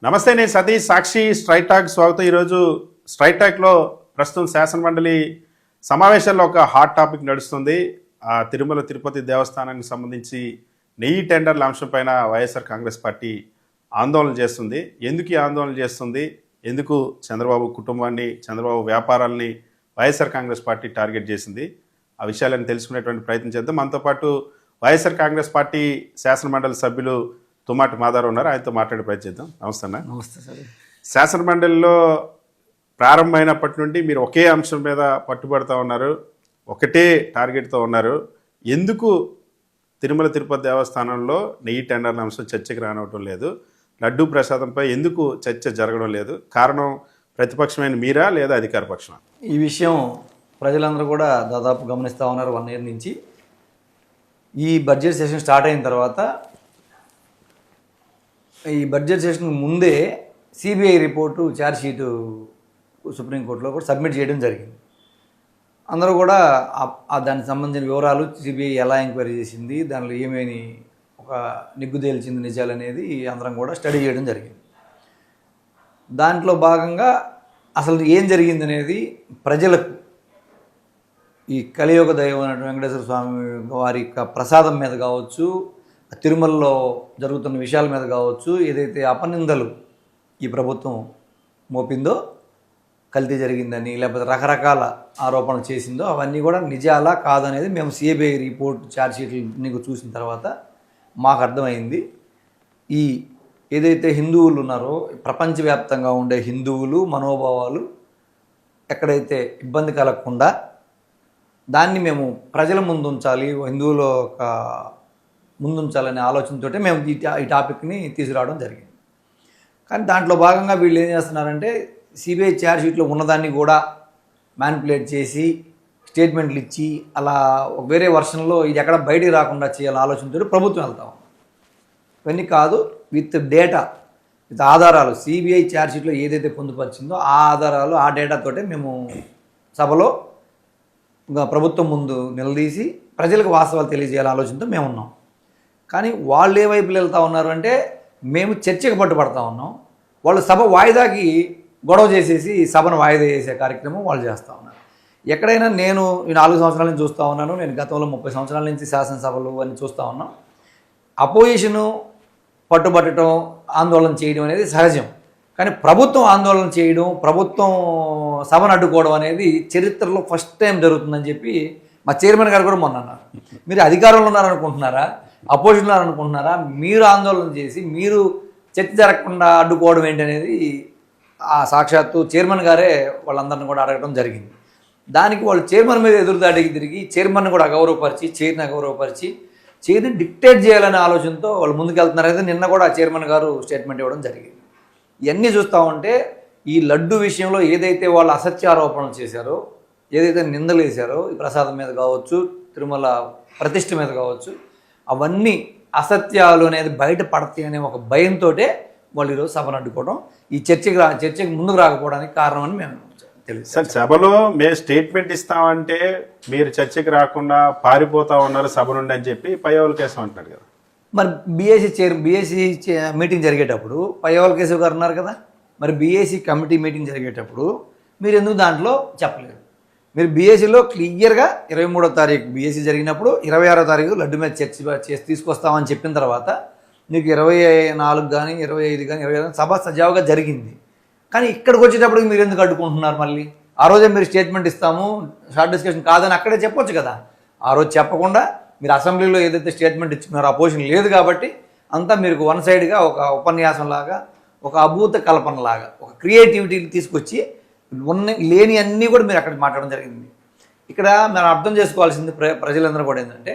నమస్తే, నేను సతీష్. సాక్షి straight talk స్వాగతం. ఈరోజు స్ట్రైట్ టాక్లో ప్రస్తుతం శాసనమండలి సమావేశాల్లో ఒక హాట్ టాపిక్ నడుస్తుంది. ఆ తిరుమల తిరుపతి దేవస్థానానికి సంబంధించి నెయ్యి టెండర్ల అంశంపైన వైఎస్ఆర్ కాంగ్రెస్ పార్టీ ఆందోళన చేస్తుంది. ఎందుకు ఈ ఆందోళన చేస్తుంది, ఎందుకు చంద్రబాబు కుటుంబాన్ని, చంద్రబాబు వ్యాపారాలని వైఎస్ఆర్ కాంగ్రెస్ పార్టీ టార్గెట్ చేసింది, ఆ విషయాలను తెలుసుకునేటువంటి ప్రయత్నం చేద్దాం. మనతో పాటు వైఎస్ఆర్ కాంగ్రెస్ పార్టీ శాసనమండలి సభ్యులు తుమ్మాటి మాధవరావు ఉన్నారు. ఆయనతో మాట్లాడే ప్రయత్నం చేద్దాం. నమస్తే అన్న. నమస్తే సార్. శాసనమండలిలో ప్రారంభమైనప్పటి నుండి మీరు ఒకే అంశం మీద పట్టుబడుతూ ఉన్నారు, ఒకటే టార్గెట్తో ఉన్నారు. ఎందుకు తిరుమల తిరుపతి దేవస్థానంలో నెయ్యి టెండర్ల అంశం చర్చకు రానివ్వటం లేదు, లడ్డూ ప్రసాదంపై ఎందుకు చర్చ జరగడం లేదు? కారణం ప్రతిపక్షమైన మీరా లేదా అధికార పక్షమా? ఈ విషయం ప్రజలందరూ కూడా దాదాపు గమనిస్తూ ఉన్నారు 1 year నుంచి. ఈ బడ్జెట్ సెషన్ స్టార్ట్ అయిన తర్వాత ఈ బడ్జెట్ సెషన్ ముందే సిబిఐ రిపోర్టు ఛార్జ్షీటు సుప్రీంకోర్టులో కూడా సబ్మిట్ చేయడం జరిగింది. అందరూ కూడా దానికి సంబంధించిన వివరాలు, సిబిఐ ఎలా ఎంక్వైరీ చేసింది, దానిలో ఏమేమి ఒక నిగ్గు తేల్చింది నిజాలు అనేది అందరం కూడా స్టడీ చేయడం జరిగింది. దాంట్లో భాగంగా అసలు ఏం జరిగింది అనేది ప్రజలకు ఈ కలియుగ దైవం అయినటువంటి వెంకటేశ్వర స్వామి వారి యొక్క ప్రసాదం మీద కావచ్చు, తిరుమలలో జరుగుతున్న విషయాల మీద కావచ్చు, ఏదైతే అపనిందలు ఈ ప్రభుత్వం మోపిందో, కల్తీ జరిగిందని లేకపోతే రకరకాల ఆరోపణలు చేసిందో అవన్నీ కూడా నిజాలా కాదనేది మేము సిబిఐ రిపోర్ట్ ఛార్జ్షీట్లు నీకు చూసిన తర్వాత మాకు అర్థమైంది. ఈ ఏదైతే హిందువులు ఉన్నారో, ప్రపంచవ్యాప్తంగా ఉండే హిందువులు మనోభావాలు ఎక్కడైతే ఇబ్బంది కలగకుండా దాన్ని మేము ప్రజల ముందు ఉంచాలి, హిందువుల ఒక ముందుంచాలనే ఆలోచనతో మేము ఈ టాపిక్ని తీసుకురావడం జరిగింది. కానీ దాంట్లో భాగంగా వీళ్ళు ఏం చేస్తున్నారంటే సిబిఐ ఛార్జ్షీట్లో ఉన్నదాన్ని కూడా మ్యానిపులేట్ చేసి స్టేట్మెంట్లు ఇచ్చి అలా వేరే వర్షన్లో ఇది ఎక్కడ బయటికి రాకుండా చేయాలని ఆలోచనతో ప్రభుత్వం వెళ్తాం. ఇవన్నీ కాదు, విత్ డేటా, విత్ ఆధారాలు, సిబిఐ ఛార్జ్షీట్లో ఏదైతే పొందుపరిచిందో ఆ ఆధారాలు, ఆ డేటాతోటే మేము సభలో ప్రభుత్వం ముందు నిలదీసి ప్రజలకు వాస్తవాలు తెలియజేయాలని ఆలోచనతో మేము ఉన్నాం. కానీ వాళ్ళు ఏ వైపులు వెళ్తూ ఉన్నారు అంటే మేము చర్చకు పట్టుబడతా ఉన్నాం, వాళ్ళు సభ వాయిదాకి గొడవ చేసేసి సభను వాయిదా చేసే కార్యక్రమం వాళ్ళు చేస్తూ ఉన్నారు. ఎక్కడైనా నేను ఈ 4 సంవత్సరాల నుంచి చూస్తూ ఉన్నాను, నేను గతంలో 30 సంవత్సరాల నుంచి శాసనసభలు అని చూస్తూ ఉన్నాం. అపోజిషను పట్టుబట్టడం, ఆందోళన చేయడం అనేది సహజం. కానీ ప్రభుత్వం ఆందోళన చేయడం, ప్రభుత్వం సభను అడ్డుకోవడం అనేది చరిత్రలో ఫస్ట్ టైం జరుగుతుందని చెప్పి మా చైర్మన్ గారు కూడా మొన్న అన్నారు. మీరు అధికారంలో ఉన్నారనుకుంటున్నారా, అపోజిషన్ ఉన్నారనుకుంటున్నారా, మీరు ఆందోళన చేసి మీరు చర్చ జరగకుండా అడ్డుకోవడం ఏంటనేది ఆ సాక్షాత్తు చైర్మన్ గారే వాళ్ళందరిని కూడా అడగడం జరిగింది. దానికి వాళ్ళు చైర్మన్ మీద ఎదురుదాడికి తిరిగి చైర్మన్ కూడా అగౌరవపరిచి, చైర్ని అగౌరవపరిచి, చైర్ని డిక్టేట్ చేయాలనే ఆలోచనతో వాళ్ళు ముందుకెళ్తున్నారైతే నిన్న కూడా చైర్మన్ గారు స్టేట్మెంట్ ఇవ్వడం జరిగింది. ఇవన్నీ చూస్తూ ఉంటే ఈ లడ్డు విషయంలో ఏదైతే వాళ్ళు అసత్య ఆరోపణలు చేశారో, ఏదైతే నిందలు వేశారో, ఈ ప్రసాదం మీద కావచ్చు, తిరుమల ప్రతిష్ఠ మీద కావచ్చు, అవన్నీ అసత్యాలు అనేది బయట పడతాయి అనే ఒక భయంతో వాళ్ళు ఈరోజు సభను అడ్డుకోవడం, ఈ చర్చకి ముందుకు రాకపోవడానికి కారణం అని మేము తెలుసు. సార్, సభలో మేము స్టేట్మెంట్ ఇస్తామంటే మీరు చర్చకి రాకుండా పారిపోతా ఉన్నారు సభ నుండి అని చెప్పి పయ్యవల కేశవ్ అంటున్నారు కదా. మరి బీఏసీ మీటింగ్ జరిగేటప్పుడు పయ్యవల కేశవ్ గారు ఉన్నారు కదా, మరి బీఏసీ కమిటీ మీటింగ్ జరిగేటప్పుడు మీరు ఎందుకు దాంట్లో చెప్పలేదు? మీరు బీఏసీలో క్లియర్గా 23వ తారీఖు బీఏసీ జరిగినప్పుడు 26వ తారీఖు లడ్డు మీద చర్చ చేసి తీసుకొస్తామని చెప్పిన తర్వాత మీకు 24 కానీ 25 కానీ 25 సభ సజావుగా జరిగింది. కానీ ఇక్కడికి వచ్చేటప్పుడు మీరు ఎందుకు అడ్డుకుంటున్నారు? మళ్ళీ ఆ రోజే మీరు స్టేట్మెంట్ ఇస్తాము, షార్ట్ డిస్కషన్ కాదని అక్కడే చెప్పొచ్చు కదా. ఆ రోజు చెప్పకుండా మీరు అసెంబ్లీలో ఏదైతే స్టేట్మెంట్ ఇచ్చుకున్నారో అపోజిషన్ లేదు కాబట్టి అంతా మీరు వన్ సైడ్గా ఒక ఉపన్యాసంలాగా, ఒక అభూత కల్పనలాగా, ఒక క్రియేటివిటీని తీసుకొచ్చి లేని అన్నీ కూడా మీరు అక్కడ మాట్లాడడం జరిగింది. ఇక్కడ మనం అర్థం చేసుకోవాల్సింది ప్రజలందరూ కూడా ఏంటంటే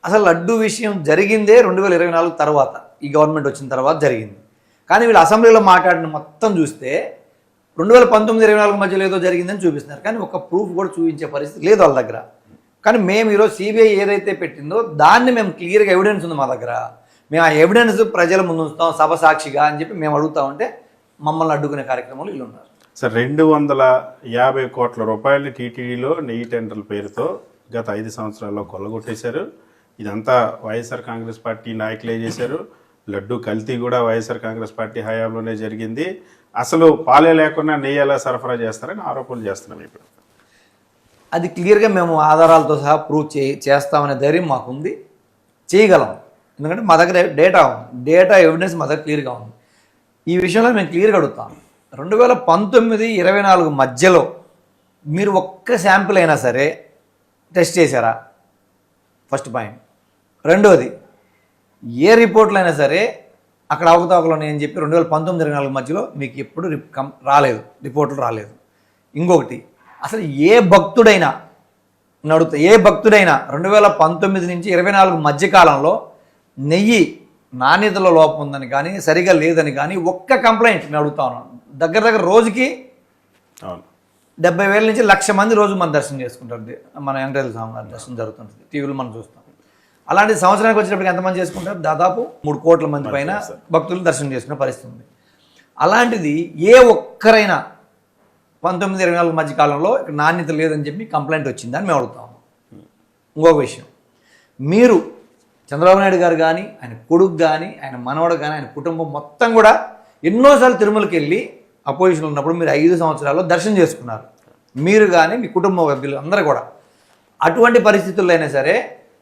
అసలు లడ్డు విషయం జరిగిందే 2024 తర్వాత, ఈ గవర్నమెంట్ వచ్చిన తర్వాత జరిగింది. కానీ వీళ్ళు అసెంబ్లీలో మాట్లాడిన మొత్తం చూస్తే 2019-24 మధ్యలో ఏదో జరిగిందని చూపిస్తున్నారు. కానీ ఒక ప్రూఫ్ కూడా చూపించే పరిస్థితి లేదు వాళ్ళ దగ్గర. కానీ మేము ఈరోజు సిబిఐ ఏదైతే పెట్టిందో దాన్ని మేము క్లియర్గా ఎవిడెన్స్ ఉంది మా దగ్గర, మేము ఆ ఎవిడెన్స్ ప్రజల ముందు ఉంచుతాం సభ సాక్షిగా అని చెప్పి మేము అడుగుతా ఉంటే మమ్మల్ని అడ్డుకునే కార్యక్రమాలు వీళ్ళు ఉన్నారు. సార్, 250 కోట్ల రూపాయలు టీటీడీలో నెయ్యి టెండర్ల పేరుతో గత 5 సంవత్సరాల్లో కొల్లగొట్టేశారు. ఇదంతా వైఎస్ఆర్ కాంగ్రెస్ పార్టీ నాయకులే చేశారు. లడ్డు కల్తీ కూడా వైఎస్ఆర్ కాంగ్రెస్ పార్టీ హయాంలోనే జరిగింది. అసలు పాలే లేకుండా నెయ్యి ఎలా సరఫరా చేస్తారని ఆరోపణలు చేస్తున్నాం ఇప్పుడు. అది క్లియర్గా మేము ఆధారాలతో సహా ప్రూవ్ చేస్తామనే ధైర్యం మాకుంది, చేయగలం. ఎందుకంటే మా దగ్గర డేటా ఎవిడెన్స్ మా దగ్గర క్లియర్గా ఉంది. ఈ విషయంలో మేము క్లియర్గా అడుగుతాం. 2019-24 మధ్యలో మీరు ఒక్క శాంపిల్ అయినా సరే టెస్ట్ చేశారా? First point. రెండోది, ఏ రిపోర్ట్లు అయినా సరే అక్కడ అవకతవకలు ఉన్నాయని చెప్పి 2019-24 మధ్యలో మీకు ఎప్పుడు రాలేదు, రిపోర్ట్లు రాలేదు. ఇంకొకటి, అసలు ఏ భక్తుడైనా 2019 నుంచి 24 మధ్యకాలంలో నెయ్యి నాణ్యతలో లోపం ఉందని కానీ సరిగా లేదని కానీ ఒక్క కంప్లైంట్ నేను అడుగుతా ఉన్నాను. దగ్గర రోజుకి 70,000 నుంచి 1,00,000 మంది రోజు మన దర్శనం చేసుకుంటారు. మన వెంకటేశ్వర స్వామి గారి దర్శనం జరుగుతుంటుంది, టీవీలో మనం చూస్తాం. అలాంటి సంవత్సరానికి వచ్చేటప్పటికి ఎంతమంది చేసుకుంటారు? దాదాపు 3 కోట్ల మంది పైన భక్తులు దర్శనం చేసుకునే పరిస్థితి ఉంది. అలాంటిది ఏ ఒక్కరైనా 19-24 మధ్య కాలంలో ఇక్కడ నాణ్యత లేదని చెప్పి కంప్లైంట్ వచ్చిందని మేము అడుగుతాము. ఇంకొక విషయం, మీరు చంద్రబాబు నాయుడు గారు కానీ, ఆయన కొడుకు కానీ, ఆయన మనవడు కానీ, ఆయన కుటుంబం మొత్తం కూడా ఎన్నోసార్లు తిరుమలకి వెళ్ళి అపోజిషన్లో ఉన్నప్పుడు మీరు 5 సంవత్సరాల్లో దర్శనం చేసుకున్నారు. మీరు కానీ మీ కుటుంబ సభ్యులు అందరూ కూడా. అటువంటి పరిస్థితుల్లో అయినా సరే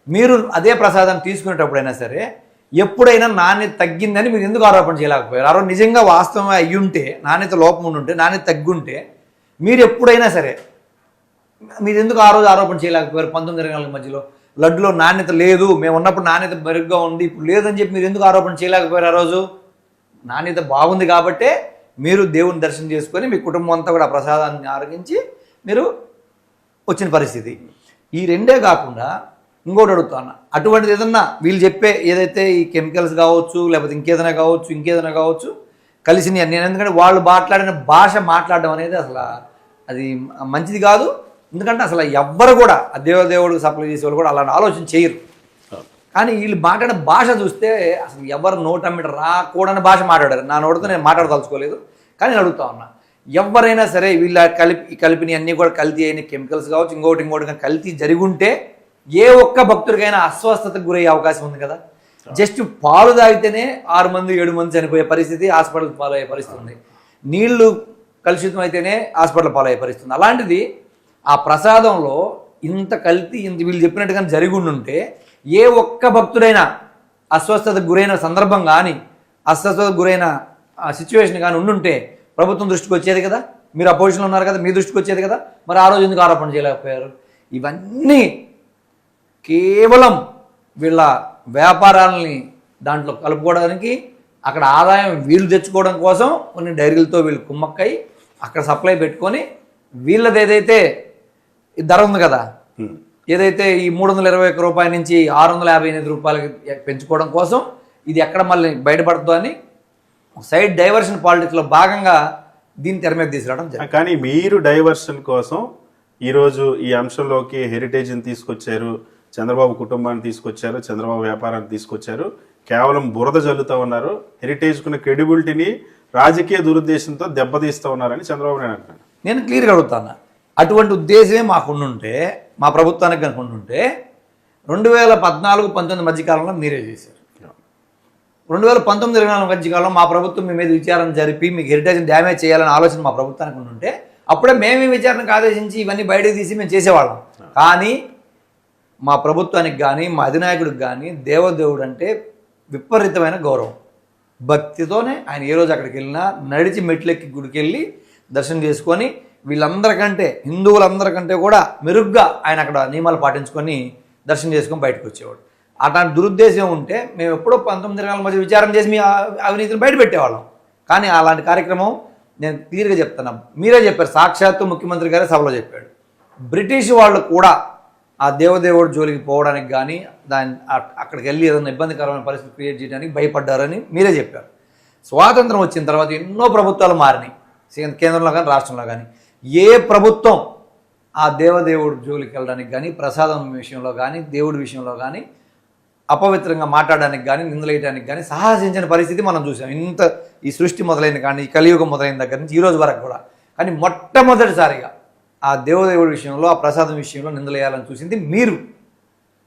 మీరు అదే ప్రసాదాన్ని తీసుకునేటప్పుడైనా సరే ఎప్పుడైనా నాణ్యత తగ్గిందని మీరు ఎందుకు ఆరోపణ చేయలేకపోయారు? ఆ రోజు నిజంగా వాస్తవం అయ్యుంటే, నాణ్యత లోపం ఉంటే, నాణ్యత తగ్గుంటే మీరు ఎప్పుడైనా సరే మీరు ఎందుకు ఆ రోజు ఆరోపణ చేయలేకపోయారు? 19-24 మధ్యలో లడ్డులో నాణ్యత లేదు, మేము ఉన్నప్పుడు నాణ్యత మెరుగ్గా ఉంది, ఇప్పుడు లేదని చెప్పి మీరు ఎందుకు ఆరోపణ చేయలేకపోయారు? ఆ రోజు నాణ్యత బాగుంది కాబట్టే మీరు దేవుని దర్శనం చేసుకొని మీ కుటుంబం అంతా కూడా ప్రసాదాన్ని ఆరగించి మీరు వచ్చిన పరిస్థితి. ఈ రెండే కాకుండా ఇంకోటి అడుగుతాను, అటువంటిది ఏదన్నా వీళ్ళు చెప్పే ఏదైతే ఈ కెమికల్స్ కావచ్చు, లేకపోతే ఇంకేదైనా కావచ్చు కలిసినవి నేను, ఎందుకంటే వాళ్ళు మాట్లాడిన భాష మాట్లాడడం అనేది అసలు అది మంచిది కాదు. ఎందుకంటే అసలు ఎవ్వరు కూడా ఆ దేవుడికి సప్లై చేసే వాళ్ళు కూడా అలాంటి ఆలోచన చేయరు. కానీ వీళ్ళు మాట్లాడిన భాష చూస్తే అసలు ఎవరు నోటమ్మిట రాకూడని భాష మాట్లాడారు. నా నోటితో నేను మాట్లాడదలుచుకోలేదు, కానీ నేను అడుగుతా ఉన్నా, ఎవరైనా సరే వీళ్ళ కలిపిని అన్నీ కూడా కల్తీ అయిన కెమికల్స్ కావచ్చు, ఇంకోటి కల్తీ జరిగి ఉంటే ఏ ఒక్క భక్తుడికైనా అస్వస్థతకు గురయ్యే అవకాశం ఉంది కదా. జస్ట్ పాలు తాగితేనే 6 మంది 7 మంది చనిపోయే పరిస్థితి, హాస్పిటల్ పాలయ్యే పరిస్థితి ఉంది. నీళ్లు కలుషితం అయితేనే హాస్పిటల్ పాలయ్యే పరిస్థితి ఉంది. అలాంటిది ఆ ప్రసాదంలో ఇంత కల్తీ వీళ్ళు చెప్పినట్టుగా జరిగి ఉండుంటే ఏ ఒక్క భక్తుడైనా అస్వస్థతకు గురైన సందర్భం కానీ, అస్వస్థతకు గురైన సిచ్యువేషన్ కానీ ఉండుంటే ప్రభుత్వం దృష్టికి వచ్చేది కదా. మీరు అపోజిషన్లో ఉన్నారు కదా, మీ దృష్టికి వచ్చేది కదా. మరి ఆ రోజు ఎందుకు ఆరోపణ చేయలేకపోయారు? ఇవన్నీ కేవలం వీళ్ళ వ్యాపారాలని దాంట్లో కలుపుకోవడానికి, అక్కడ ఆదాయం వీళ్ళు తెచ్చుకోవడం కోసం కొన్ని డైరీలతో వీళ్ళు కుమ్మక్కై అక్కడ సప్లై పెట్టుకొని వీళ్ళది ఏదైతే ధర ఉంది కదా, ఏదైతే ఈ 321 రూపాయల నుంచి 658 రూపాయలకి పెంచుకోవడం కోసం ఇది ఎక్కడ మళ్ళీ బయటపడుతుందో అని సైడ్ డైవర్షన్ పాలిటిక్స్లో భాగంగా దీన్ని తెర మీద తీసుకురావడం జరిగింది. కానీ మీరు డైవర్షన్ కోసం ఈరోజు ఈ అంశంలోకి హెరిటేజ్ని తీసుకొచ్చారు, చంద్రబాబు కుటుంబాన్ని తీసుకొచ్చారు, చంద్రబాబు వ్యాపారాన్ని తీసుకొచ్చారు, కేవలం బురద జల్లుతూ ఉన్నారు, హెరిటేజ్కున్న క్రెడిబిలిటీని రాజకీయ దురుద్దేశంతో దెబ్బతీస్తూ ఉన్నారని చంద్రబాబు నాయుడు అంటున్నాను. నేను క్లియర్గా అడుగుతాను, అటువంటి ఉద్దేశమే మాకుండుంటే, మా ప్రభుత్వానికి కనుక ఉండుంటే 2014-19 మధ్యకాలంలో మీరే చేశారు. 2019-24 మధ్యకాలంలో మా ప్రభుత్వం మీ మీద విచారణ జరిపి మీకు హెరిటేజ్ని డ్యామేజ్ చేయాలని ఆలోచన మా ప్రభుత్వానికి ఉండుంటే అప్పుడే మేమే విచారణకు ఆదేశించి ఇవన్నీ బయటకు తీసి మేము చేసేవాళ్ళం. కానీ మా ప్రభుత్వానికి కానీ, మా అధినాయకుడికి కానీ దేవదేవుడు అంటే విపరీతమైన గౌరవం, భక్తితోనే ఆయన ఏ రోజు అక్కడికి వెళ్ళినా నడిచి మెట్లెక్కి గుడికి వెళ్ళి దర్శనం చేసుకొని వీళ్ళందరికంటే, హిందువులందరికంటే కూడా మెరుగ్గా ఆయన అక్కడ నియమాలు పాటించుకొని దర్శనం చేసుకొని బయటకు వచ్చేవాడు. అట్లాంటి దురుద్దేశం ఉంటే మేము ఎప్పుడో 19 మధ్య విచారం చేసి మీ అవినీతిని బయట పెట్టేవాళ్ళం. కానీ అలాంటి కార్యక్రమం నేను క్లియర్గా చెప్తున్నా, మీరే చెప్పారు, సాక్షాత్తు ముఖ్యమంత్రి గారే సభలో చెప్పాడు. బ్రిటిష్ వాళ్ళు కూడా ఆ దేవదేవుడు జోలికి పోవడానికి కానీ అక్కడికి వెళ్ళి ఏదైనా ఇబ్బందికరమైన పరిస్థితి క్రియేట్ చేయడానికి భయపడ్డారని మీరే చెప్పారు. స్వాతంత్రం వచ్చిన తర్వాత ఎన్నో ప్రభుత్వాలు మారినాయి, కేంద్రంలో కానీ రాష్ట్రంలో కానీ. ఏ ప్రభుత్వం ఆ దేవదేవుడు జోలికి వెళ్ళడానికి కానీ, ప్రసాదం విషయంలో కానీ, దేవుడి విషయంలో కానీ, అపవిత్రంగా మాట్లాడడానికి కానీ, నిందలేయడానికి కానీ సాహసించిన పరిస్థితి మనం చూసాం. ఇంత ఈ సృష్టి మొదలైంది కానీ, ఈ కలియుగం మొదలైన దగ్గర నుంచి ఈ రోజు వరకు కూడా. కానీ మొట్టమొదటిసారిగా ఆ దేవదేవుడి విషయంలో, ఆ ప్రసాదం విషయంలో నిందలేయాలని చూసింది మీరు.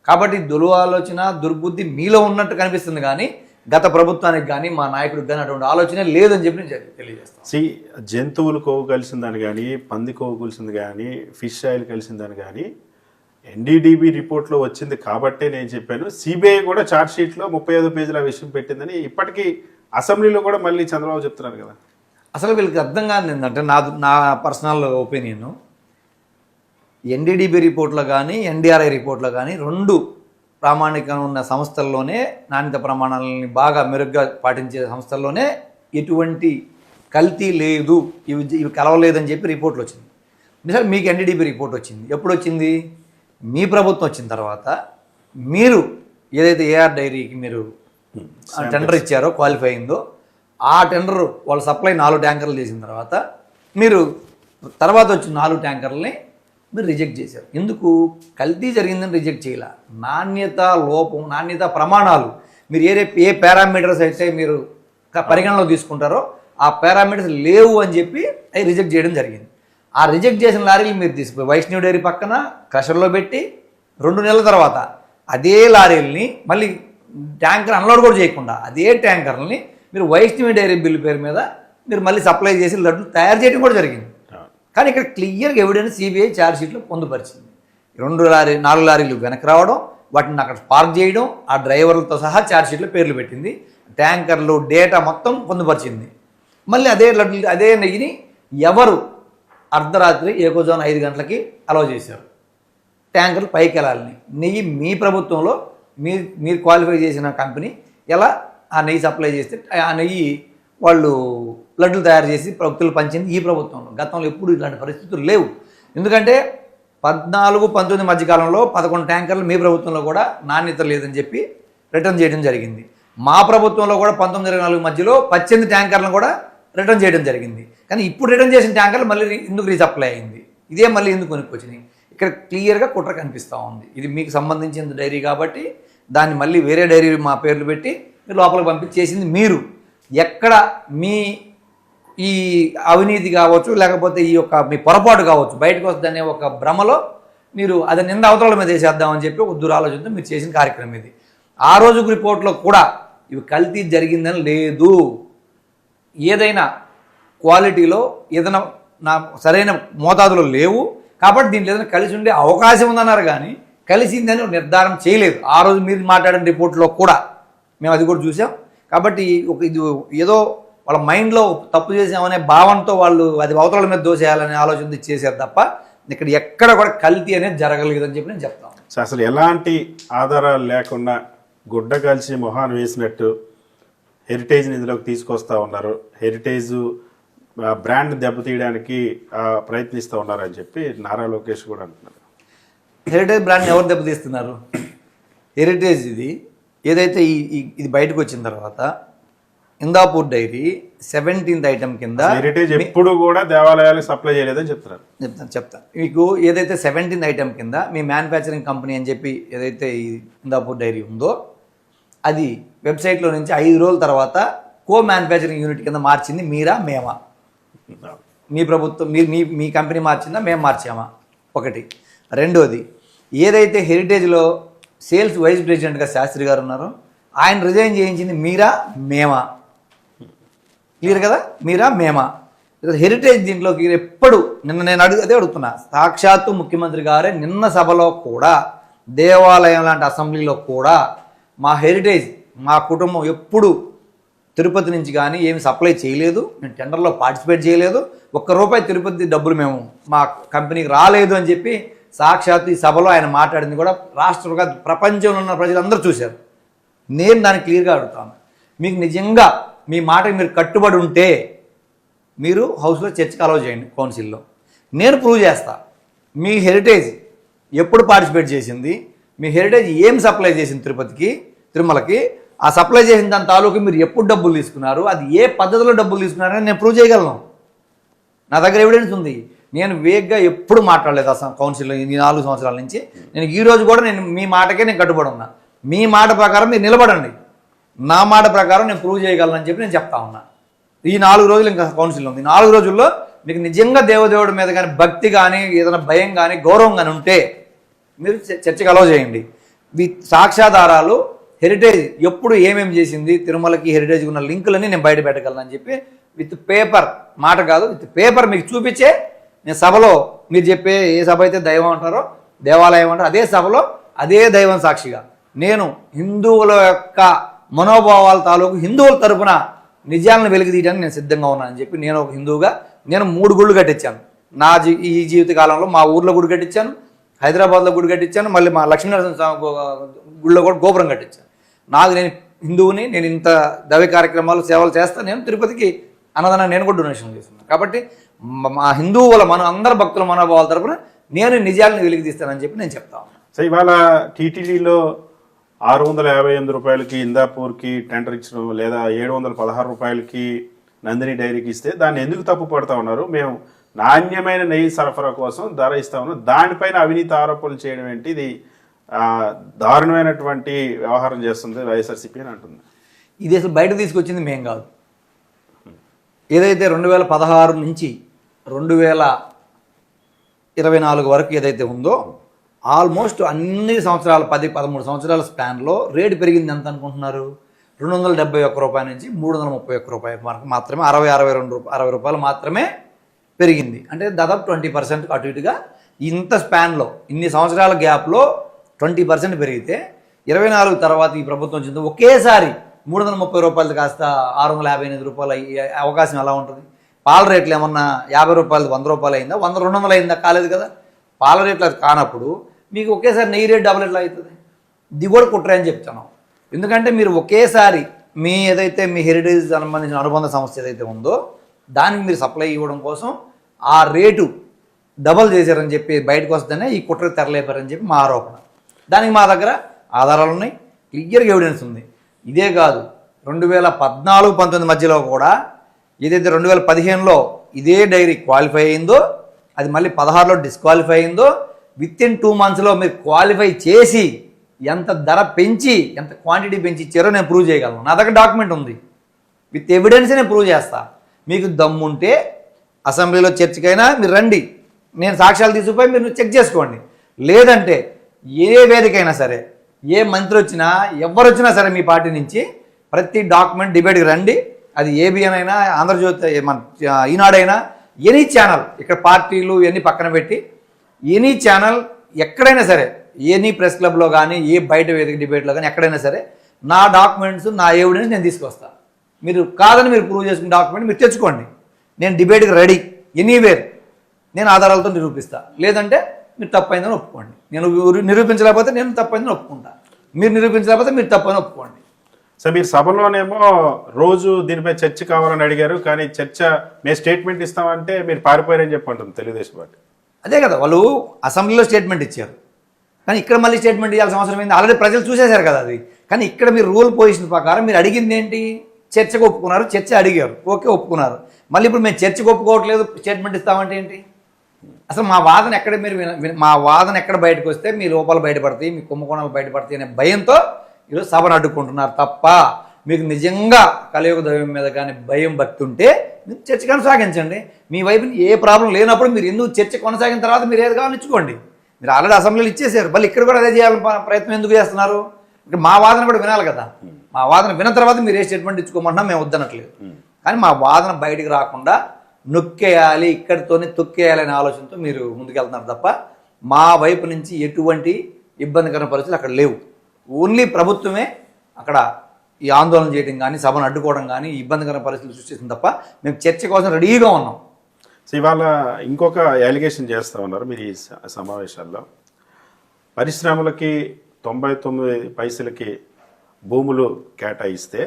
కాబట్టి దులు ఆలోచన, దుర్బుద్ధి మీలో ఉన్నట్టు కనిపిస్తుంది, కానీ గత ప్రభుత్వానికి కానీ మా నాయకుడికి కానీ అటువంటి ఆలోచన లేదని చెప్పి నేను తెలియజేస్తాను. జంతువులు కొవ్వు కలిసిందని కానీ, పంది కొవ్వు కలిసింది కానీ, ఫిష్ ఆయిల్ కలిసిందని కానీ ఎన్డీడీబీ రిపోర్ట్లో వచ్చింది కాబట్టే నేను చెప్పాను. సిబిఐ కూడా ఛార్జ్ షీట్లో 35 పేజీల విషయం పెట్టిందని ఇప్పటికీ అసెంబ్లీలో కూడా మళ్ళీ చంద్రబాబు చెప్తున్నారు కదా. అసలు వీళ్ళకి అర్థం కాదు ఏంటంటే నా పర్సనల్ ఒపీనియన్, ఎన్డీడీబీ రిపోర్ట్లో కానీ ఎన్డీఆర్ఐ రిపోర్ట్లో కానీ రెండు ప్రామాణికంగా ఉన్న సంస్థల్లోనే, నాణ్యత ప్రమాణాలని బాగా మెరుగ్గా పాటించే సంస్థల్లోనే ఎటువంటి కల్తీ లేదు, ఇవి కలవలేదని చెప్పి రిపోర్ట్లు వచ్చింది. నిజాలు మీకు ఎన్డీడీబీ రిపోర్ట్ వచ్చింది ఎప్పుడు వచ్చింది? మీ ప్రభుత్వం వచ్చిన తర్వాత మీరు ఏదైతే ఏఆర్ డైరీకి మీరు టెండర్ ఇచ్చారో, క్వాలిఫై అయిందో, ఆ టెండర్ వాళ్ళ సప్లై 4 ట్యాంకర్లు చేసిన తర్వాత మీరు తర్వాత వచ్చిన 4 ట్యాంకర్లని మీరు రిజెక్ట్ చేశారు. ఎందుకు? కల్తీ జరిగిందని రిజెక్ట్ చేయాల, నాణ్యత లోపం, నాణ్యత ప్రమాణాలు మీరు ఏ పారామీటర్స్ అయితే మీరు పరిగణలో తీసుకుంటారో ఆ పారామీటర్స్ లేవు అని చెప్పి అవి రిజెక్ట్ చేయడం జరిగింది. ఆ రిజెక్ట్ చేసిన లారీలు మీరు తీసుకుపోయి వైష్ణవ్ డైరీ పక్కన క్రషర్లో పెట్టి 2 నెలల తర్వాత అదే లారీలని మళ్ళీ ట్యాంకర్ అన్లోడ్ కూడా చేయకుండా అదే ట్యాంకర్లని మీరు వైష్ణవి డైరీ బిల్లు పేరు మీద మీరు మళ్ళీ సప్లై చేసి లడ్డు తయారు చేయడం కూడా జరిగింది. కానీ ఇక్కడ క్లియర్గా ఎవిడెన్స్ సిబిఐ ఛార్జ్ షీట్లో పొందుపరిచింది. 4 లారీలు వెనక్కి రావడం, వాటిని అక్కడ పార్క్ చేయడం, ఆ డ్రైవర్లతో సహా ఛార్జ్ షీట్లో పేర్లు పెట్టింది, ట్యాంకర్లు డేటా మొత్తం పొందుపరిచింది. మళ్ళీ అదే నెయ్యిని ఎవరు అర్ధరాత్రి ఏకోజామున 5 గంటలకి అలౌ చేశారు ట్యాంకర్లు పైకి వెళ్ళాలని. నెయ్యి మీ ప్రభుత్వంలో మీరు క్వాలిఫై చేసిన కంపెనీ ఎలా ఆ నెయ్యి సప్లై చేస్తే ఆ నెయ్యి వాళ్ళు లడ్డులు తయారు చేసి భక్తులు పంచింది ఈ ప్రభుత్వంలో. గతంలో ఎప్పుడు ఇలాంటి పరిస్థితులు లేవు. ఎందుకంటే 14-19 మధ్యకాలంలో 11 ట్యాంకర్లు మీ ప్రభుత్వంలో కూడా నాణ్యత లేదని చెప్పి రిటర్న్ చేయడం జరిగింది. మా ప్రభుత్వంలో కూడా 19-24 మధ్యలో 18 ట్యాంకర్లను కూడా రిటర్న్ చేయడం జరిగింది. కానీ ఇప్పుడు రిటర్న్ చేసిన ట్యాంకర్లు మళ్ళీ ఎందుకు రీసప్లై అయింది? ఇదే మళ్ళీ ఎందుకు కొనుక్కొచ్చినాయి? ఇక్కడ క్లియర్గా కుట్ర కనిపిస్తూ ఉంది. ఇది మీకు సంబంధించిన డైరీ కాబట్టి దాన్ని మళ్ళీ వేరే డైరీ మా పేర్లు పెట్టి మీరు లోపలికి పంపించేసింది మీరు. ఎక్కడ మీ ఈ అవినీతి కావచ్చు, లేకపోతే ఈ యొక్క మీ పొరపాటు కావచ్చు బయటకు వస్తుందనే ఒక భ్రమలో మీరు అది నింద అవతల మీద వేసేద్దామని చెప్పి ఒక దురాలోచనతో మీరు చేసిన కార్యక్రమం ఇది. ఆ రోజు రిపోర్ట్లో కూడా ఇవి కల్తీ జరిగిందని లేదు. ఏదైనా క్వాలిటీలో ఏదైనా సరైన మోతాదులో లేవు కాబట్టి దీంట్లో ఏదైనా కలిసి ఉండే అవకాశం ఉందన్నారు, కానీ కలిసిందని నిర్ధారణ చేయలేదు. ఆ రోజు మీరు మాట్లాడిన రిపోర్ట్లో కూడా మేము అది కూడా చూసాం. కాబట్టి ఇది ఏదో వాళ్ళ మైండ్లో తప్పు చేసామనే భావంతో వాళ్ళు అది అవతల మీద దోసేయాలనే ఆలోచన చేశారు తప్ప ఇక్కడ ఎక్కడ కూడా కల్తీ అనేది జరగలేదని చెప్పి నేను చెప్తాను. అసలు ఎలాంటి ఆధారాలు లేకుండా గుడ్డ కలిసి మొహాన్ని వేసినట్టు హెరిటేజ్ నిధిలోకి తీసుకొస్తా ఉన్నారు, హెరిటేజ్ బ్రాండ్ దెబ్బతీయడానికి ప్రయత్నిస్తూ ఉన్నారని చెప్పి నారా లోకేష్ కూడా అంటున్నారు. హెరిటేజ్ బ్రాండ్ ఎవరు దెబ్బతీస్తున్నారు? హెరిటేజ్ ఇది ఏదైతే ఇది బయటకు వచ్చిన తర్వాత ఇందాపూర్ డైరీ 17th ఐటమ్ కింద హెరిటేజ్ ఎప్పుడు కూడా దేవాలయాలకు సప్లై చేయలేదని చెప్తాను మీకు. ఏదైతే 17th ఐటమ్ కింద మీ మ్యానుఫ్యాక్చరింగ్ కంపెనీ అని చెప్పి ఏదైతే ఈ ఇందాపూర్ డైరీ ఉందో అది వెబ్సైట్లో నుంచి 5 రోజుల తర్వాత కో మ్యానుఫ్యాక్చరింగ్ యూనిట్ కింద మార్చింది మీరా మేమా? మీ ప్రభుత్వం మీ కంపెనీ మార్చిందా మేము మార్చామా? ఒకటి. రెండోది, ఏదైతే హెరిటేజ్లో సేల్స్ వైస్ ప్రెసిడెంట్గా శాస్త్రి గారు ఉన్నారో ఆయన రిజైన్ చేయించింది మీరా మేమా? క్లియర్ కదా, మీరా మేమా? హెరిటేజ్ దీంట్లోకి ఎప్పుడు నేను అదే అడుగుతున్నా, సాక్షాత్తు ముఖ్యమంత్రి గారే నిన్న సభలో కూడా దేవాలయం లాంటి అసెంబ్లీలో కూడా మా హెరిటేజ్ మా కుటుంబం ఎప్పుడు తిరుపతి నుంచి కానీ ఏమి సప్లై చేయలేదు, మేము టెండర్లో పార్టిసిపేట్ చేయలేదు, ₹1 తిరుపతి డబ్బులు మేము మా కంపెనీకి రాలేదు అని చెప్పి సాక్షాత్తు ఈ సభలో ఆయన మాట్లాడింది కూడా రాష్ట్రంగా ప్రపంచంలో ఉన్న ప్రజలందరూ చూశారు. నేను దాన్ని క్లియర్గా అడుగుతాను, మీకు నిజంగా మీ మాటకి మీరు కట్టుబడి ఉంటే మీరు హౌస్లో చర్చకు అలౌ చేయండి కౌన్సిల్లో. నేను ప్రూవ్ చేస్తా మీ హెరిటేజ్ ఎప్పుడు పార్టిసిపేట్ చేసింది, మీ హెరిటేజ్ ఏం సప్లై చేసింది తిరుమలకి, ఆ సప్లై చేసిన దాని తాలూకు మీరు ఎప్పుడు డబ్బులు తీసుకున్నారు, అది ఏ పద్ధతిలో డబ్బులు తీసుకున్నారని నేను ప్రూవ్ చేయగలను. నా దగ్గర ఎవిడెన్స్ ఉంది. నేను వేగ్గా ఎప్పుడు మాట్లాడలేదు అసలు కౌన్సిల్లో ఈ 4 సంవత్సరాల నుంచి. నేను ఈరోజు కూడా మీ మాటకే నేను కట్టుబడి ఉన్నా. మీ మాట ప్రకారం మీరు నిలబడండి, నా మాట ప్రకారం నేను ప్రూవ్ చేయగలనని చెప్పి నేను చెప్తా ఉన్నా. ఈ 4 రోజులు ఇంకా కౌన్సిల్ ఉంది. 4 రోజుల్లో మీకు నిజంగా దేవదేవుడి మీద కానీ భక్తి కానీ ఏదైనా భయం కానీ గౌరవం కానీ ఉంటే మీరు చర్చకు అలౌ చేయండి. సాక్ష్యాధారాలు హెరిటేజ్ ఎప్పుడు ఏమేమి చేసింది, తిరుమలకి హెరిటేజ్కి ఉన్న లింకులన్నీ నేను బయట పెట్టగలను చెప్పి విత్ పేపర్, మాట కాదు విత్ పేపర్ మీకు చూపించే నేను సభలో, మీరు చెప్పే ఏ సభ అయితే దైవం అంటారో దేవాలయం అంటారో అదే సభలో అదే దైవం సాక్షిగా నేను హిందువుల యొక్క మనోభావాల తాలూకు హిందువుల తరపున నిజాలను వెలికితీయడానికి నేను సిద్ధంగా ఉన్నానని చెప్పి నేను ఒక హిందువుగా నేను 3 గుళ్ళు కట్టించాను. ఈ జీవిత కాలంలో మా ఊర్లో గుడి కట్టించాను, హైదరాబాద్లో గుడి కట్టించాను, మళ్ళీ మా లక్ష్మీనరసింహ స్వామి గుడిలో కూడా గోపురం కట్టించాను. నేను హిందువుని, నేను ఇంత దైవ కార్యక్రమాలు సేవలు చేస్తాను. నేను తిరుపతికి అన్నదానం నేను కూడా డొనేషన్ చేస్తున్నాను. కాబట్టి మా హిందువుల అందరి భక్తుల మనోభావాల తరపున నేను నిజాలను వెలికి తీస్తానని చెప్పి నేను చెప్తా ఉన్నాను. సో ఇవాళ టీటీడీలో 658 రూపాయలకి ఇందాపూర్కి టెండర్ ఇచ్చడం, లేదా 716 రూపాయలకి నందిని డైరీకి ఇస్తే దాన్ని ఎందుకు తప్పు పడతా ఉన్నారు? మేము నాణ్యమైన నెయ్యి సరఫరా కోసం ధర ఇస్తా ఉన్నాం, దానిపైన అవినీతి ఆరోపణలు చేయడం ఏంటి? ఇది దారుణమైనటువంటి వ్యవహారం చేస్తుంది వైఎస్ఆర్సీపీ అని అంటుంది. ఇది అసలు బయట తీసుకొచ్చింది మేం కాదు. ఏదైతే 2016 నుంచి 2024 వరకు ఏదైతే ఉందో ఆల్మోస్ట్ అన్ని సంవత్సరాలు 10-13 సంవత్సరాల స్పాన్లో రేటు పెరిగింది ఎంత అనుకుంటున్నారు? 271 రూపాయల నుంచి 331 రూపాయల వరకు మాత్రమే, 60 రూపాయలు మాత్రమే పెరిగింది. అంటే దాదాపు 20% అటు ఇటుగా ఇంత స్పాన్లో, ఇన్ని సంవత్సరాల గ్యాప్లో 20% పెరిగితే 24 తర్వాత ఈ ప్రభుత్వం వచ్చింది ఒకేసారి 330 రూపాయలు కాస్త 658 రూపాయలు అయ్యే అవకాశం ఎలా ఉంటుంది? పాల రేట్లు ఏమన్నా 50 రూపాయలు 100 రూపాయలు అయిందా? 100-200 అయిందా? కాలేదు కదా. పాల రేట్లు అది కానప్పుడు మీకు ఒకేసారి నెయ్యి రేట్ డబుల్ ఎట్లా అవుతుంది? ఇది కూడా కుట్రే అని చెప్తున్నాం. ఎందుకంటే మీరు ఒకేసారి మీ ఏదైతే మీ హెరిటేజ్ సంబంధించిన అనుబంధ సంస్థ ఏదైతే ఉందో దానికి మీరు సప్లై ఇవ్వడం కోసం ఆ రేటు డబల్ చేశారని చెప్పి బయటకు వస్తేనే ఈ కుట్ర తెరలేపారని చెప్పి మా ఆరోపణ. దానికి మా దగ్గర ఆధారాలు ఉన్నాయి, క్లియర్గా ఎవిడెన్స్ ఉంది. ఇదే కాదు, 2014-19 మధ్యలో కూడా ఏదైతే 2015లో ఇదే డైరీ క్వాలిఫై అయిందో అది మళ్ళీ 16లో డిస్క్వాలిఫై అయిందో, విత్-ఇన్ 2 మంత్స్లో మీరు క్వాలిఫై చేసి ఎంత ధర పెంచి ఎంత క్వాంటిటీ పెంచి ఇచ్చారో నేను ప్రూవ్ చేయగలను. నా దగ్గర డాక్యుమెంట్ ఉంది, విత్ ఎవిడెన్స్ నేను ప్రూవ్ చేస్తా. మీకు దమ్ముంటే అసెంబ్లీలో చర్చకైనా మీరు రండి, నేను సాక్ష్యాలు తీసుకుపోయి మీరు చెక్ చేసుకోండి. లేదంటే ఏ వేదికైనా సరే, ఏ మంత్రి వచ్చినా ఎవరు వచ్చినా సరే మీ పార్టీ నుంచి ప్రతి డాక్యుమెంట్ డిబేట్కి రండి. అది ఏబిఎన్ అయినా, ఆంధ్రజ్యోతి, మన ఈనాడైనా, ఎనీ ఛానల్, ఇక్కడ పార్టీలు ఇవన్నీ పక్కన పెట్టి ఎనీ ఛానల్ ఎక్కడైనా సరే, ఎనీ ప్రెస్ క్లబ్లో కానీ ఏ బయట వేదిక డిబేట్లో కానీ ఎక్కడైనా సరే నా డాక్యుమెంట్స్, నా ఎవిడెన్స్ నేను తీసుకొస్తాను. మీరు కాదని మీరు ప్రూవ్ చేసుకున్న డాక్యుమెంట్ మీరు తెచ్చుకోండి, నేను డిబేట్కి రెడీ ఎనీవేర్, నేను ఆధారాలతో నిరూపిస్తా. లేదంటే మీరు తప్పైందని ఒప్పుకోండి, నేను నిరూపించలేకపోతే నేను తప్పైందని ఒప్పుకుంటా, మీరు నిరూపించలేకపోతే మీరు తప్పని ఒప్పుకోండి. సో మీరు సభలోనేమో రోజు దీనిపై చర్చ కావాలని అడిగారు, కానీ చర్చ మేము స్టేట్మెంట్ ఇస్తామంటే మీరు పారిపోయారని చెప్పి అంటుంది తెలుగుదేశం పార్టీ. అదే కదా, వాళ్ళు అసెంబ్లీలో స్టేట్మెంట్ ఇచ్చారు, కానీ ఇక్కడ మళ్ళీ స్టేట్మెంట్ ఇవ్వాల్సిన అవసరం ఏంది? ఆల్రెడీ ప్రజలు చూసేశారు కదా అది. కానీ ఇక్కడ మీరు రూల్ పొజిషన్ ప్రకారం మీరు అడిగింది ఏంటి? చర్చకు ఒప్పుకున్నారు, చర్చ అడిగారు, ఓకే ఒప్పుకున్నారు. మళ్ళీ ఇప్పుడు మేము చర్చకు ఒప్పుకోవట్లేదు, స్టేట్మెంట్ ఇస్తామంటే ఏంటి? అసలు మా వాదన ఎక్కడ మా వాదన ఎక్కడ బయటకు వస్తే మీ లోపాలు బయటపడతాయి, మీ కుంభకోణాలు బయటపడతాయి అనే భయంతో ఈరోజు సభను అడ్డుకుంటున్నారు తప్ప మీకు నిజంగా కలియుగ దైవం మీద కానీ భయం భక్తి ఉంటే మీరు చర్చ కొనసాగించండి. మీ వైపు ఏ ప్రాబ్లం లేనప్పుడు మీరు ఎందుకు చర్చ కొనసాగిన తర్వాత మీరు ఏది కావాలని ఇచ్చుకోండి. మీరు ఆల్రెడీ అసెంబ్లీలో ఇచ్చేసారు, మళ్ళీ ఇక్కడ కూడా అదే చేయాలని ప్రయత్నం ఎందుకు చేస్తున్నారు? ఇక్కడ మా వాదన కూడా వినాలి కదా. మా వాదన విన్న తర్వాత మీరు ఏ స్టేట్మెంట్ ఇచ్చుకోమంటున్నా మేము వద్దనట్లేదు, కానీ మా వాదన బయటికి రాకుండా నొక్కేయాలి, ఇక్కడితోనే తొక్కేయాలనే ఆలోచనతో మీరు ముందుకెళ్తున్నారు తప్ప మా వైపు నుంచి ఎటువంటి ఇబ్బందికర పరిస్థితులు అక్కడ లేవు. ఓన్లీ ప్రభుత్వమే అక్కడ ఈ ఆందోళన చేయడం కానీ, సభను అడ్డుకోవడం కానీ, ఇబ్బందికర పరిస్థితులు సృష్టిస్తుంది తప్ప మేము చర్చ కోసం రెడీగా ఉన్నాం. సో ఇవాళ ఇంకొక అలిగేషన్ చేస్తూ ఉన్నారు మీరు ఈ సమావేశాల్లో. పరిశ్రమలకి 99 పైసలకి భూములు కేటాయిస్తే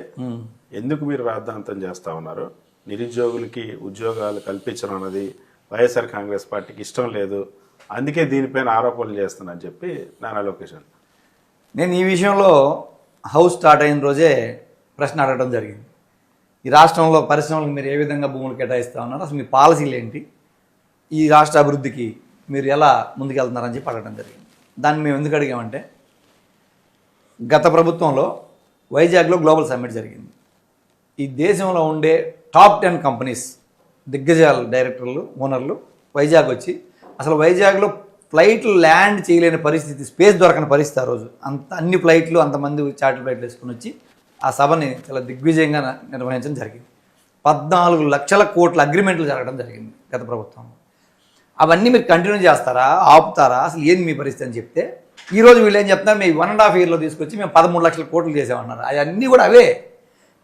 ఎందుకు మీరు రాద్ధాంతం చేస్తూ ఉన్నారు? నిరుద్యోగులకి ఉద్యోగాలు కల్పించడం అన్నది వైఎస్ఆర్ కాంగ్రెస్ పార్టీకి ఇష్టం లేదు, అందుకే దీనిపైన ఆరోపణలు చేస్తున్నాను చెప్పి నానా లోకేష్. నేను ఈ విషయంలో హౌస్ స్టార్ట్ అయిన రోజే ప్రశ్న అడగడం జరిగింది. ఈ రాష్ట్రంలో పరిశ్రమలకు మీరు ఏ విధంగా భూములు కేటాయిస్తూ ఉన్నారు, అసలు మీ పాలసీలు ఏంటి, ఈ రాష్ట్ర అభివృద్ధికి మీరు ఎలా ముందుకెళ్తున్నారని చెప్పి అడగడం జరిగింది. దాన్ని మేము ఎందుకు అడిగామంటే, గత ప్రభుత్వంలో వైజాగ్లో గ్లోబల్ సమ్మిట్ జరిగింది. ఈ దేశంలో ఉండే టాప్ 10 కంపెనీస్ దిగ్గజాల డైరెక్టర్లు, ఓనర్లు వైజాగ్ వచ్చి అసలు వైజాగ్లో ఫ్లైట్లు ల్యాండ్ చేయలేని పరిస్థితి, స్పేస్ దొరకని పరిస్థితి ఆ రోజు. అన్ని ఫ్లైట్లు అంతమంది చార్టర్ ఫ్లైట్లు వేసుకుని వచ్చి ఆ సభని చాలా దిగ్విజయంగా నిర్వహించడం జరిగింది. 14 లక్షల కోట్ల అగ్రిమెంట్లు జరగడం జరిగింది గత ప్రభుత్వం. అవన్నీ మీరు కంటిన్యూ చేస్తారా, ఆపుతారా, అసలు ఏంది మీ పరిస్థితి అని చెప్తే, ఈరోజు వీళ్ళు ఏం చెప్తున్నారు, మేము 1.5 yearలో తీసుకొచ్చి మేము 13 లక్షల కోట్లు చేసామన్నారు. అవన్నీ కూడా అవే.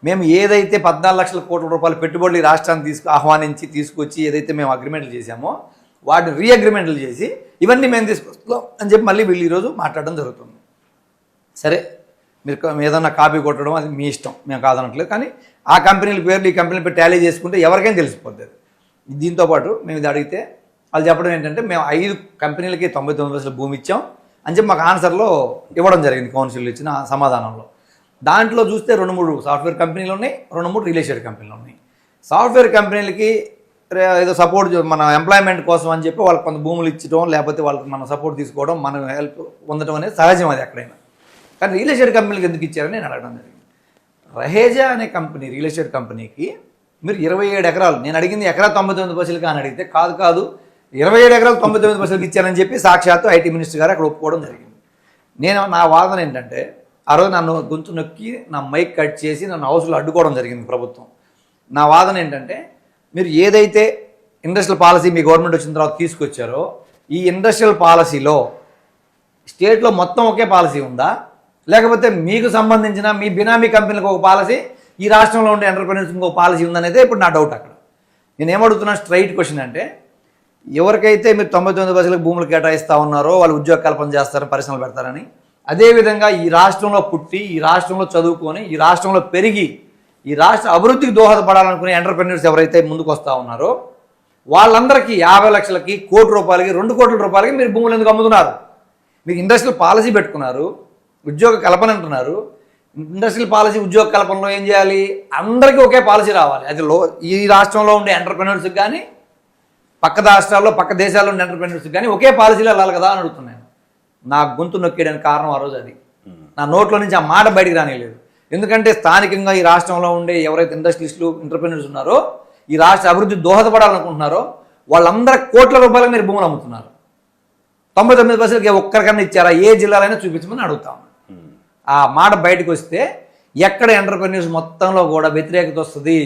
మేము ఏదైతే 14 లక్షల కోట్ల రూపాయలు పెట్టుబడులు ఈ రాష్ట్రాన్ని ఆహ్వానించి తీసుకొచ్చి ఏదైతే మేము అగ్రిమెంట్లు చేశామో వాటిని రీఅగ్రిమెంట్లు చేసి ఇవన్నీ మేము తీసుకొస్తాం అని చెప్పి మళ్ళీ వీళ్ళు ఈరోజు మాట్లాడడం జరుగుతుంది. సరే, మీరు ఏదన్నా కాపీ కొట్టడం అది మీ ఇష్టం, మేము కాదనట్లేదు. కానీ ఆ కంపెనీల పేర్లు ఈ కంపెనీల పేరు టాలీ చేసుకుంటే ఎవరికైనా తెలిసిపోతుంది. దీంతోపాటు మేము ఇది అడిగితే వాళ్ళు చెప్పడం ఏంటంటే, మేము 5 కంపెనీలకి 99% భూమి ఇచ్చాం అని చెప్పి మాకు ఆన్సర్లో ఇవ్వడం జరిగింది. కౌన్సిల్ ఇచ్చిన సమాధానంలో దాంట్లో చూస్తే 2-3 సాఫ్ట్వేర్ కంపెనీలు ఉన్నాయి, 2-3 రియల్ ఎస్టేట్ కంపెనీలు ఉన్నాయి. సాఫ్ట్వేర్ కంపెనీలకి ఏదో సపోర్ట్ మన ఎంప్లాయ్మెంట్ కోసం అని చెప్పి వాళ్ళకి కొంత భూములు ఇచ్చడం, లేకపోతే వాళ్ళకి మనం సపోర్ట్ తీసుకోవడం, మనం హెల్ప్ పొందడం అనేది సహజం, అది ఎక్కడైనా. కానీ రియల్ ఎస్టేట్ కంపెనీలకు ఎందుకు ఇచ్చారని నేను అడగడం జరిగింది. రహేజా అనే కంపెనీ, రియల్ ఎస్టేట్ కంపెనీకి మీరు 27 ఎకరాలు, నేను అడిగింది ఎకరా 99% అని అడిగితే కాదు 27 ఎకరాలు 99% ఇచ్చారని చెప్పి సాక్షాత్తు ఐటీ మినిస్టర్ గారు అక్కడ ఒప్పుకోవడం జరిగింది. నా వాదన ఏంటంటే, ఆ రోజు నన్ను గొంతు నొక్కి నా మైక్ కట్ చేసి నన్ను హౌస్లో అడ్డుకోవడం జరిగింది ప్రభుత్వం. నా వాదన ఏంటంటే, మీరు ఏదైతే ఇండస్ట్రియల్ పాలసీ మీ గవర్నమెంట్ వచ్చిన తర్వాత తీసుకొచ్చారో, ఈ ఇండస్ట్రియల్ పాలసీలో స్టేట్లో మొత్తం ఒకే పాలసీ ఉందా, లేకపోతే మీకు సంబంధించిన మీ బినామీ కంపెనీలకు ఒక పాలసీ, ఈ రాష్ట్రంలో ఉండే ఎంటర్ప్రెన్యూర్స్కి ఇంకొక పాలసీ ఉందనేది ఇప్పుడు నా డౌట్. అక్కడ నేను ఏమడుగుతున్నా, స్ట్రైట్ క్వశ్చన్ అంటే, ఎవరికైతే మీరు 99% భూములు కేటాయిస్తూ ఉన్నారో వాళ్ళు ఉద్యోగ కల్పన చేస్తారని, పరిశ్రమలు పెడతారని, అదేవిధంగా ఈ రాష్ట్రంలో పుట్టి, ఈ రాష్ట్రంలో చదువుకొని, ఈ రాష్ట్రంలో పెరిగి, ఈ రాష్ట్ర అభివృద్ధికి దోహదపడాలనుకునే ఎంటర్ప్రెన్యూర్స్ ఎవరైతే ముందుకు వస్తూ ఉన్నారో వాళ్ళందరికీ 50 లక్షలకి, ₹1 కోటి, ₹2 కోట్ల మీరు భూములు ఎందుకు అమ్ముతున్నారు? మీకు ఇండస్ట్రియల్ పాలసీ పెట్టుకున్నారు, ఉద్యోగ కల్పన అంటున్నారు. ఇండస్ట్రియల్ పాలసీ, ఉద్యోగ కల్పనలో ఏం చేయాలి? అందరికీ ఒకే పాలసీ రావాలి. అది ఈ రాష్ట్రంలో ఉండే ఎంటర్ప్రెన్యూర్స్కి కానీ, పక్క రాష్ట్రాల్లో, పక్క దేశాల్లో ఉండే ఎంటర్ప్రెన్యూర్స్కి కానీ ఒకే పాలసీలో వెళ్ళాలి కదా అని అడుగుతున్నాను. నా గొంతు నొక్కేయడానికి కారణం ఆ రోజు అది. నా నోట్లో నుంచి ఆ మాట బయటికి రానిలేదు. ఎందుకంటే స్థానికంగా ఈ రాష్ట్రంలో ఉండే ఎవరైతే ఇండస్ట్రియలిస్టులు, ఎంటర్ప్రెన్యూర్స్ ఉన్నారో, ఈ రాష్ట్ర అభివృద్ధి దోహదపడాలనుకుంటున్నారో వాళ్ళందరూ కోట్ల రూపాయలకు మీరు భూములు అమ్ముతున్నారు. 99% ఒక్కరికన్నా ఇచ్చారా? ఏ జిల్లాలైనా చూపించమని అడుగుతాం. ఆ మాట బయటకు వస్తే ఎక్కడ ఎంటర్ప్రెన్యూర్స్ మొత్తంలో కూడా వ్యతిరేకత వస్తుంది,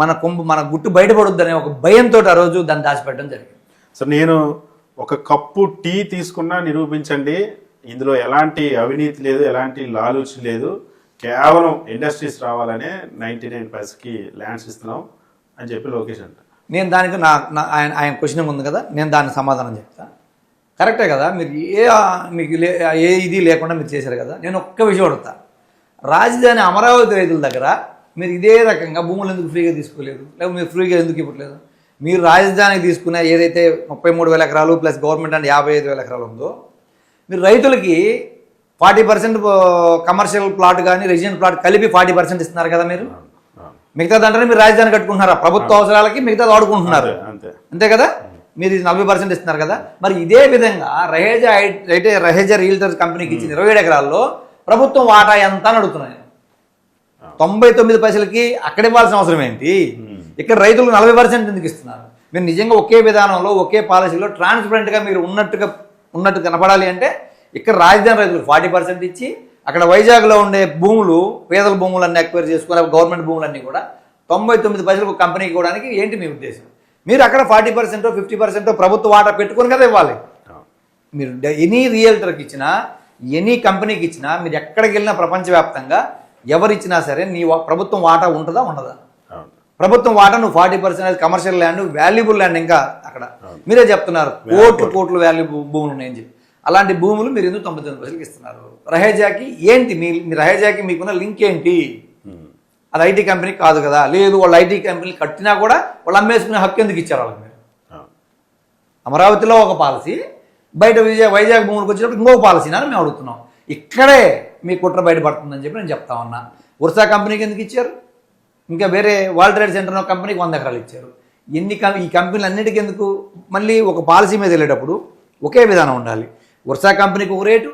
మన గుట్టు బయటపడుద్ది అనే ఒక భయంతో ఆ రోజు దాన్ని దాచిపెట్టడం జరిగింది. సో నేను ఒక కప్పు టీ తీసుకున్నా నిరూపించండి, ఇందులో ఎలాంటి అవినీతి లేదు, ఎలాంటి లాలూచి లేదు, కేవలం ఇండస్ట్రీస్ రావాలనే 99%కి ల్యాండ్స్ ఇస్తున్నాం అని చెప్పి లోకేష్ అంట. నేను దానికి ఆయన క్వశ్చన్ ఉంది కదా, నేను దానికి సమాధానం చెప్తాను. కరెక్టే కదా, మీరు మీకు ఏ ఇది లేకుండా మీరు చేశారు కదా. నేను ఒక్క విషయం అడుగుతా, రాజధాని అమరావతి రైతుల దగ్గర మీరు ఇదే రకంగా భూములు ఎందుకు ఫ్రీగా తీసుకోలేదు, లేకపోతే మీరు ఫ్రీగా ఎందుకు ఇవ్వట్లేదు? మీరు రాజధానికి తీసుకునే ఏదైతే 33,000 ఎకరాలు ప్లస్ గవర్నమెంట్ అంటే 55,000 ఎకరాలు ఉందో, మీరు రైతులకి 40% కమర్షియల్ ప్లాట్ కానీ రెసిడెంట్ ప్లాట్ కలిపి 40% ఇస్తున్నారు కదా. మీరు మిగతా దాంట్లో మీరు రాజధాని కట్టుకుంటున్నారా? ప్రభుత్వ అవసరాలకి మిగతా వాడుకుంటున్నారు, అంతే కదా. మీరు 40% ఇస్తున్నారు కదా. మరి ఇదే విధంగా రహేజా రియల్టర్స్ కంపెనీకి ఇచ్చిన 27 ఎకరాల్లో ప్రభుత్వం వాటా ఎంత అని అడుగుతున్నాయి. 99%కి అక్కడ ఇవ్వాల్సిన అవసరం ఏంటి? ఇక్కడ రైతులు 40% ఎందుకు ఇస్తున్నారు? మీరు నిజంగా ఒకే విధానంలో, ఒకే పాలసీలో ట్రాన్స్పరెంట్గా మీరు ఉన్నట్టు కనపడాలి అంటే ఇక్కడ రాజధాని రైతులకు 40% ఇచ్చి, అక్కడ వైజాగ్లో ఉండే భూములు, పేదల భూములన్నీ ఎక్వైర్ చేసుకుని గవర్నమెంట్ భూములన్నీ కూడా 99% కంపెనీకి ఇవ్వడానికి ఏంటి మీ ఉద్దేశం? మీరు అక్కడ 40% 50% ప్రభుత్వ వాటా పెట్టుకొని కదా ఇవ్వాలి. మీరు ఎనీ రియల్టర్కి ఇచ్చినా, ఎనీ కంపెనీకి ఇచ్చినా, మీరు ఎక్కడికి వెళ్ళినా ప్రపంచవ్యాప్తంగా ఎవరిచ్చినా సరే నీ ప్రభుత్వం వాటా ఉంటుందా ఉండదా? ప్రభుత్వం వాటా నువ్వు 40% కమర్షియల్ ల్యాండ్, వాల్యుబుల్ ల్యాండ్. ఇంకా అక్కడ మీరే చెప్తున్నారు కోట్లు వాల్యుబుల్ భూములు ఉన్నాయని చెప్పి. అలాంటి భూములు మీరు ఎందుకు 99%కి ఇస్తున్నారు? రహేజాకి ఏంటి మీ రహేజాకి మీకున్న లింక్ ఏంటి? అది ఐటీ కంపెనీ కాదు కదా. లేదు, వాళ్ళు ఐటీ కంపెనీ కట్టినా కూడా వాళ్ళు అమ్మేసుకునే హక్కు ఎందుకు ఇచ్చారు వాళ్ళకి? మీరు అమరావతిలో ఒక పాలసీ, బయట వైజాగ్ భూములకు వచ్చినప్పుడు ఇంకొక పాలసీ అని మేము అడుగుతున్నాం. ఇక్కడే మీ కుట్ర బయటపడుతుందని చెప్పి నేను చెప్తా ఉన్నా. ఉర్సా కంపెనీకి ఎందుకు ఇచ్చారు? ఇంకా వేరే వరల్డ్ ట్రేడ్ సెంటర్ కంపెనీకి 100 ఎకరాలు ఇచ్చారు. ఈ కంపెనీలు అన్నిటికీ ఎందుకు? మళ్ళీ ఒక పాలసీ మీద వెళ్ళేటప్పుడు ఒకే విధానం ఉండాలి. ఉర్సా కంపెనీకి ఒక రేటు,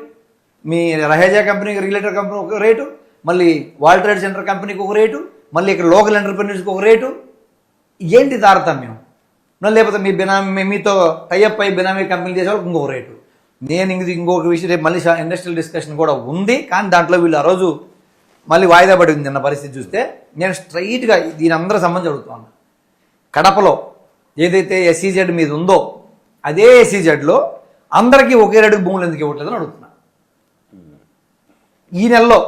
మీ రహేజా కంపెనీకి, రియల్టర్ కంపెనీ ఒక రేటు, మళ్ళీ వరల్డ్ ట్రేడ్ సెంటర్ కంపెనీకి ఒక రేటు, మళ్ళీ ఇక్కడ లోకల్ ఎంటర్ప్రెన్యూర్స్కి ఒక రేటు. ఏంటి తారతమ్యం? లేకపోతే మీ బినామీ, మీతో టైఅప్ అయ్యి బినామీ కంపెనీ చేసే వాళ్ళకి ఇంకొక రేటు. నేను ఇంకొక విషయం రేపు మళ్ళీ ఇండస్ట్రియల్ డిస్కషన్ కూడా ఉంది, కానీ దాంట్లో వీళ్ళు ఆ రోజు మళ్ళీ వాయిదా పడి ఉంది అన్న పరిస్థితి చూస్తే నేను స్ట్రైట్గా దీని అందరూ సంబంధించి అడుగుతున్నాను. కడపలో ఏదైతే ఎస్సీజెడ్ మీద ఉందో అదే ఎస్సీజెడ్లో అందరికీ ఒకే రేటుకు భూములు ఎందుకు ఇవ్వట్లేదని అడుగుతున్నా. ఈ నెలలో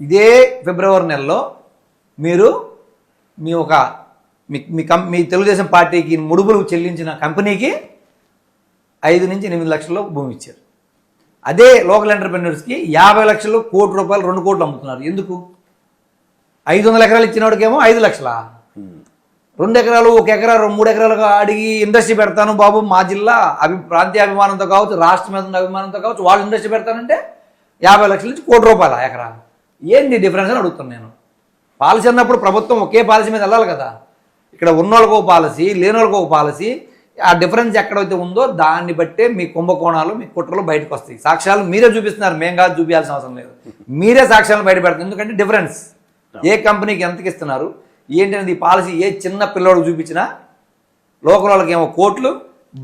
ఇదే ఫిబ్రవరి నెలలో మీరు మీ తెలుగుదేశం పార్టీకి ముడుపులు చెల్లించిన కంపెనీకి 5 నుంచి 8 లక్షల్లో భూమి ఇచ్చారు. అదే లోకల్ ఎంటర్ప్రెన్యూర్స్కి 50 లక్షలు, ₹1 కోటి, 2 కోట్లు అమ్ముతున్నారు. ఎందుకు? 500 ఎకరాలు ఇచ్చిన వాడికేమో 5 లక్షలా, 2 ఎకరాలు, 1 ఎకరా, 3 ఎకరాలుగా అడిగి ఇండస్ట్రీ పెడతాను బాబు మా జిల్లా ప్రాంతీయ అభిమానంతో కావచ్చు, రాష్ట్రం మీద ఉన్న అభిమానంతో కావచ్చు, వాళ్ళు ఇండస్ట్రీ పెడతానంటే 50 లక్షల నుంచి ₹1 కోటి ఎకరా. ఏంటి డిఫరెన్స్ అని అడుగుతాను నేను. పాలసీ అన్నప్పుడు ప్రభుత్వం ఒకే పాలసీ మీద వెళ్ళాలి కదా. ఇక్కడ ఉన్నోళ్ళకు ఒక పాలసీ, లేనోళ్ళకు ఒక పాలసీ. ఆ డిఫరెన్స్ ఎక్కడైతే ఉందో దాన్ని బట్టే మీ కుంభకోణాలు, మీ కుట్రలు బయటకు వస్తాయి. సాక్ష్యాలు మీరే చూపిస్తున్నారు, మేము కాదు చూపించాల్సిన అవసరం లేదు. మీరే సాక్ష్యాలను బయట పెడతారు. ఎందుకంటే డిఫరెన్స్ ఏ కంపెనీకి ఎంతకి ఇస్తున్నారు ఏంటనేది ఈ పాలసీ ఏ చిన్న పిల్లోడికి చూపించినా లోకల్ వాళ్ళకి ఏమో కోట్లు,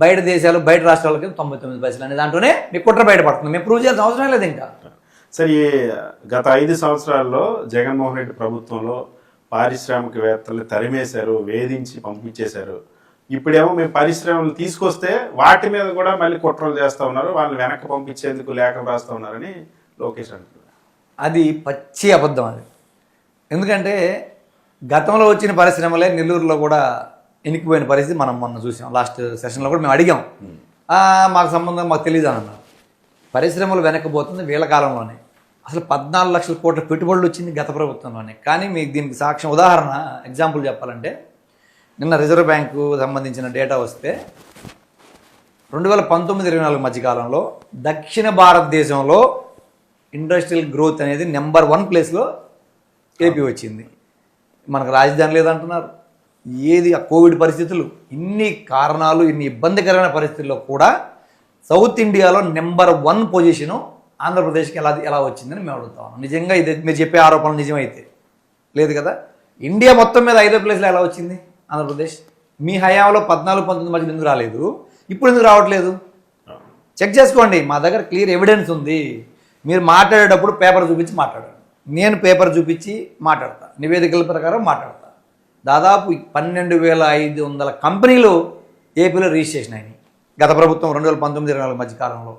బయట దేశాలు బయట రాష్ట్రాలకి 99 పైసలు అనే దాంట్లోనే మీ కుట్ర బయటపడుతుంది. మేము ప్రూవ్ చేయాల్సిన అవసరం లేదు. ఇంకా సరే, గత 5 సంవత్సరాల్లో జగన్మోహన్ రెడ్డి ప్రభుత్వంలో పారిశ్రామికవేత్తలు తరిమేశారు, వేధించి పంపించేశారు. ఇప్పుడేమో మేము పరిశ్రమలు తీసుకొస్తే వాటి మీద కూడా మళ్ళీ కుట్రలు చేస్తూ ఉన్నారు, వాళ్ళని వెనక్కి పంపించేందుకు లేఖలు రాస్తూ ఉన్నారని లోకేష్ అంటున్నారు. అది పచ్చి అబద్ధం. అది ఎందుకంటే గతంలో వచ్చిన పరిశ్రమలే నెల్లూరులో కూడా ఎనికిపోయిన పరిస్థితి మనం మొన్న చూసాం. లాస్ట్ సెషన్లో కూడా మేము అడిగాం, మాకు సంబంధం మాకు తెలియదు అని అన్నారు. పరిశ్రమలు వెనక్కిపోతుంది వీళ్ళ కాలంలోనే. అసలు 14 లక్షల కోట్ల పెట్టుబడులు వచ్చింది గత ప్రభుత్వంలోనే. కానీ మీకు దీనికి సాక్ష్యం ఉదాహరణ ఎగ్జాంపుల్ చెప్పాలంటే, నిన్న రిజర్వ్ బ్యాంకు సంబంధించిన డేటా వస్తే 2019-24 మధ్యకాలంలో దక్షిణ భారతదేశంలో ఇండస్ట్రియల్ గ్రోత్ అనేది నెంబర్ 1 ప్లేస్లో ఏపీ వచ్చింది. మనకు రాజధాని లేదంటున్నారు. ఏది ఆ కోవిడ్ పరిస్థితులు, ఇన్ని కారణాలు, ఇన్ని ఇబ్బందికరమైన పరిస్థితుల్లో కూడా సౌత్ ఇండియాలో నెంబర్ 1 పొజిషను ఆంధ్రప్రదేశ్కి ఎలా వచ్చిందని మేము అడుగుతాం. నిజంగా ఇది మీరు చెప్పే ఆరోపణలు నిజమైతే లేదు కదా. ఇండియా మొత్తం మీద 5వ ప్లేస్లో ఎలా వచ్చింది ఆంధ్రప్రదేశ్? మీ హయాంలో 14-19 మధ్యలో ఎందుకు రాలేదు? ఇప్పుడు ఎందుకు రావట్లేదు? చెక్ చేసుకోండి. మా దగ్గర క్లియర్ ఎవిడెన్స్ ఉంది. మీరు మాట్లాడేటప్పుడు పేపర్ చూపించి మాట్లాడండి. నేను పేపర్ చూపించి మాట్లాడతా, నివేదికల ప్రకారం మాట్లాడతా. దాదాపు 12,500 కంపెనీలు ఏపీలో రిజిస్ట్రేషన్ అయినాయి గత ప్రభుత్వం 2019-24 మధ్యకాలంలో.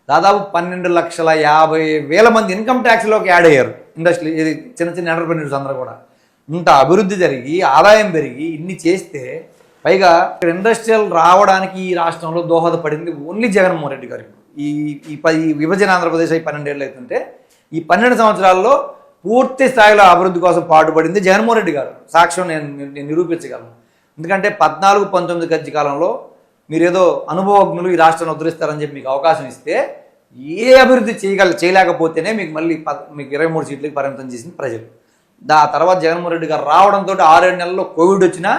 దాదాపు 12,50,000 మంది ఇన్కమ్ ట్యాక్స్లోకి యాడ్ అయ్యారు. ఇండస్ట్రీ ఇది చిన్న చిన్న ఎంటర్ప్రెన్యూర్స్ అందరూ కూడా. ఇంత అభివృద్ధి జరిగి ఆదాయం పెరిగి ఇన్ని చేస్తే పైగా ఇక్కడ ఇండస్ట్రియల్ రావడానికి ఈ రాష్ట్రంలో దోహదపడింది ఓన్లీ జగన్మోహన్ రెడ్డి గారికి. ఈ విభజన ఆంధ్రప్రదేశ్ 12 ఏళ్ళు అవుతుంటే ఈ 12 సంవత్సరాల్లో పూర్తి స్థాయిలో అభివృద్ధి కోసం పాటుపడింది జగన్మోహన్ రెడ్డి గారు. సాక్ష్యం నేను నిరూపించగలను. ఎందుకంటే 14-19 గజ్జి కాలంలో మీరేదో అనుభవజ్ఞులు ఈ రాష్ట్రాన్ని ఉద్ధరిస్తారని చెప్పి మీకు అవకాశం ఇస్తే ఏ అభివృద్ధి చేయలేకపోతేనే మీకు మళ్ళీ మీకు 23 సీట్లకి పరిమితం చేసింది ప్రజలు. తర్వాత జగన్మోహన్ రెడ్డి గారు రావడంతో 6-7 నెలల్లో కోవిడ్ వచ్చినా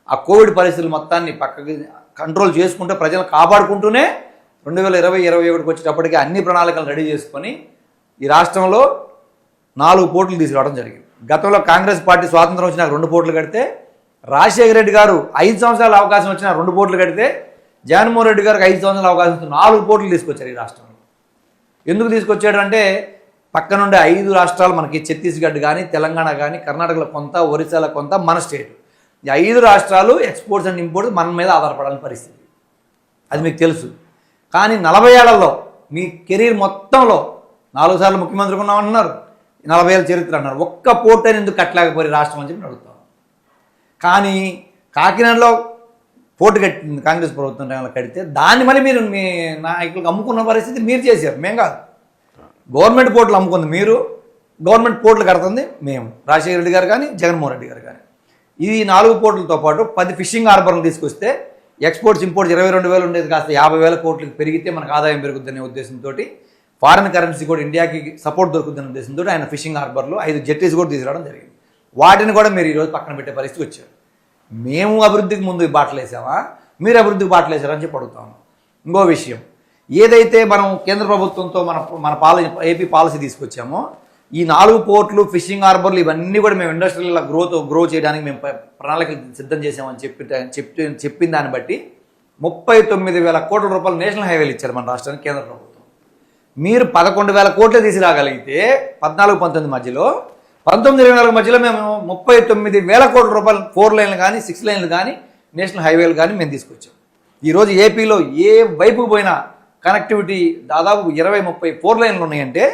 ఆ కోవిడ్ పరిస్థితులు మొత్తాన్ని పక్కకి కంట్రోల్ చేసుకుంటూ ప్రజలను కాపాడుకుంటూనే 2020-21 వచ్చేటప్పటికి అన్ని ప్రణాళికలు రెడీ చేసుకొని ఈ రాష్ట్రంలో 4 పోర్టులు తీసుకురావడం జరిగింది. గతంలో కాంగ్రెస్ పార్టీ స్వాతంత్రం వచ్చినా 2 పోర్టులు కడితే, రాజశేఖర రెడ్డి గారు 5 సంవత్సరాల అవకాశం వచ్చినా 2 పోర్టులు కడితే, జగన్మోహన్ రెడ్డి గారికి 5 సంవత్సరాల అవకాశం వస్తుంది 4 పోర్టులు తీసుకొచ్చారు ఈ రాష్ట్రంలో. ఎందుకు తీసుకొచ్చాడు అంటే పక్కనుండే 5 రాష్ట్రాలు మనకి ఛత్తీస్గఢ్ కానీ, తెలంగాణ కానీ, కర్ణాటకలో కొంత, ఒరిస్సాలో కొంత, మన స్టేట్. ఈ 5 రాష్ట్రాలు ఎక్స్పోర్ట్స్ అండ్ ఇంపోర్ట్స్ మన మీద ఆధారపడాలని పరిస్థితి. అది మీకు తెలుసు. కానీ 40 ఏళ్లలో మీ కెరీర్ మొత్తంలో 4 సార్లు ముఖ్యమంత్రి ఉన్నామంటున్నారు, 40 ఏళ్ళ చరిత్ర అన్నారు. ఒక్క పోర్ట్ అని ఎందుకు కట్టలేకపోయి రాష్ట్రం అని చెప్పి అడుగుతాం. కానీ కాకినాడలో పోర్టు కట్టింది కాంగ్రెస్ ప్రభుత్వం టైంలో కడితే దాన్ని మళ్ళీ మీరు మీ నాయకులకు అమ్ముకున్న పరిస్థితి మీరు చేశారు, మేము కాదు. గవర్నమెంట్ పోర్టులు అమ్ముకుంది మీరు, గవర్నమెంట్ పోర్టులు కడుతుంది మేము, రాజశేఖర రెడ్డి గారు కానీ, జగన్మోహన్ రెడ్డి గారు కానీ. ఈ 4 పోర్టులతో పాటు 10 ఫిషింగ్ హార్బర్లు తీసుకొస్తే ఎక్స్పోర్ట్స్ ఇంపోర్ట్స్ 22,000 ఉండేది కాస్త 50,000 కోట్లకి పెరిగితే మనకు ఆదాయం పెరుగుతుందనే ఉద్దేశంతో, ఫారిన్ కరెన్సీ కూడా ఇండియాకి సపోర్ట్ దొరుకుతుందనే ఉద్దేశంతో ఆయన ఫిషింగ్ హార్బర్లు 5 జెట్టీస్ కూడా తీసుకురావడం జరిగింది. వాటిని కూడా మీరు ఈరోజు పక్కన పెట్టే పరిస్థితి వచ్చారు. మేము అభివృద్ధికి ముందు బాటలు వేసామా, మీరు అభివృద్ధికి బాటలు వేసారని చెప్పి అడుగుతాము. ఇంకో విషయం, ఏదైతే మనం కేంద్ర ప్రభుత్వంతో మన ఏపీ పాలసీ తీసుకొచ్చామో, ఈ 4 పోర్టులు, ఫిషింగ్ హార్బర్లు ఇవన్నీ కూడా మేము ఇండస్ట్రియల్ గ్రో చేయడానికి మేము ప్రణాళికలు సిద్ధం చేసామని చెప్పిన దాన్ని బట్టి 39,000 కోట్ల రూపాయలు నేషనల్ హైవేలు ఇచ్చారు మన రాష్ట్రానికి కేంద్ర ప్రభుత్వం. మీరు 11,000 కోట్లు తీసుకురాగలిగితే 14-19 మధ్యలో 19-24 మధ్యలో మేము 39,000 కోట్ల రూపాయలు 4 లైన్లు కానీ 6 లైన్లు కానీ నేషనల్ హైవేలు కానీ మేము తీసుకొచ్చాం. ఈరోజు ఏపీలో ఏ వైపుకు పోయినా కనెక్టివిటీ దాదాపు 20-30 4 లైన్లు ఉన్నాయంటే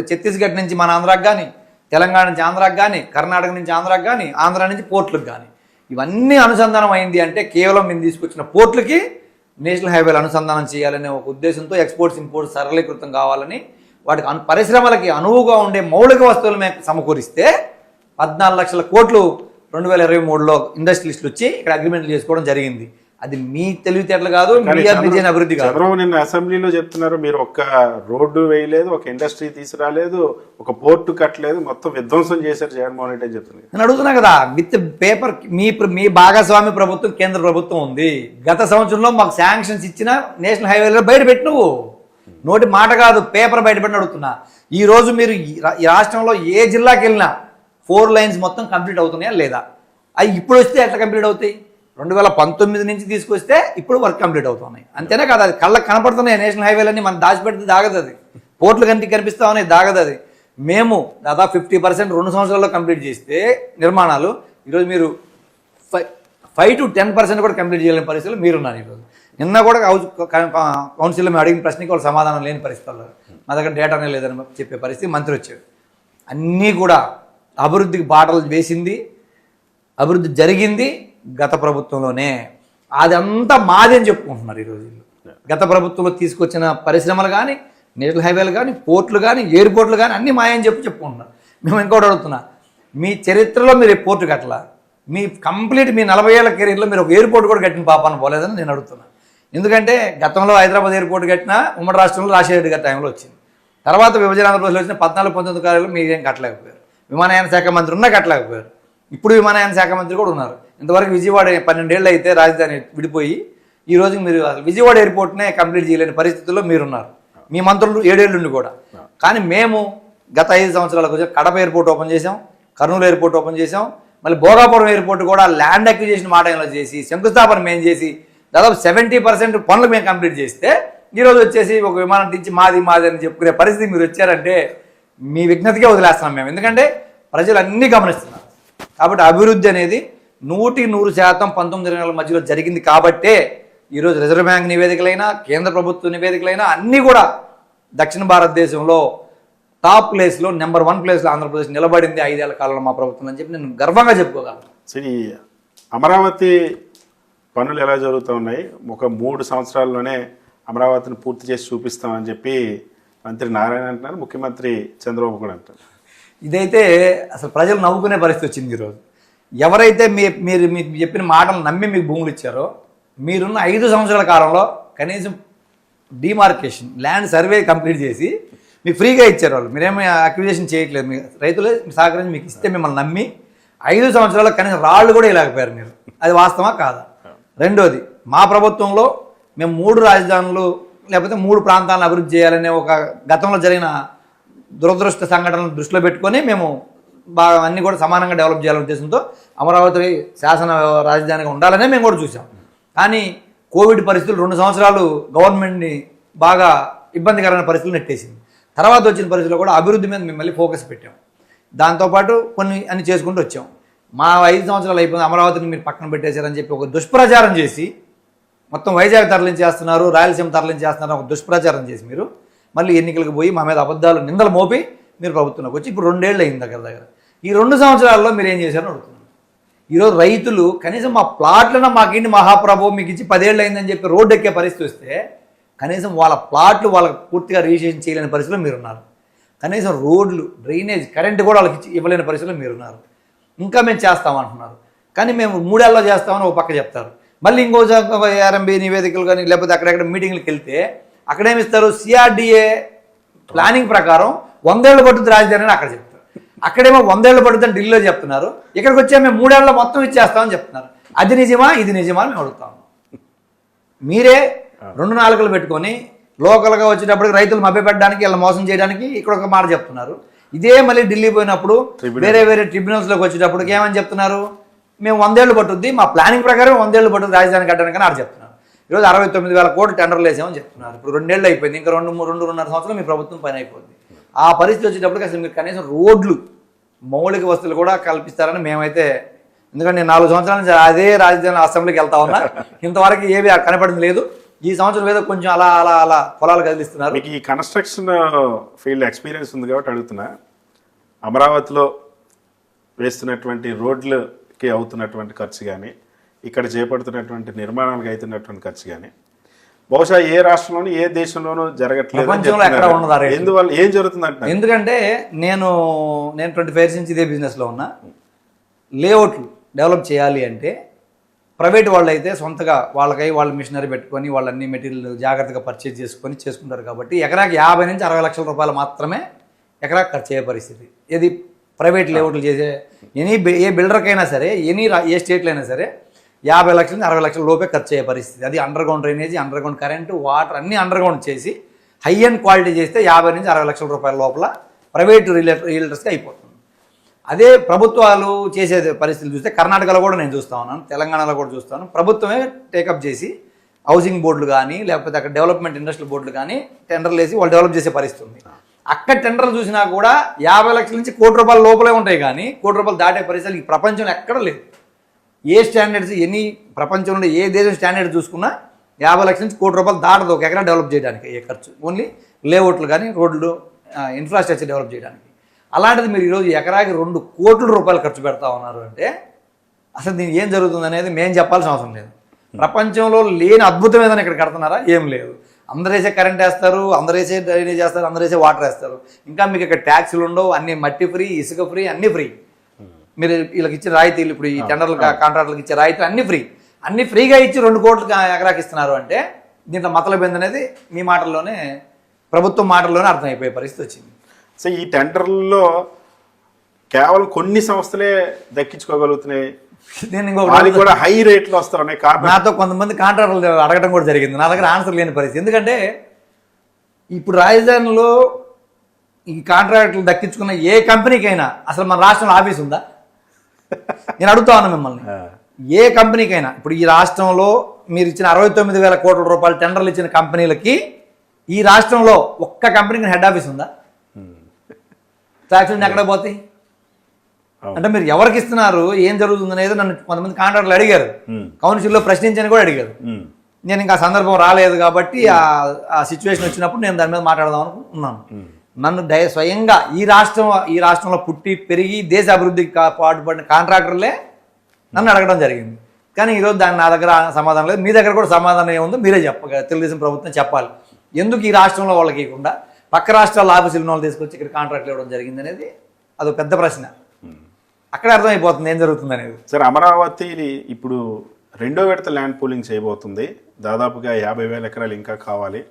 ఛత్తీస్గఢ్ నుంచి మన ఆంధ్రాకి కానీ, తెలంగాణ నుంచి ఆంధ్రాకి కానీ, కర్ణాటక నుంచి ఆంధ్రాకి కానీ, ఆంధ్ర నుంచి పోర్టులకు కానీ ఇవన్నీ అనుసంధానం అయింది అంటే కేవలం మేము తీసుకొచ్చిన పోర్టులకి నేషనల్ హైవేలు అనుసంధానం చేయాలనే ఒక ఉద్దేశంతో ఎక్స్పోర్ట్స్ ఇంపోర్ట్స్ సరళీకృతం కావాలని వాటికి పరిశ్రమలకి అనువుగా ఉండే మౌలిక వస్తువులు మేము సమకూరిస్తే 14 లక్షల కోట్లు 2023లో ఇండస్ట్రియలిస్టులు వచ్చి ఇక్కడ అగ్రిమెంట్లు చేసుకోవడం జరిగింది. అది మీ తెలివితేటలు కాదు, మీ అభివృద్ధి కాదు. చంద్రబాబు నిన్న అసెంబ్లీలో చెప్తున్నారు, మీరు ఒక్క రోడ్డు వేయలేదు, ఒక ఇండస్ట్రీ తీసుకురాలేదు, ఒక పోర్టు కట్టలేదు, మొత్తం విధ్వంసం చేశారు జగన్మోహన్ రెడ్డి అని చెప్తున్నారు. నేను అడుగుతున్నా కదా, విత్ పేపర్ మీ భాగస్వామి ప్రభుత్వం కేంద్ర ప్రభుత్వం ఉంది. గత సంవత్సరంలో మాకు శాంక్షన్స్ ఇచ్చిన నేషనల్ హైవేలో బయట పెట్టి నువ్వు నోటి మాట కాదు పేపర్ బయటపెట్టి అడుగుతున్నా. ఈ రోజు మీరు ఈ రాష్ట్రంలో ఏ జిల్లాకి వెళ్ళినా 4 లైన్స్ మొత్తం కంప్లీట్ అవుతున్నాయా లేదా? అవి ఇప్పుడు వస్తే ఎట్లా కంప్లీట్ అవుతాయి? 2019 నుంచి తీసుకొస్తే ఇప్పుడు వర్క్ కంప్లీట్ అవుతున్నాయి. అంతేనే కదా, అది కళ్ళకి కనపడుతున్నాయి నేషనల్ హైవేలన్నీ. మనం దాచిపెడితే దాగదు అది, పోర్టులు కంటికి కనిపిస్తా ఉన్నాయి దాగదు అది. మేము దాదాపు 50% 2 సంవత్సరాల్లో కంప్లీట్ చేస్తే నిర్మాణాలు, ఈరోజు మీరు 5 to 10% కూడా కంప్లీట్ చేయలేని పరిస్థితులు మీరున్నారు. ఈరోజు నిన్న కూడా కౌన్సిల్లో మేము అడిగిన ప్రశ్నకి వాళ్ళు సమాధానం లేని పరిస్థితుల్లో, మా దగ్గర డేటానే లేదని చెప్పే పరిస్థితి మంత్రి వచ్చాడు. అన్నీ కూడా అభివృద్ధికి బాటలు వేసింది, అభివృద్ధి జరిగింది గత ప్రభుత్వంలోనే. అదంతా మాది అని చెప్పుకుంటున్నారు ఈరోజు. గత ప్రభుత్వంలో తీసుకొచ్చిన పరిశ్రమలు కానీ, నేషనల్ హైవేలు కానీ, పోర్టులు కానీ, ఎయిర్పోర్ట్లు కానీ అన్నీ మాయని చెప్పుకుంటున్నారు. మేము ఇంకోటి అడుగుతున్నా, మీ చరిత్రలో మీరు పోర్టు కట్టలా, మీ 40 ఏళ్ల కెరీర్లో మీరు ఒక ఎయిర్పోర్ట్ కూడా కట్టిన పాపాన్ని పోలేదని నేను అడుగుతున్నా. ఎందుకంటే గతంలో హైదరాబాద్ ఎయిర్పోర్ట్ కట్టినా ఉమ్మడి రాష్ట్రంలో రాజశేఖర రెడ్డి గారి టైంలో వచ్చింది. తర్వాత విభజన ఆంధ్రప్రదేశ్లో వచ్చిన 14-19 కాలంలో మీరేం కట్టలేకపోయారు. విమానయాన శాఖ మంత్రి ఉన్నా కట్టలేకపోయారు. ఇప్పుడు విమానయాన శాఖ మంత్రి కూడా ఉన్నారు. ఇంతవరకు విజయవాడ 12 ఏళ్ళు అయితే రాజధాని విడిపోయి ఈ రోజు మీరు విజయవాడ ఎయిర్పోర్ట్నే కంప్లీట్ చేయలేని పరిస్థితుల్లో మీరున్నారు. మీ మంత్రులు 7 ఏళ్ళు నుండి కూడా. కానీ మేము గత 5 సంవత్సరాలకు వచ్చి కడప ఎయిర్పోర్ట్ ఓపెన్ చేసాం, కర్నూలు ఎయిర్పోర్ట్ ఓపెన్ చేసాం, మళ్ళీ భోగాపురం ఎయిర్పోర్ట్ కూడా ల్యాండ్ అక్విజిషన్ మాట చేసి శంకుస్థాపన మేము చేసి దాదాపు 70% పనులు మేము కంప్లీట్ చేస్తే ఈరోజు వచ్చేసి ఒక విమానం నుంచి మాది అని చెప్పుకునే పరిస్థితి మీరు వచ్చారంటే మీ విజ్ఞతకే వదిలేస్తున్నాం మేము. ఎందుకంటే ప్రజలు అన్నీ గమనిస్తున్నారు. కాబట్టి అభివృద్ధి అనేది 100% 19 మధ్యలో జరిగింది కాబట్టే ఈరోజు రిజర్వ్ బ్యాంక్ నివేదికలైనా, కేంద్ర ప్రభుత్వ నివేదికలైనా అన్నీ కూడా దక్షిణ భారతదేశంలో టాప్ ప్లేస్లో నెంబర్ 1 ప్లేస్లో ఆంధ్రప్రదేశ్ నిలబడింది 5 ఏళ్ల కాలంలో మా ప్రభుత్వం అని చెప్పి నేను గర్వంగా చెప్పుకోగలను. సరే, అమరావతి పనులు ఎలా జరుగుతూ ఉన్నాయి? ఒక 3 సంవత్సరాల్లోనే అమరావతిని పూర్తి చేసి చూపిస్తామని చెప్పి మంత్రి నారాయణ అంటున్నారు, ముఖ్యమంత్రి చంద్రబాబు కూడా అంటారు. ఇదైతే అసలు ప్రజలు నవ్వుకునే పరిస్థితి వచ్చింది ఈరోజు. ఎవరైతే మీరు చెప్పిన మాటలు నమ్మి మీకు భూములు ఇచ్చారో, మీరున్న 5 సంవత్సరాల కాలంలో కనీసం డిమార్కేషన్ ల్యాండ్ సర్వే కంప్లీట్ చేసి మీకు ఫ్రీగా ఇచ్చారు వాళ్ళు. మీరేమీ అక్విజిషన్ చేయట్లేదు, మీ రైతులే సహకరించి మీకు ఇస్తే మిమ్మల్ని నమ్మి 5 సంవత్సరాల్లో కనీసం రాళ్ళు కూడా ఇలాగపోయారు మీరు. అది వాస్తవా కాదా? రెండోది, మా ప్రభుత్వంలో మేము 3 రాజధానులు లేకపోతే 3 ప్రాంతాలను అభివృద్ధి చేయాలనే ఒక గతంలో జరిగిన దురదృష్ట సంఘటనలను దృష్టిలో పెట్టుకొని మేము బాగా అన్నీ కూడా సమానంగా డెవలప్ చేయాలనే ఉద్దేశంతో అమరావతి శాసన రాజధానిగా ఉండాలనే మేము కూడా చూసాం. కానీ కోవిడ్ పరిస్థితులు 2 సంవత్సరాలు గవర్నమెంట్ని బాగా ఇబ్బందికరమైన పరిస్థితులు నెట్టేసింది. తర్వాత వచ్చిన పరిస్థితుల్లో కూడా అభివృద్ధి మీద మేము మళ్ళీ ఫోకస్ పెట్టాం. దాంతోపాటు కొన్ని అన్ని చేసుకుంటూ వచ్చాం. మా 5 సంవత్సరాలు అయిపోయింది, అమరావతిని మీరు పక్కన పెట్టేశారని చెప్పి ఒక దుష్ప్రచారం చేసి మొత్తం వైజాగ్ తరలించేస్తున్నారు, రాయలసీమ తరలించేస్తున్నారు ఒక దుష్ప్రచారం చేసి మీరు మళ్ళీ ఎన్నికలకు పోయి మా మీద అబద్ధాలు నిందలు మోపి మీరు ప్రభుత్వంలోకి వచ్చి ఇప్పుడు 2 ఏళ్ళు అయింది దగ్గర. ఈ 2 సంవత్సరాల్లో మీరు ఏం చేశారని అడుగుతున్నారు. ఈరోజు రైతులు కనీసం మా ప్లాట్లను మాకేంటి మహాప్రభు మీకు ఇచ్చి 10 ఏళ్ళు అయిందని చెప్పి రోడ్డు ఎక్కే పరిస్థితి వస్తే కనీసం వాళ్ళ ప్లాట్లు వాళ్ళకి పూర్తిగా రిజిస్ట్రేషన్ చేయలేని పరిస్థితిలో మీరున్నారు. కనీసం రోడ్లు, డ్రైనేజ్, కరెంటు కూడా వాళ్ళకి ఇవ్వలేని పరిస్థితిలో మీరున్నారు. ఇంకా మేము చేస్తామంటున్నారు. కానీ మేము 3 ఏళ్ళలో చేస్తామని ఒక పక్క చెప్తారు. మళ్ళీ ఇంకో ఆర్ఎంబీ నివేదికలు కానీ లేకపోతే అక్కడెక్కడ మీటింగ్లకు వెళ్తే అక్కడేమిస్తారు, సిఆర్డిఏ ప్లానింగ్ ప్రకారం 100 ఏళ్ళు పట్టుద్ది రాజధాని అని అక్కడ చెప్తారు. అక్కడేమో 100 ఏళ్ళు పడుతుందని ఢిల్లీలో చెప్తున్నారు. ఇక్కడికి వచ్చే మేము 3 ఏళ్ళలో మొత్తం ఇచ్చేస్తామని చెప్తున్నారు. అది నిజమా ఇది నిజమా అని మేము అడుగుతాము. మీరే 2 నాలుకలు పెట్టుకొని లోకల్గా వచ్చేటప్పటికి రైతులు మభ్యపెట్టడానికి వీళ్ళని మోసం చేయడానికి ఇక్కడ ఒక మాట చెప్తున్నారు. ఇదే మళ్ళీ ఢిల్లీ పోయినప్పుడు వేరే ట్రిబ్యునల్స్లోకి వచ్చేటప్పటికి ఏమని చెప్తున్నారు, మేము 100 ఏళ్ళు పట్టుద్ది, మా ప్లానింగ్ ప్రకారం 100 ఏళ్ళు పట్టుద్ది రాజధాని కట్టడానికి అని ఆడ చెప్తున్నారు. ఈరోజు 69,000 కోట్లు టెండర్లు వేసామని చెప్తున్నారు. ఇప్పుడు 2 ఏళ్ళు అయిపోయింది, ఇంకా 2.5 సంవత్సరాలు మీ ప్రభుత్వం పని అయిపోద్ది. ఆ పరిస్థితి వచ్చేటప్పటికి అసలు మీరు కనీసం రోడ్లు మౌలిక వసతులు కూడా కల్పిస్తారని మేమైతే, ఎందుకంటే నేను 4 సంవత్సరాల నుంచి అదే రాజధాని అసెంబ్లీకి వెళ్తా ఉన్నా, ఇంతవరకు ఏవి కనపడింది లేదు. ఈ సంవత్సరం ఏదో కొంచెం అలా అలా అలా పొలాలు కదిలిస్తున్నారు. మీకు ఈ కన్స్ట్రక్షన్ ఫీల్డ్ ఎక్స్పీరియన్స్ ఉంది కాబట్టి అడుగుతున్నా, అమరావతిలో వేస్తున్నటువంటి రోడ్లకి అవుతున్నటువంటి ఖర్చు కానీ, ఇక్కడ చేపడుతున్నటువంటి నిర్మాణాలకు అవుతున్నటువంటి ఖర్చు కానీ బహుశా ఏ రాష్ట్రంలోనూ ఏ దేశంలోనూ జరగట్లేదు. ప్రపంచంలో ఎక్కడ ఉండదు. ఎందువల్ల ఏం జరుగుతుందంటే, ఎందుకంటే నేను 25 ఇయర్స్ నుంచి ఇదే బిజినెస్లో ఉన్నా. లేఅవుట్లు డెవలప్ చేయాలి అంటే ప్రైవేట్ వాళ్ళు అయితే సొంతగా వాళ్ళ మిషనరీ పెట్టుకొని వాళ్ళన్ని మెటీరియల్ జాగ్రత్తగా పర్చేజ్ చేసుకుంటారు. కాబట్టి ఎకరాకి 50 నుంచి 60 లక్షల రూపాయలు మాత్రమే ఎకరాకి ఖర్చు అయ్యే పరిస్థితి. ఇది ప్రైవేట్ లేఅవుట్లు చేసే ఏ బిల్డర్కైనా సరే, ఏ స్టేట్లో అయినా సరే 50 లక్షల నుంచి 60 లక్షల లోపే ఖర్చు అయ్యే పరిస్థితి. అది under ground drainage, under ground current, water అన్నీ అండర్ గ్రౌండ్ చేసి హై అండ్ క్వాలిటీ చేస్తే 50 నుంచి 60 లక్షల రూపాయల లోపల ప్రైవేట్ రియల్టర్స్కి అయిపోతుంది. అదే ప్రభుత్వాలు చేసే పరిస్థితులు చూస్తే కర్ణాటకలో కూడా నేను చూస్తూ ఉన్నాను, తెలంగాణలో కూడా చూస్తాను. ప్రభుత్వమే టేకప్ చేసి హౌసింగ్ బోర్డులు కానీ, లేకపోతే అక్కడ డెవలప్మెంట్ ఇండస్ట్రియల్ బోర్డులు కానీ టెండర్లు వేసి వాళ్ళు డెవలప్ చేసే పరిస్థితి ఉంది. అక్కడ టెండర్లు చూసినా కూడా 50 లక్షల నుంచి ₹1 కోటి లోపలే ఉంటాయి, కానీ ₹1 కోటి దాటే పరిస్థితులు ఈ ప్రపంచంలో ఎక్కడ లేదు. ఏ స్టాండర్డ్స్ ప్రపంచంలో ఏ దేశం స్టాండర్డ్ చూసుకున్నా 50 లక్షల నుంచి ₹1 కోటి దాటదు ఒక ఎకరా డెవలప్ చేయడానికి. ఏ ఖర్చు ఓన్లీ లేఅవుట్లు కానీ, రోడ్లు, ఇన్ఫ్రాస్ట్రక్చర్ డెవలప్ చేయడానికి. అలాంటిది మీరు ఈరోజు ఎకరాకి ₹2 కోట్ల ఖర్చు పెడతా ఉన్నారు అంటే అసలు దీనికి ఏం జరుగుతుంది అనేది మేము చెప్పాల్సిన అవసరం లేదు. ప్రపంచంలో లేని అద్భుతం ఏదైనా ఇక్కడ కడుతున్నారా? ఏం లేదు. అందరూ వేసే కరెంట్ వేస్తారు, అందరూ వేసే డ్రైనేజ్ చేస్తారు, అందరూ వేసే వాటర్ వేస్తారు. ఇంకా మీకు ఇక్కడ ట్యాక్సులు ఉండవు, అన్ని మట్టి ఫ్రీ, ఇసుక ఫ్రీ, అన్నీ ఫ్రీ. మీరు వీళ్ళకి ఇచ్చే రాయితీలు, ఇప్పుడు ఈ టెండర్లు కాంట్రాక్టులకు ఇచ్చే రాయితీలు అన్నీ ఫ్రీ. అన్నీ ఫ్రీగా ఇచ్చి 2 కోట్లు ఎకరాకి ఇస్తున్నారు అంటే దీంట్లో మతలబ్ అనేది మీ మాటల్లోనే, ప్రభుత్వం మాటల్లోనే అర్థమైపోయే పరిస్థితి వచ్చింది. సో ఈ టెండర్లలో కేవలం కొన్ని సంస్థలే దక్కించుకోగలుగుతున్నాయి. నేను కూడా హై రేట్లు వస్తా ఉన్నాయి. నాతో కొంతమంది కాంట్రాక్టర్లు అడగడం కూడా జరిగింది. నా దగ్గర ఆన్సర్ లేని పరిస్థితి. ఎందుకంటే ఇప్పుడు రాజధానిలో ఈ కాంట్రాక్టులు దక్కించుకున్న ఏ కంపెనీకైనా అసలు మన రాష్ట్రంలో ఆఫీస్ ఉందా? నేను అడుగుతా ఉన్నా మిమ్మల్ని. ఏ కంపెనీకైనా ఇప్పుడు ఈ రాష్ట్రంలో మీరు ఇచ్చిన 69,000 కోట్ల రూపాయలు టెండర్లు ఇచ్చిన కంపెనీలకి ఈ రాష్ట్రంలో ఒక్క కంపెనీకి హెడ్ ఆఫీస్ ఉందా? ట్యాక్సులు ఎక్కడ పోతాయి? అంటే మీరు ఎవరికి ఇస్తున్నారు, ఏం జరుగుతుంది అనేది నన్ను కొంతమంది కాంట్రాక్టర్లు అడిగారు, కౌన్సిల్లో ప్రశ్నించని కూడా అడిగారు. నేను ఇంకా సందర్భం రాలేదు కాబట్టి ఆ సిచ్యువేషన్ వచ్చినప్పుడు నేను దాని మీద మాట్లాడదాం అనుకున్నాను. నన్ను స్వయంగా ఈ రాష్ట్రంలో పుట్టి పెరిగి దేశ అభివృద్ధికి పాటుపడిన కాంట్రాక్టర్లే నన్ను అడగడం జరిగింది. కానీ ఈరోజు దాన్ని నా దగ్గర సమాధానం లేదు. మీ దగ్గర కూడా సమాధానం ఏముందో మీరే చెప్పగలరు. తెలుగుదేశం ప్రభుత్వం చెప్పాలి ఎందుకు ఈ రాష్ట్రంలో వాళ్ళకి ఇవ్వకుండా పక్క రాష్ట్రాల ఆఫీసులు వాళ్ళు తీసుకొచ్చి ఇక్కడ కాంట్రాక్ట్లు ఇవ్వడం జరిగింది అనేది అదొక పెద్ద ప్రశ్న. అక్కడే అర్థమైపోతుంది ఏం జరుగుతుంది అనేది. సార్, అమరావతి ఇప్పుడు 2వ విడత ల్యాండ్ పూలింగ్ చేయబోతుంది. దాదాపుగా 50,000 ఎకరాలు ఇంకా కావాలి.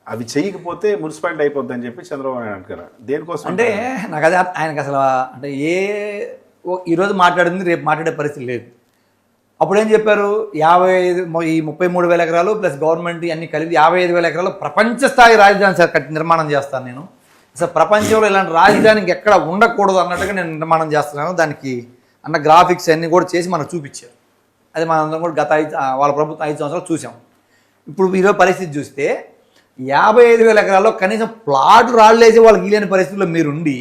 అవి చేయకపోతే మున్సిపాలిటీ అయిపోద్ది అని చెప్పి చంద్రబాబు నాయుడు అంటారు. దేనికోసం అంటే నాకు అదే ఆయనకు అసలు అంటే ఈరోజు మాట్లాడింది రేపు మాట్లాడే పరిస్థితి లేదు. అప్పుడు ఏం చెప్పారు, 33,000 ఎకరాలు ప్లస్ గవర్నమెంట్ అన్ని కలిపి 55,000 ఎకరాలు ప్రపంచ స్థాయి రాజధాని నిర్మాణం చేస్తాను నేను. అసలు ప్రపంచంలో ఇలాంటి రాజధానికి ఎక్కడ ఉండకూడదు అన్నట్టుగా నేను నిర్మాణం చేస్తున్నాను. దానికి అన్న గ్రాఫిక్స్ అన్నీ కూడా చేసి మనకు చూపించారు. అది మనందరం కూడా వాళ్ళ ప్రభుత్వం 5 సంవత్సరాలు చూసాం. ఇప్పుడు ఈరోజు పరిస్థితి చూస్తే 55,000 ఎకరాల్లో కనీసం ప్లాట్ రాళ్ళు వేసి వాళ్ళకి వీలైన పరిస్థితుల్లో మీరుండి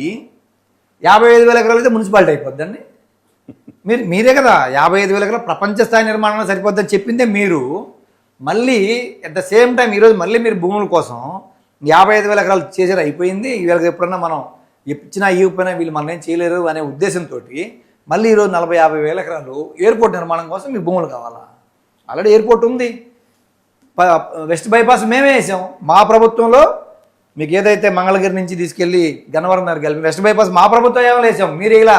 55,000 ఎకరాలు అయితే మున్సిపాలిటీ అయిపోద్దండి. మీరే కదా 55,000 ఎకరాలు ప్రపంచ స్థాయి నిర్మాణంలో సరిపోద్దని చెప్పిందే మీరు. మళ్ళీ అట్ ద సేమ్ టైం ఈరోజు మళ్ళీ మీరు భూముల కోసం 55,000 ఎకరాలు చేసేది అయిపోయింది. వీళ్ళకి ఎప్పుడన్నా మనం ఇచ్చినా ఇవ్వకపోయినా వీళ్ళు మనం ఏం చేయలేరు అనే ఉద్దేశంతో మళ్ళీ ఈరోజు 40,000-50,000 ఎకరాలు ఎయిర్పోర్ట్ నిర్మాణం కోసం మీకు భూములు కావాలా? ఆల్రెడీ ఎయిర్పోర్ట్ ఉంది. వెస్ట్ బైపాస్ మేమే వేసాం మా ప్రభుత్వంలో. మీకు ఏదైతే మంగళగిరి నుంచి తీసుకెళ్ళి గన్నవరం దగ్గరికి వెళ్ళి వెస్ట్ బైపాస్ మా ప్రభుత్వం ఏమైనా వేసాం, మీరు ఇలా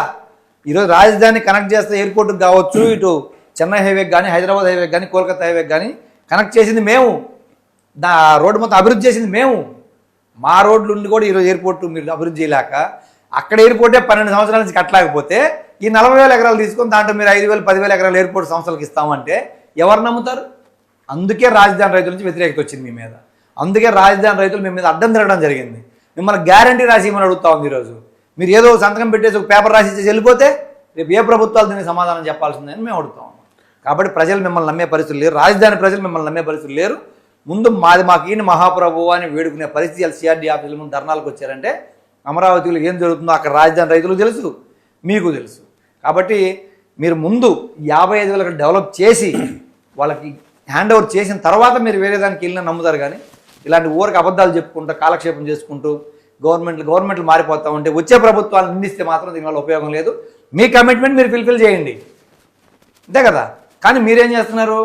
ఈరోజు రాజధాని కనెక్ట్ చేస్తే ఎయిర్పోర్ట్కి కావచ్చు, ఇటు చెన్నై హైవేకి కానీ, హైదరాబాద్ హైవేకి కానీ, కోల్కతా హైవేకి కానీ కనెక్ట్ చేసింది మేము. రోడ్డు మొత్తం అభివృద్ధి చేసింది మేము. మా రోడ్లు ఉండి కూడా ఈరోజు ఎయిర్పోర్ట్ మీరు అభివృద్ధి చేయలేక అక్కడ ఎయిర్పోర్టే 12 సంవత్సరాల నుంచి కట్టలేకపోతే ఈ 40,000 ఎకరాలు తీసుకొని దాంట్లో మీరు 5,000, 10,000 ఎకరాలు ఎయిర్పోర్ట్ సంస్థలకు ఇస్తామంటే ఎవరు నమ్ముతారు? అందుకే రాజధాని రైతుల నుంచి వ్యతిరేకత వచ్చింది మీ మీద. అందుకే రాజధాని రైతులు మీ మీద అడ్డం తిరగడం జరిగింది. మిమ్మల్ని గ్యారంటీ రాసి ఇవ్వమని అడుగుతా ఉంది. ఈరోజు మీరు ఏదో సంతకం పెట్టేసి ఒక పేపర్ రాసి ఇచ్చేసి వెళ్ళిపోతే రేపు ఏ ప్రభుత్వాలు దీనికి సమాధానం చెప్పాల్సిందని మేము అడుగుతాం. కాబట్టి ప్రజలు మిమ్మల్ని నమ్మే పరిస్థితులు లేరు, రాజధాని ప్రజలు మిమ్మల్ని నమ్మే పరిస్థితులు లేరు. ముందు మాకు ఈయన మహాప్రభు అని వేడుకునే పరిస్థితి సిఆర్డీ ఆఫీసుల ముందు ధర్నాలకు వచ్చారంటే అమరావతిలో ఏం జరుగుతుందో అక్కడ రాజధాని రైతులకు తెలుసు, మీకు తెలుసు. కాబట్టి మీరు ముందు 55,000 డెవలప్ చేసి వాళ్ళకి హ్యాండ్ ఓవర్ చేసిన తర్వాత మీరు వేరే దానికి వెళ్ళినా నమ్ముతారు. కానీ ఇలాంటి ఊరికి అబద్ధాలు చెప్పుకుంటూ కాలక్షేపం చేసుకుంటూ గవర్నమెంట్లు మారిపోతూ ఉంటే వచ్చే ప్రభుత్వాలు నిందిస్తే మాత్రం దీనివల్ల ఉపయోగం లేదు. మీ కమిట్మెంట్ మీరు ఫుల్ఫిల్ చేయండి, అంతే కదా. కానీ మీరేం చేస్తున్నారు?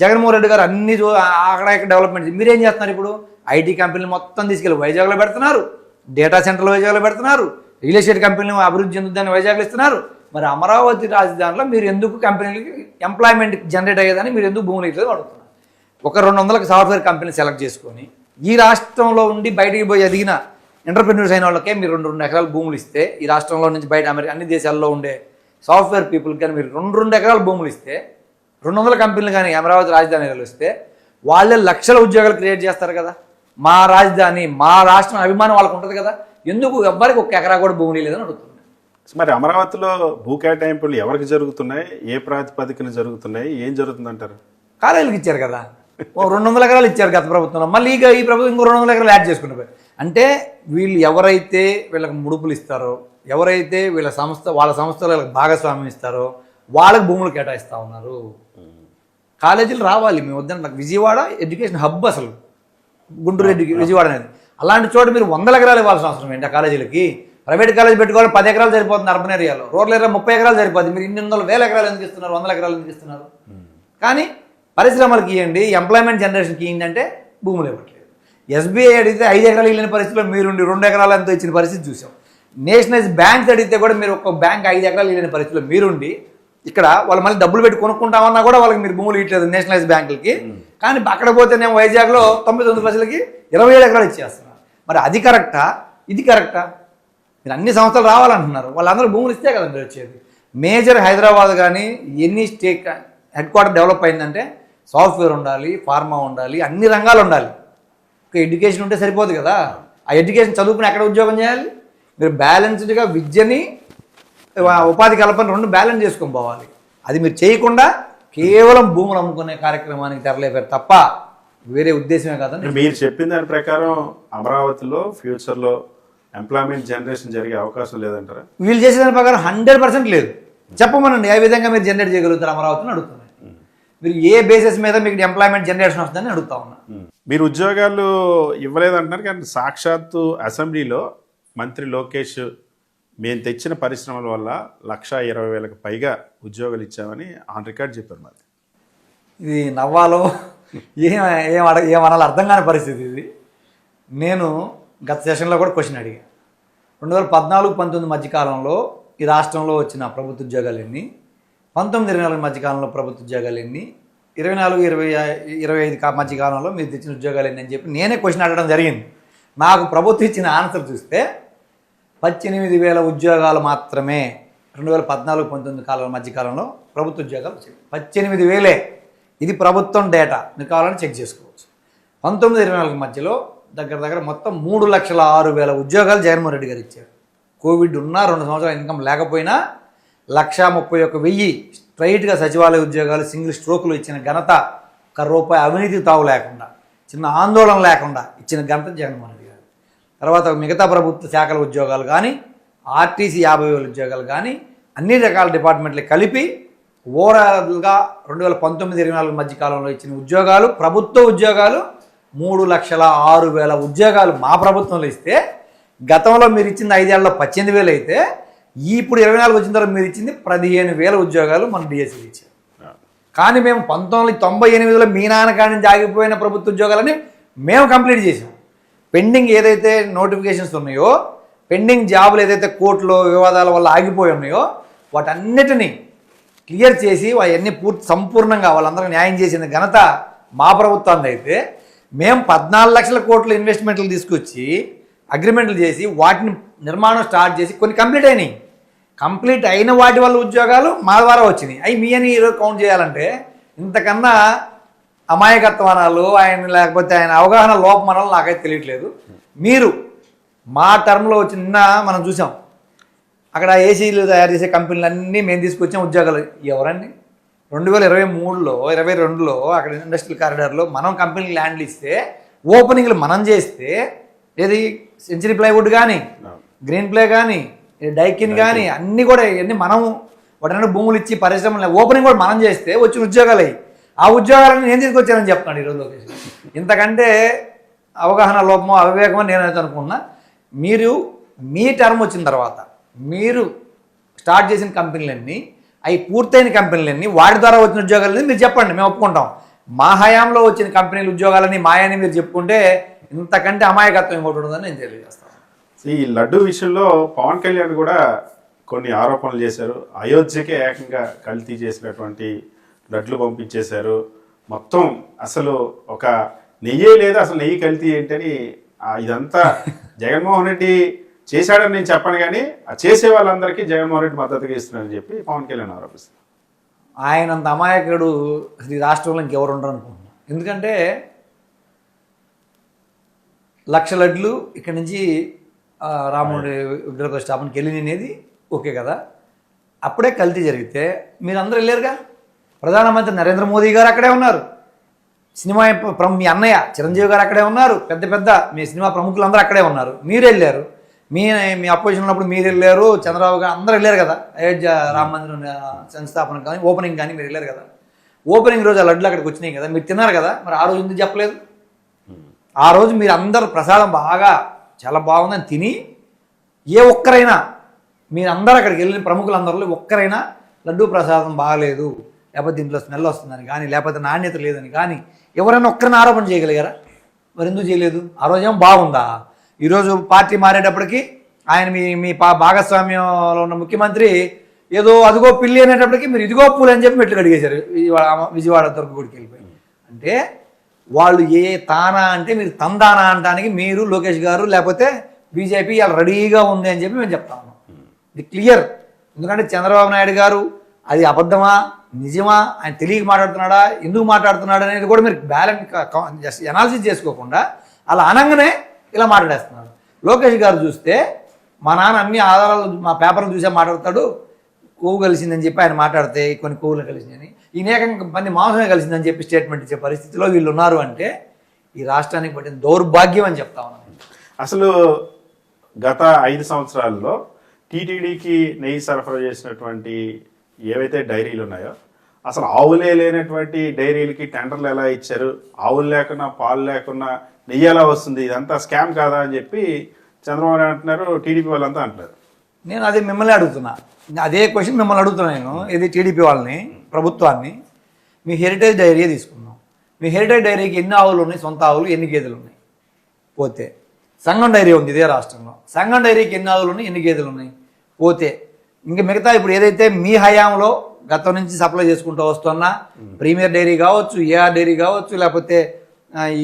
జగన్మోహన్ రెడ్డి గారు అన్ని అక్కడ ఇక్కడ డెవలప్మెంట్, మీరేం చేస్తున్నారు? ఇప్పుడు ఐటీ కంపెనీలు మొత్తం తీసుకెళ్ళి వైజాగ్లో పెడుతున్నారు, డేటా సెంటర్లు వైజాగ్లో పెడుతున్నారు, రియల్ ఎస్టేట్ కంపెనీలు అభివృద్ధి చెందుద్దని వైజాగ్లో ఇస్తున్నారు. మరి అమరావతి రాజధానిలో మీరు ఎందుకు కంపెనీలకి ఎంప్లాయ్మెంట్ జనరేట్ అయ్యేదని మీరు ఎందుకు భూములు ఇట్లేదు అడుగుతున్నారు? ఒక 200 సాఫ్ట్వేర్ కంపెనీ సెలెక్ట్ చేసుకొని ఈ రాష్ట్రంలో ఉండి బయటికి పోయి ఎదిగిన ఎంటర్ప్రెన్యూర్స్ అయిన వాళ్ళకే మీరు 2 ఎకరాల భూములు ఇస్తే, ఈ రాష్ట్రంలో నుంచి బయట అన్ని దేశాల్లో ఉండే సాఫ్ట్వేర్ పీపుల్ కానీ మీరు 2 ఎకరాల భూములు ఇస్తే, 200 కంపెనీలు కానీ అమరావతి రాజధానిలో ఇస్తే వాళ్ళే లక్షల ఉద్యోగాలు క్రియేట్ చేస్తారు కదా. మా రాజధాని మా రాష్ట్రం అభిమానం వాళ్ళకు ఉంటుంది కదా. ఎందుకు ఎవ్వరికి 1 ఎకరా కూడా భూములు లేదని అడుగుతుంది. మరి అమరావతిలో భూ కేటాయింపులు ఎవరికి జరుగుతున్నాయి, ఏ ప్రాతిపదికన జరుగుతున్నాయి, ఏం జరుగుతుందంటారు? కాలేజీలకు ఇచ్చారు కదా, 200 ఎకరాలు ఇచ్చారు గత ప్రభుత్వంలో, మళ్ళీ ఈ ప్రభుత్వం ఇంకో 200 ఎకరాలు యాడ్ చేసుకున్నారు. అంటే వీళ్ళు ఎవరైతే వీళ్ళకి ముడుపులు ఇస్తారో, ఎవరైతే వాళ్ళ సంస్థలో భాగస్వామ్యం ఇస్తారో వాళ్ళకి భూములు కేటాయిస్తూ ఉన్నారు. కాలేజీలు రావాలి, మేము వద్దంటే నాకు విజయవాడ ఎడ్యుకేషన్ హబ్, అసలు గుంటూరు విజయవాడ అనేది. అలాంటి చోట మీరు 100 ఎకరాలు ఇవ్వాల్సిన అవసరం ఏంటి? ఆ కాలేజీలకి ప్రైవేట్ కాలేజ్ పెట్టుకోవాలి, 10 ఎకరాలు సరిపోతుంది అర్బన్ ఏరియాలో, రూరల్ ఏరియా 30 ఎకరాలు సరిపోతుంది. మీరు 100 ఎకరాలు ఎందుకు ఇస్తున్నారు, 100 ఎకరాలు ఎందుకు ఇస్తున్నారు? కానీ పరిశ్రమలకు ఇవ్వండి, ఎంప్లాయ్మెంట్ జనరేషన్కి ఇవ్వండి అంటే భూములు ఇవ్వట్లేదు. ఎస్బీఐ అడిగితే 5 ఎకరాలు ఇల్లని పరిస్థితిలో మీరుండి 2 ఎకరాలు ఎంతో ఇచ్చిన పరిస్థితి చూసాం. నేషనలైజ్ బ్యాంక్స్ అడిగితే కూడా మీరు ఒక బ్యాంక్ 5 ఎకరాలు ఇల్లని పరిస్థితిలో మీరుండి ఇక్కడ వాళ్ళు మళ్ళీ డబ్బులు పెట్టి కొనుక్కుంటామన్నా కూడా వాళ్ళకి మీరు భూములు ఇవ్వట్లేదు నేషనలైజ్ బ్యాంకులకి. కానీ అక్కడ పోతే నేను వైజాగ్లో 99 ప్రజలకి 27 ఎకరాలు ఇచ్చేస్తున్నారు. మరి అది కరెక్టా, ఇది కరెక్టా? మీరు అన్ని సంస్థలు రావాలంటున్నారు, వాళ్ళందరూ భూములు ఇస్తే కదా మీరు వచ్చేది. మేజర్ హైదరాబాద్ కానీ ఎన్ని స్టేట్ హెడ్ క్వార్టర్ డెవలప్ అయిందంటే సాఫ్ట్వేర్ ఉండాలి, ఫార్మా ఉండాలి, అన్ని రంగాలు ఉండాలి. ఒక ఎడ్యుకేషన్ ఉంటే సరిపోదు కదా. ఆ ఎడ్యుకేషన్ చదువుకుని ఎక్కడ ఉద్యోగం చేయాలి? మీరు బ్యాలెన్స్డ్గా విద్యని ఉపాధి కల్పన 2 బ్యాలెన్స్ చేసుకొని పోవాలి. అది మీరు చేయకుండా కేవలం భూములు అమ్ముకునే కార్యక్రమానికి తెరలేపారు తప్ప వేరే ఉద్దేశమే కాదని. మీరు చెప్పిన దాని ప్రకారం అమరావతిలో ఫ్యూచర్లో ఎంప్లాయ్మెంట్ జనరేషన్ జరిగే అవకాశం లేదంటారా? వీళ్ళు చేసే దాని ప్రకారం 100% లేదు. చెప్పమనండి, ఏ విధంగా మీరు జనరేట్ చేయగలుగుతారు అమరావతిని అడుగుతున్నాను. మీరు ఏ బేసిస్ మీద మీకు ఎంప్లాయ్మెంట్ జనరేషన్ వస్తుందని అడుగుతా ఉన్నా. మీరు ఉద్యోగాలు ఇవ్వలేదంటున్నారు, కానీ సాక్షాత్తు అసెంబ్లీలో మంత్రి లోకేష్ మేము తెచ్చిన పరిశ్రమల వల్ల 120,000కు పైగా ఉద్యోగాలు ఇచ్చామని ఆన్ రికార్డ్ చెప్పారు. మరి ఇది నవ్వాలో ఏమనాలో అర్థం కాని పరిస్థితి ఇది. నేను గత సెషన్లో కూడా క్వశ్చన్ అడిగా. 2014-19 మధ్యకాలంలో ఈ రాష్ట్రంలో వచ్చిన ప్రభుత్వ ఉద్యోగాలు ఎన్ని, 19-24 మధ్యకాలంలో ప్రభుత్వ ఉద్యోగాలు ఎన్ని, 24-25 మధ్యకాలంలో మీరు తెచ్చిన ఉద్యోగాలు ఎన్ని అని చెప్పి నేనే క్వశ్చన్ అడగడం జరిగింది. నాకు ప్రభుత్వం ఇచ్చిన ఆన్సర్ చూస్తే 18,000 ఉద్యోగాలు మాత్రమే 2014-19 కాలం మధ్యకాలంలో ప్రభుత్వ ఉద్యోగాలు వచ్చాయి. 18,000. ఇది ప్రభుత్వం డేటా, మీరు కావాలని చెక్ చేసుకోవచ్చు. 19-24 మధ్యలో దగ్గర మొత్తం 3,06,000 ఉద్యోగాలు జగన్మోహన్ రెడ్డి గారు ఇచ్చారు. కోవిడ్ ఉన్నా 2 సంవత్సరాల ఇన్కమ్ లేకపోయినా 131,000 స్ట్రైట్గా సచివాలయ ఉద్యోగాలు సింగిల్ స్ట్రోకులు ఇచ్చిన ఘనత, ₹1 అవినీతి తావు లేకుండా, చిన్న ఆందోళన లేకుండా ఇచ్చిన ఘనత జగన్మోహన్ రెడ్డి గారు. తర్వాత మిగతా ప్రభుత్వ శాఖల ఉద్యోగాలు కానీ, ఆర్టీసీ 50,000 ఉద్యోగాలు కానీ, అన్ని రకాల డిపార్ట్మెంట్లు కలిపి ఓవరాల్గా 2019-24 మధ్యకాలంలో ఇచ్చిన ఉద్యోగాలు, ప్రభుత్వ ఉద్యోగాలు 3,06,000 ఉద్యోగాలు మా ప్రభుత్వంలో ఇస్తే, గతంలో మీరు ఇచ్చింది 5 ఏళ్లలో 18,000 అయితే, ఇప్పుడు 24 వచ్చిన తర్వాత మీరు ఇచ్చింది 15,000 ఉద్యోగాలు మన డిఎస్సీ ఇచ్చారు. కానీ మేము 1998లో మీ నాన్నకాడి నుంచి ఆగిపోయిన ప్రభుత్వ ఉద్యోగాలని మేము కంప్లీట్ చేసాం. పెండింగ్ ఏదైతే నోటిఫికేషన్స్ ఉన్నాయో, పెండింగ్ జాబులు ఏదైతే కోర్టులో వివాదాల వల్ల ఆగిపోయి ఉన్నాయో వాటన్నిటినీ క్లియర్ చేసి అవన్నీ సంపూర్ణంగా వాళ్ళందరికీ న్యాయం చేసిన ఘనత మా ప్రభుత్వాన్ని. అయితే మేము 14 లక్షల కోట్ల ఇన్వెస్ట్మెంట్లు తీసుకొచ్చి అగ్రిమెంట్లు చేసి వాటిని నిర్మాణం స్టార్ట్ చేసి కొన్ని కంప్లీట్ అయినాయి. కంప్లీట్ అయిన వాటి వల్ల ఉద్యోగాలు మా ద్వారా వచ్చినాయి. అవి మీ అని ఈరోజు కౌంట్ చేయాలంటే ఇంతకన్నా అమాయకత్వానాలు ఆయన, లేకపోతే ఆయన అవగాహన లోపమనాలు నాకైతే తెలియట్లేదు. మీరు మా టర్మ్లో వచ్చిన మనం చూసాం, అక్కడ ఏసీలు తయారు చేసే కంపెనీలు అన్నీ మేము తీసుకొచ్చాం ఉద్యోగాలు. ఎవరండి 2023లో 22లో అక్కడ ఇండస్ట్రియల్ కారిడార్లో మనం కంపెనీకి ల్యాండ్లు ఇస్తే ఓపెనింగ్లు మనం చేస్తే ఏది సెంచరీ ప్లైవుడ్ కానీ గ్రీన్ ప్లే కానీ డైకిన్ కానీ అన్నీ కూడా ఇవన్నీ మనం వాటి భూములు ఇచ్చి పరిశ్రమలు ఓపెనింగ్ కూడా మనం చేస్తే వచ్చిన ఉద్యోగాలు అయ్యి ఆ ఉద్యోగాలను నేను తీసుకొచ్చానని చెప్తున్నాను ఈరోజు లోకేష్. ఇంతకంటే అవగాహన లోపమో అవివేకమో నేనైతే అనుకున్నా. మీరు మీ టర్మ్ వచ్చిన తర్వాత మీరు స్టార్ట్ చేసిన కంపెనీలన్నీ అవి పూర్తయిన కంపెనీలన్నీ వాటి ద్వారా వచ్చిన ఉద్యోగాలని మీరు చెప్పండి, మేము ఒప్పుకుంటాం. మా హయాంలో వచ్చిన కంపెనీల ఉద్యోగాలని మాయని మీరు చెప్పుకుంటే ఇంతకంటే అమాయకత్వం ఇంకోటి ఉంటుందని నేను తెలియజేస్తాను. ఈ లడ్డు విషయంలో పవన్ కళ్యాణ్ కూడా కొన్ని ఆరోపణలు చేశారు. అయోధ్యకే ఏకంగా కల్తీ చేసినటువంటి లడ్లు పంపించేశారు. మొత్తం అసలు ఒక నెయ్యే లేదు, అసలు నెయ్యి కల్తీ ఏంటని ఇదంతా జగన్మోహన్ రెడ్డి చేశాడని నేను చెప్పను, కానీ ఆ చేసే వాళ్ళందరికీ జగన్మోహన్ రెడ్డి మద్దతుగా ఇస్తున్నారని చెప్పి పవన్ కళ్యాణ్ ఆరోపిస్తారు. ఆయనంత అమాయకుడు ఈ రాష్ట్రంలో ఇంకెవరు ఉండరు అనుకుంటున్నాను. ఎందుకంటే 1,00,000 లడ్లు ఇక్కడి నుంచి రాముడి విగ్రహ ప్రతిష్టాపనకి వెళ్ళినది ఓకే కదా. అప్పుడే కల్తీ జరిగితే మీరందరూ వెళ్ళారుగా. ప్రధానమంత్రి నరేంద్ర మోదీ గారు అక్కడే ఉన్నారు, సినిమా మీ అన్నయ్య చిరంజీవి గారు అక్కడే ఉన్నారు, పెద్ద పెద్ద మీ సినిమా ప్రముఖులందరూ అక్కడే ఉన్నారు. మీరు వెళ్ళారు, మీ అపోజిషన్ ఉన్నప్పుడు మీరు వెళ్ళారు, చంద్రబాబు గారు అందరూ వెళ్ళారు కదా. అయోధ్య రామ మందిరం సంస్థాపన కానీ ఓపెనింగ్ కానీ మీరు వెళ్ళారు కదా. ఓపెనింగ్ రోజు ఆ లడ్లు అక్కడికి వచ్చినాయి కదా, మీరు తిన్నారు కదా. మరి ఆ రోజు ఎందుకు చెప్పలేదు? ఆ రోజు మీరు అందరూ ప్రసాదం బాగా చాలా బాగుందని తిని ఏ ఒక్కరైనా మీరందరూ అక్కడికి వెళ్ళిన ప్రముఖులందరిలో ఒక్కరైనా లడ్డూ ప్రసాదం బాగలేదు, లేకపోతే దీంట్లో స్మెల్ వస్తుందని కానీ, లేకపోతే నాణ్యత లేదని కానీ ఎవరైనా ఒక్కరిని ఆరోపణ చేయగలిగారా? మరి ఎందుకు చేయలేదు? ఆ రోజేమో బాగుందా? ఈరోజు పార్టీ మారేటప్పటికి ఆయన మీ భాగస్వామ్యంలో ఉన్న ముఖ్యమంత్రి ఏదో అదిగో పిల్లి అనేటప్పటికి మీరు ఇదిగో పూలు అని చెప్పి మెట్లు కడిగేశారు విజయవాడ దుర్గగుడికి వెళ్ళిపోయి. అంటే వాళ్ళు ఏ తానా అంటే మీరు తందానా అనడానికి మీరు లోకేష్ గారు లేకపోతే బీజేపీ వాళ్ళు రెడీగా ఉంది అని చెప్పి మేము చెప్తా ఉన్నాం. ఇది క్లియర్. ఎందుకంటే చంద్రబాబు నాయుడు గారు అది అబద్ధమా నిజమా, ఆయన తెలియక మాట్లాడుతున్నాడా, ఎందుకు మాట్లాడుతున్నాడు అనేది కూడా మీరు బ్యాలెన్స్ జస్ట్ అనాలిసిస్ చేసుకోకుండా అలా అనగానే ఇలా మాట్లాడేస్తున్నారు. లోకేష్ గారు చూస్తే మా నాన్న అన్ని ఆధారాలు మా పేపర్లు చూసే మాట్లాడతాడు, కొవ్వు కలిసిందని చెప్పి ఆయన మాట్లాడితే కొన్ని కొవ్వులు కలిసిందని, ఈ ఏకంగా పని మాంసమే కలిసిందని చెప్పి స్టేట్మెంట్ ఇచ్చే పరిస్థితిలో వీళ్ళు ఉన్నారు అంటే ఈ రాష్ట్రానికి పట్టిన దౌర్భాగ్యం అని చెప్తా ఉన్నాను. అసలు గత 5 సంవత్సరాల్లో టీటీడీకి నెయ్యి సరఫరా చేసినటువంటి ఏవైతే డైరీలు ఉన్నాయో అసలు ఆవులే లేనటువంటి డైరీలకి టెండర్లు ఎలా ఇచ్చారు, ఆవులు లేకున్నా పాలు లేకున్నా నెయ్యి ఎలా వస్తుంది, ఇదంతా స్కామ్ కాదా అని చెప్పి చంద్రబాబు నాయుడు అంటున్నారు, టీడీపీ వాళ్ళంతా అంటున్నారు. నేను అదే మిమ్మల్ని అడుగుతున్నా, అదే క్వశ్చన్ మిమ్మల్ని అడుగుతున్నా నేను. ఇది టీడీపీ వాళ్ళని, ప్రభుత్వాన్ని. మీ హెరిటేజ్ డైరీ తీసుకున్నాం. మీ హెరిటేజ్ డైరీకి ఎన్ని ఆవులు ఉన్నాయి, సొంత ఆవులు ఎన్ని గేదెలు ఉన్నాయి? పోతే సంఘం డైరీ ఉంది ఇదే రాష్ట్రంలో, సంఘం డైరీకి ఎన్ని ఆవులు ఉన్నాయి, ఎన్ని గేదెలు ఉన్నాయి? పోతే ఇంకా మిగతా ఇప్పుడు ఏదైతే మీ హయాంలో గతం నుంచి సప్లై చేసుకుంటూ వస్తున్నా ప్రీమియర్ డైరీ కావచ్చు, ఏఆర్ డైరీ కావచ్చు, లేకపోతే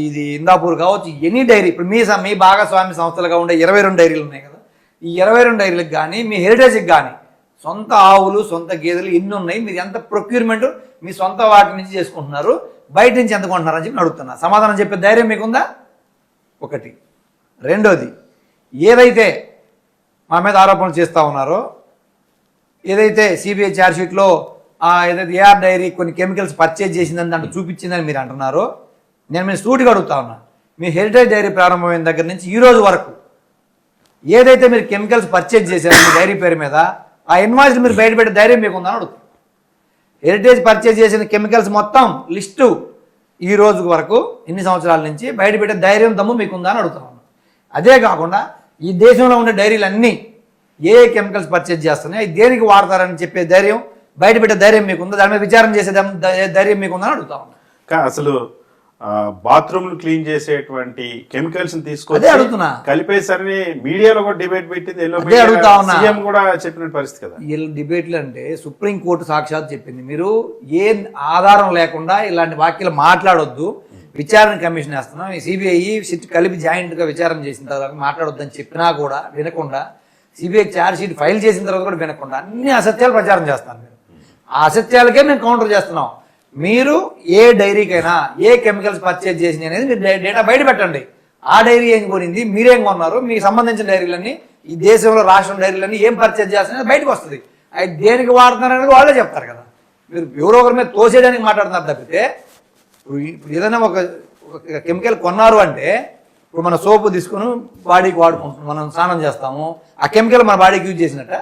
ఇది ఇందాపూర్ కావచ్చు, ఎనీ డైరీ ఇప్పుడు మీ భాగస్వామి సంస్థలుగా ఉండే 22 డైరీలు ఉన్నాయి కదా. ఈ 22 డైరీలకు కానీ మీ హెరిటేజ్కి కానీ సొంత ఆవులు సొంత గేదెలు ఎన్ని ఉన్నాయి, మీరు ఎంత ప్రొక్యూర్మెంట్ మీ సొంత వాటి నుంచి చేసుకుంటున్నారు, బయట నుంచి ఎంత కొంటున్నారని చెప్పి అడుగుతున్నా. సమాధానం చెప్పే ధైర్యం మీకుందా? ఒకటి. రెండోది, ఏదైతే మా మీద ఆరోపణలు చేస్తూ ఉన్నారో, ఏదైతే సిబిఐ ఛార్జ్షీట్లో ఏదైతే ఏఆర్ డైరీ కొన్ని కెమికల్స్ పర్చేజ్ చేసిందని దాంట్లో చూపించిందని మీరు అంటున్నారో, నేను మీరు సూటిగా అడుగుతా ఉన్నా, మీ హెరిటేజ్ డైరీ ప్రారంభమైన దగ్గర నుంచి ఈ రోజు వరకు ఏదైతే మీరు కెమికల్స్ పర్చేజ్ చేశారో మీ డైరీ పేరు మీద ఆ ఇన్వాయిస్లు మీరు బయటపెట్టే ధైర్యం మీకు ఉందని అడుగుతాం. హెరిటేజ్ పర్చేజ్ చేసిన కెమికల్స్ మొత్తం లిస్టు ఈ రోజు వరకు ఇన్ని సంవత్సరాల నుంచి బయటపెట్టే ధైర్యం దమ్ము మీకు ఉందా అని అడుగుతా ఉన్నాం. అదే కాకుండా ఈ దేశంలో ఉండే డైరీలన్నీ ఏ కెమికల్స్ పర్చేజ్ చేస్తున్నాయి, దేనికి వాడతారని చెప్పే ధైర్యం బయటపెట్టే ధైర్యం మీకుందా, దాని మీద విచారణ చేసే ధైర్యం మీకుందని అడుగుతా ఉన్నా. అసలు బాత్రూమ్లు క్లీన్ చేసేటువంటి కెమికల్స్ తీసుకొని అడుగుతున్నా, కలిపేసరి మీడియాలో కూడా డిబేట్ పెట్టింది, సీఎం కూడా చెప్పిన పరిస్థితి కదా. వీళ్ళు డిబేట్లు అంటే సుప్రీంకోర్టు సాక్షాత్ చెప్పింది, మీరు ఏ ఆధారం లేకుండా ఇలాంటి వాక్యాలు మాట్లాడొద్దు, విచారణ కమిషన్ వేస్తున్నాం, ఈ సిబిఐ సిట్ కలిపి జాయింట్గా విచారణ చేసిన తర్వాత మాట్లాడొద్దని చెప్పినా కూడా వినకుండా, సిబిఐ ఛార్జ్షీట్ ఫైల్ చేసిన తర్వాత కూడా వినకుండా అన్ని అసత్యాలు ప్రచారం చేస్తాను. మీరు ఆ అసత్యాలకే మేము కౌంటర్ చేస్తున్నాం. మీరు ఏ డైరీకైనా ఏ కెమికల్స్ పర్చేజ్ చేసింది అనేది మీరు డేటా బయట పెట్టండి. ఆ డైరీ ఏం కొనింది, మీరేం కొన్నారు, మీకు సంబంధించిన డైరీలన్నీ ఈ దేశంలో రాష్ట్రం డైరీలన్నీ ఏం పర్చేజ్ చేస్తున్నాయి బయటకు వస్తుంది. అది దేనికి వాడుతున్నారు అనేది వాళ్ళే చెప్తారు కదా. మీరు ఎవరో ఒకరి మీద తోసేయడానికి మాట్లాడుతున్నారు తప్పితే ఇప్పుడు ఏదైనా ఒక కెమికల్ కొన్నారు అంటే ఇప్పుడు మన సోపు తీసుకుని బాడీకి వాడుకుంటున్నాం, మనం స్నానం చేస్తాము, ఆ కెమికల్ మన బాడీకి యూజ్ చేసినట్ట.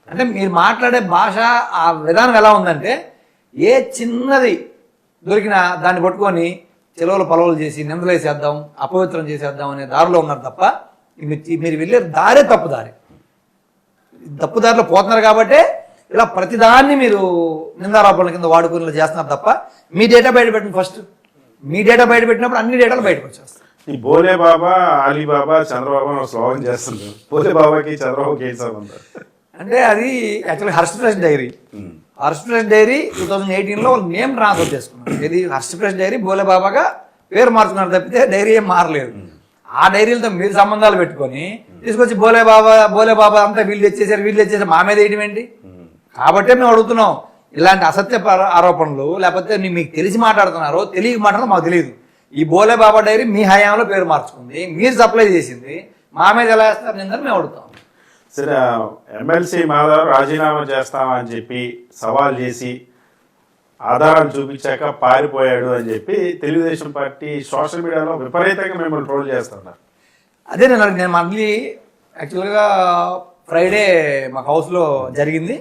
అంటే మీరు మాట్లాడే భాష ఆ విధానం ఎలా ఉందంటే ఏ చిన్నది దొరికినా దాన్ని పట్టుకొని చెలవలు పొలవలు చేసి నిందలేసేద్దాం, అపవిత్రం చేసేద్దాం అనే దారిలో ఉన్నారు తప్ప మీరు వెళ్ళే దారే తప్పుదారిలో పోతున్నారు కాబట్టి ఇలా ప్రతిదాన్ని మీరు నిందారోపణల కింద వాడుకుని చేస్తున్నారు తప్ప మీ డేటా బయట పెట్టండి. ఫస్ట్ మీ డేటా బయట పెట్టినప్పుడు అన్ని డేటాలు బయటకు వచ్చేస్తాయి. ఈ బోలే బాబా అలీబాబా చంద్రబాబు స్లోగన్ చేస్తుంది. బోలే బాబాకి చంద్రబాబుకి ఏం సంబంధం అంటే అది యాక్చువల్లీ హర్షప్రకాష్ డైరీ. హర్షప్రకాష్ డైరీ 2018లో వాళ్ళు నేమ్ ట్రాన్స్ఫర్ చేసుకున్నారు. ఇది హర్షప్రకాష్ డైరీ బోలే బాబాగా పేరు మార్చుకున్నారు తప్పితే డైరీ ఏం మారలేదు. ఆ డైరీలతో మీరు సంబంధాలు పెట్టుకొని తీసుకొచ్చి బోలే బాబా అంతా వీళ్ళు తెచ్చేసారు మా మీద వేయడం ఏంటి? కాబట్టి మేము అడుగుతున్నాం, ఇలాంటి అసత్య ఆరోపణలు లేకపోతే మీకు తెలిసి మాట్లాడుతున్నారో తెలియక మాట్లాడడం మాకు తెలియదు. ఈ బోలే బాబా డైరీ మీ హయాంలో పేరు మార్చుకుంది, మీరు సప్లై చేసింది, మా మీద ఎలా వేస్తారు నిందని మేము అడుగుతాం. సరే, ఎమ్మెల్సీ మాధవ్ రాజీనామా చేస్తామని చెప్పి సవాల్ చేసి ఆధారాలు చూపించాక పారిపోయాడు అని చెప్పి తెలుగుదేశం పార్టీ సోషల్ మీడియాలో విపరీతంగా మిమ్మల్ని ట్రోల్ చేస్తున్నారు. అదే నేను మళ్ళీ యాక్చువల్గా ఫ్రైడే మా హౌస్లో జరిగింది.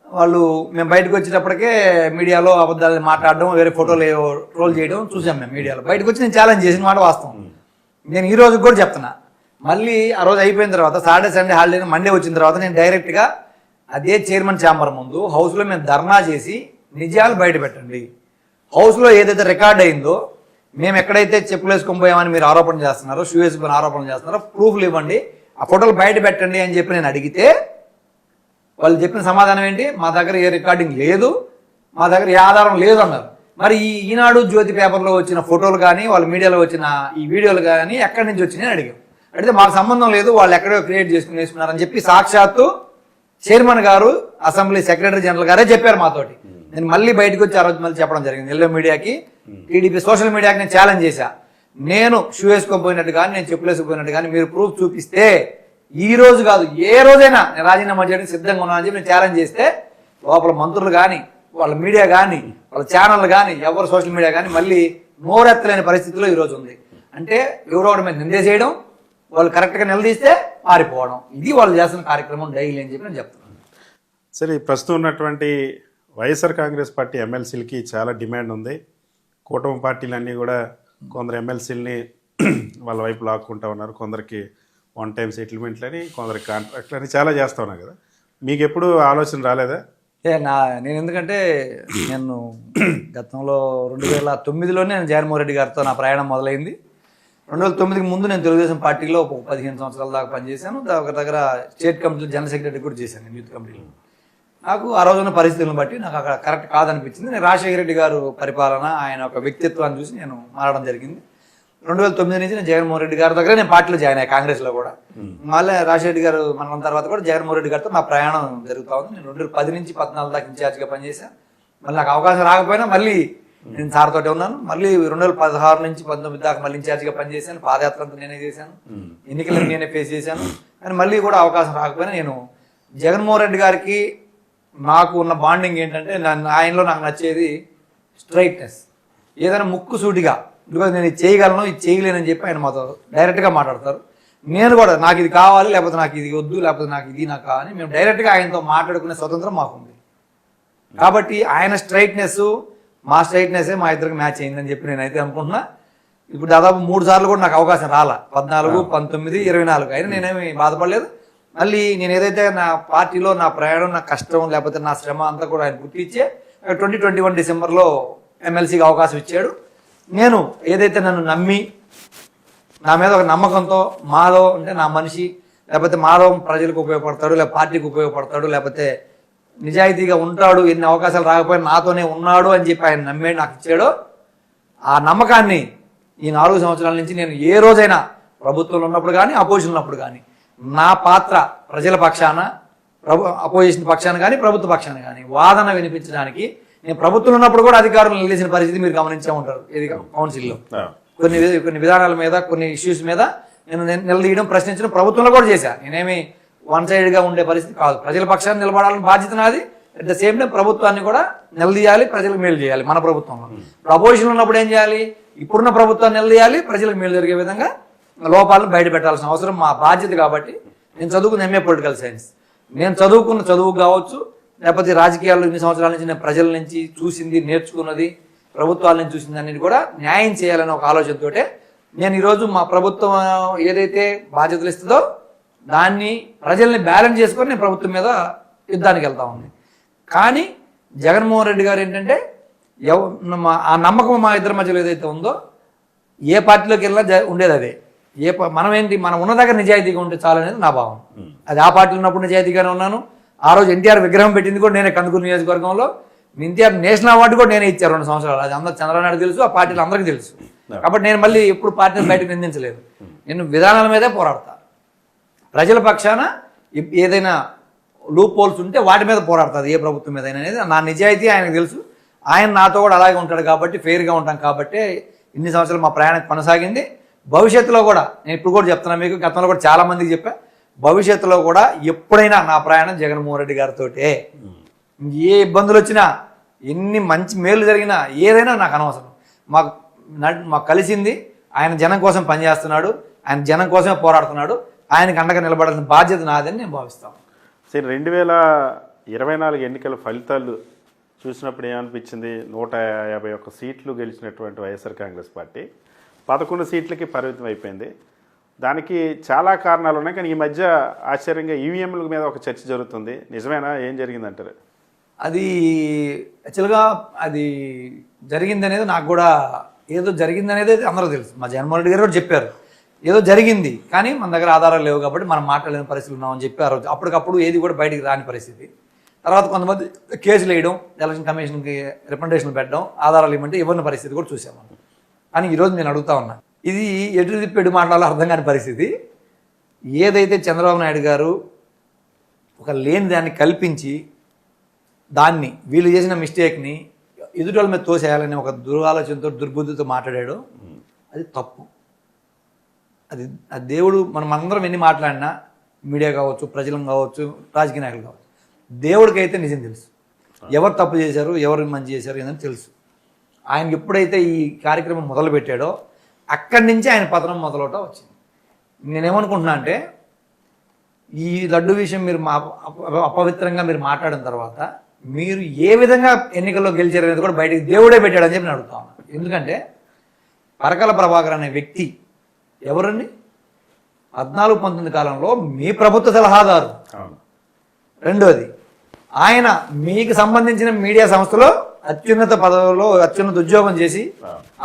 వాళ్ళు మేము బయటకు వచ్చేటప్పటికే మీడియాలో అబద్ధాలు మాట్లాడడం, వేరే ఫోటోలు ట్రోల్ చేయడం చూసాం మేము మీడియాలో. బయటకు వచ్చి నేను ఛాలెంజ్ చేసిన మాట వాస్తవం. నేను ఈ రోజు కూడా చెప్తున్నా, మళ్ళీ ఆ రోజు అయిపోయిన తర్వాత సాటర్డే సండే హాలిడే మండే వచ్చిన తర్వాత నేను డైరెక్ట్గా అదే చైర్మన్ ఛాంబర్ ముందు హౌస్లో మేము ధర్నా చేసి నిజాలు బయట పెట్టండి, హౌస్లో ఏదైతే రికార్డ్ అయిందో మేము ఎక్కడైతే చెప్పులు వేసుకొని పోయామని మీరు ఆరోపణ చేస్తున్నారో, షూ వేసుకొని ఆరోపణ చేస్తున్నారో ప్రూఫ్లు ఇవ్వండి, ఆ ఫోటోలు బయట పెట్టండి అని చెప్పి నేను అడిగితే వాళ్ళు చెప్పిన సమాధానం ఏంటి? మా దగ్గర ఏ రికార్డింగ్ లేదు, మా దగ్గర ఏ ఆధారం లేదు అన్నారు. మరి ఈనాడు జ్యోతి పేపర్లో వచ్చిన ఫోటోలు కానీ వాళ్ళ మీడియాలో వచ్చిన ఈ వీడియోలు కానీ ఎక్కడి నుంచి వచ్చినాయని అడిగాం. అడిగితే మాకు సంబంధం లేదు, వాళ్ళు ఎక్కడో క్రియేట్ చేసుకుని వేసుకున్నారని చెప్పి సాక్షాత్తు చైర్మన్ గారు, అసెంబ్లీ సెక్రటరీ జనరల్ గారే చెప్పారు మాతోటి. నేను మళ్ళీ బయటకు వచ్చి ఆ రోజు మళ్ళీ చెప్పడం జరిగింది. ఎల్లో మీడియాకి, టీడీపీ సోషల్ మీడియాకి నేను ఛాలెంజ్ చేశా. నేను షూ వేసుకోపోయినట్టు కానీ నేను చెప్పులు వేసుకుపోయినట్టు కానీ మీరు ప్రూఫ్ చూపిస్తే ఈ రోజు కాదు ఏ రోజైనా నేను రాజీనామా చేయడానికి సిద్ధంగా ఉన్నానని చెప్పి నేను ఛాలెంజ్ చేస్తే లోపల మంత్రులు కానీ వాళ్ళ మీడియా కానీ వాళ్ళ ఛానల్ కానీ ఎవరు సోషల్ మీడియా కానీ మళ్ళీ నోరెత్తలేని పరిస్థితిలో ఈరోజు ఉంది. అంటే ఎవరో ఒకటి మీద నిందేసేయడం, వాళ్ళు కరెక్ట్గా నిలదీస్తే పారిపోవడం, ఇది వాళ్ళు చేస్తున్న కార్యక్రమం డైలీ అని చెప్పి నేను చెప్తున్నాను. సరే, ప్రస్తుతం ఉన్నటువంటి వైఎస్ఆర్ కాంగ్రెస్ పార్టీ ఎమ్మెల్సీలకి చాలా డిమాండ్ ఉంది. కూటమి పార్టీలన్నీ కూడా కొందరు ఎమ్మెల్సీలని వాళ్ళ వైపు లాక్కుంటా ఉన్నారు. కొందరికి వన్ టైం సెటిల్మెంట్లని, కొందరికి కాంట్రాక్ట్లని చాలా చేస్తూ ఉన్నారు కదా. మీకు ఎప్పుడు ఆలోచన రాలేదా? నేను ఎందుకంటే నేను గతంలో 2009లోనే నేను జగన్మోహన్ రెడ్డి గారితో నా ప్రయాణం మొదలైంది. 2009కి ముందు నేను తెలుగుదేశం పార్టీలో 15 సంవత్సరాల దాకా పనిచేశాను. దగ్గర స్టేట్ కమిటీలో జనరల్ సెక్రటరీ కూడా చేశాను యూత్ కమిటీలో. నాకు ఆ రోజున్న పరిస్థితులను బట్టి నాకు అక్కడ కరెక్ట్ కాదనిపించింది. నేను రాజశేఖర రెడ్డి గారు పరిపాలన, ఆయన ఒక వ్యక్తిత్వాన్ని చూసి నేను మారడం జరిగింది. 2009 నుంచి నేను జగన్మోహన్ రెడ్డి గారి దగ్గర నేను పార్టీలో జాయిన్ అయ్యాను, కాంగ్రెస్లో కూడా. మళ్ళీ రాజశేఖర రెడ్డి గారు మరణం తర్వాత కూడా జగన్మోహన్ రెడ్డి గారితో నా ప్రయాణం జరుగుతూ ఉంది. నేను 2010 నుంచి 2014 దాకా ఇన్ఛార్జ్గా పనిచేశాను. మళ్ళీ నాకు అవకాశం రాకపోయినా మళ్ళీ నేను సార్తోటే ఉన్నాను. మళ్ళీ 2016 నుంచి 19 దాకా మళ్ళీ ఇన్ఛార్జ్గా పనిచేశాను. పాదయాత్ర అంతా నేనే చేశాను, ఎన్నికలను నేనే ఫేస్ చేశాను. కానీ మళ్ళీ కూడా అవకాశం రాకపోయినా నేను జగన్మోహన్ రెడ్డి గారికి నాకు ఉన్న బాండింగ్ ఏంటంటే ఆయనలో నాకు నచ్చేది స్ట్రైట్నెస్. ఏదైనా ముక్కు సూటిగా బికాజ్ నేను ఇది చేయగలను, ఇది చేయలేనని చెప్పి ఆయన మాతో డైరెక్ట్గా మాట్లాడతారు. నేను కూడా నాకు ఇది కావాలి, లేకపోతే నాకు ఇది వద్దు, లేకపోతే నాకు ఇది నాకు కావాలి, మేము డైరెక్ట్గా ఆయనతో మాట్లాడుకునే స్వతంత్రం మాకుంది. కాబట్టి ఆయన స్ట్రైట్నెస్ మా స్ట్రైట్నెస్సే మా ఇద్దరికి మ్యాచ్ అయిందని చెప్పి నేనైతే అనుకుంటున్నా. ఇప్పుడు దాదాపు 3 సార్లు కూడా నాకు అవకాశం రాలా, 14, 19, 24 అయినా నేనేమి బాధపడలేదు. మళ్ళీ నేను ఏదైతే నా పార్టీలో నా ప్రయాణం, నా కష్టం, లేకపోతే నా శ్రమ అంతా కూడా ఆయన గుర్తించే 2021 డిసెంబర్లో ఎమ్మెల్సీకి అవకాశం ఇచ్చాడు. నేను ఏదైతే నన్ను నమ్మి నా మీద ఒక నమ్మకంతో మాధవ్ అంటే నా మనిషి, లేకపోతే మాధవ్ ప్రజలకు ఉపయోగపడతాడు, లేకపోతే పార్టీకి ఉపయోగపడతాడు, లేకపోతే నిజాయితీగా ఉంటాడు, ఎన్ని అవకాశాలు రాకపోయినా నాతోనే ఉన్నాడు అని చెప్పి ఆయన నమ్మే నాకు ఇచ్చాడో ఆ నమ్మకాన్ని ఈ 4 సంవత్సరాల నుంచి నేను ఏ రోజైనా ప్రభుత్వంలో ఉన్నప్పుడు కానీ అపోజిషన్ ఉన్నప్పుడు కానీ నా పాత్ర ప్రజల పక్షాన, అపోజిషన్ పక్షాన కానీ ప్రభుత్వ పక్షాన కానీ వాదన వినిపించడానికి నేను ప్రభుత్వంలో ఉన్నప్పుడు కూడా అధికారులు నిలిచిన పరిస్థితి మీరు గమనించే ఉంటారు. ఇది కౌన్సిల్లో కొన్ని విధానాల మీద, కొన్ని ఇష్యూస్ మీద నేను నిలదీయడం, ప్రశ్నించడం ప్రభుత్వంలో కూడా చేశాను. నేనేమి వన్ సైడ్గా ఉండే పరిస్థితి కాదు. ప్రజల పక్షాన్ని నిలబడాలని బాధ్యత నాది, అట్ ద సేమ్ టైం ప్రభుత్వాన్ని కూడా నిలదీయాలి, ప్రజలకు మేలు చేయాలి. మన ప్రభుత్వంలో అపోజిషన్ ఉన్నప్పుడు ఏం చేయాలి? ఇప్పుడున్న ప్రభుత్వాన్ని నిలదీయాలి, ప్రజలకు మేలు జరిగే విధంగా లోపాలను బయట పెట్టాల్సిన అవసరం మా బాధ్యత. కాబట్టి నేను చదువుకున్న ఎంఏ పొలిటికల్ సైన్స్, నేను చదువుకున్న చదువు కావచ్చు, లేకపోతే రాజకీయాల్లో ఇన్ని సంవత్సరాల నుంచి నేను ప్రజల నుంచి చూసింది, నేర్చుకున్నది, ప్రభుత్వాల నుంచి చూసింది అన్నిటి కూడా న్యాయం చేయాలనే ఒక ఆలోచనతో నేను ఈరోజు మా ప్రభుత్వం ఏదైతే బాధ్యతలు ఇస్తుందో దాన్ని ప్రజల్ని బ్యాలెన్స్ చేసుకొని నేను ప్రభుత్వం మీద యుద్ధానికి వెళ్తా ఉంది. కానీ జగన్మోహన్ రెడ్డి గారు ఏంటంటే ఆ నమ్మకం మా ఇద్దరి మధ్యలో ఏదైతే ఉందో ఏ పార్టీలోకి వెళ్ళినా ఉండేది అదే. మనం ఏంటి, మనం ఉన్న దగ్గర నిజాయితీగా ఉంటే చాలు అనేది నా భావం. అది ఆ పార్టీలో ఉన్నప్పుడు నిజాయితీగానే ఉన్నాను. ఆ రోజు ఎన్టీఆర్ విగ్రహం పెట్టింది కూడా నేనే కందుకూరు నియోజకవర్గంలో. ఎన్టీఆర్ నేషనల్ అవార్డు కూడా నేనే ఇచ్చారు 2 సంవత్సరాలు. అది అందరూ చంద్రబాబు తెలుసు, ఆ పార్టీలు అందరికీ తెలుసు. కాబట్టి నేను మళ్ళీ ఎప్పుడు పార్టీని బయటకు నిందించలేదు. నేను విధానాల మీదే పోరాడతా. ప్రజల పక్షాన ఏదైనా లూప్ హోల్స్ ఉంటే వాటి మీద పోరాడుతుంది ఏ ప్రభుత్వం మీద అనేది నా నిజాయితీ ఆయనకు తెలుసు. ఆయన నాతో కూడా అలాగే ఉంటాడు కాబట్టి ఫెయిర్గా ఉంటాం కాబట్టి ఇన్ని సంవత్సరాలు మా ప్రయాణం కొనసాగింది. భవిష్యత్తులో కూడా నేను ఇప్పుడు కూడా చెప్తున్నా మీకు, గతంలో కూడా చాలా మందికి చెప్పా, భవిష్యత్తులో కూడా ఎప్పుడైనా నా ప్రయాణం జగన్మోహన్ రెడ్డి గారితో. ఏ ఇబ్బందులు వచ్చినా, ఎన్ని మంచి మేలు జరిగినా, ఏదైనా నాకు అనవసరం. మాకు కలిసింది ఆయన జనం కోసం పనిచేస్తున్నాడు, ఆయన జనం కోసమే పోరాడుతున్నాడు, ఆయనకు అండగా నిలబడాల్సిన బాధ్యత నాదని నేను భావిస్తాను. సరే, 2024 ఎన్నికల ఫలితాలు చూసినప్పుడు ఏమనిపించింది? 151 సీట్లు గెలిచినటువంటి వైఎస్ఆర్ కాంగ్రెస్ పార్టీ 11 సీట్లకి పరిమితం అయిపోయింది. దానికి చాలా కారణాలు ఉన్నాయి. కానీ ఈ మధ్య ఆశ్చర్యంగా ఈవీఎంల మీద ఒక చర్చ జరుగుతుంది. నిజమేనా? ఏం జరిగిందంటారు? అది యాక్చువల్గా అది జరిగిందనేది నాకు కూడా, ఏదో జరిగిందనేది అందరూ తెలుసు. మా జగన్మోహన్ రెడ్డి గారు కూడా చెప్పారు ఏదో జరిగింది, కానీ మన దగ్గర ఆధారాలు లేవు కాబట్టి మనం మాట్లాడలేని పరిస్థితులు ఉన్నామని చెప్పారు. అప్పటికప్పుడు ఏది కూడా బయటికి రాని పరిస్థితి. తర్వాత కొంతమంది కేసులు వేయడం, ఎలక్షన్ కమిషన్కి రికమెండేషన్లు పెట్టడం, ఆధారాలు ఇవ్వమంటే ఇవ్వని పరిస్థితి కూడా చూసాము. కానీ ఈరోజు నేను అడుగుతా ఉన్నా, ఇది ఎటు తిప్పి మాట్లాడాలో అర్థం కాని పరిస్థితి. ఏదైతే చంద్రబాబు నాయుడు గారు ఒక లేని దాన్ని కల్పించి దాన్ని వీళ్ళు చేసిన మిస్టేక్ని ఎదుటి వాళ్ళ మీద తోసేయాలని ఒక దురాలోచనతో, దుర్బుద్ధితో మాట్లాడాడు. అది తప్పు. అది దేవుడు, మనం అందరం ఎన్ని మాట్లాడినా, మీడియా కావచ్చు, ప్రజలం కావచ్చు, రాజకీయ నాయకులు కావచ్చు, దేవుడికి అయితే నిజం తెలుసు. ఎవరు తప్పు చేశారు, ఎవరు మంచి చేశారు ఏందని తెలుసు. ఆయనకి ఎప్పుడైతే ఈ కార్యక్రమం మొదలు పెట్టాడో అక్కడి నుంచి ఆయన పతనం మొదలవటం వచ్చింది. నేనేమనుకుంటున్నా అంటే, ఈ లడ్డు విషయం మీరు అపవిత్రంగా మీరు మాట్లాడిన తర్వాత మీరు ఏ విధంగా ఎన్నికల్లో గెలిచారు అనేది కూడా బయటకు దేవుడే పెట్టాడని చెప్పి నేను అడుగుతా ఉన్నాను. ఎందుకంటే పరకాల ప్రభాకర్ అనే వ్యక్తి ఎవరండి? 14-19 కాలంలో మీ ప్రభుత్వ సలహాదారు. రెండోది, ఆయన మీకు సంబంధించిన మీడియా సంస్థలో అత్యున్నత పదవిలో అత్యున్నత ఉద్యోగం చేసి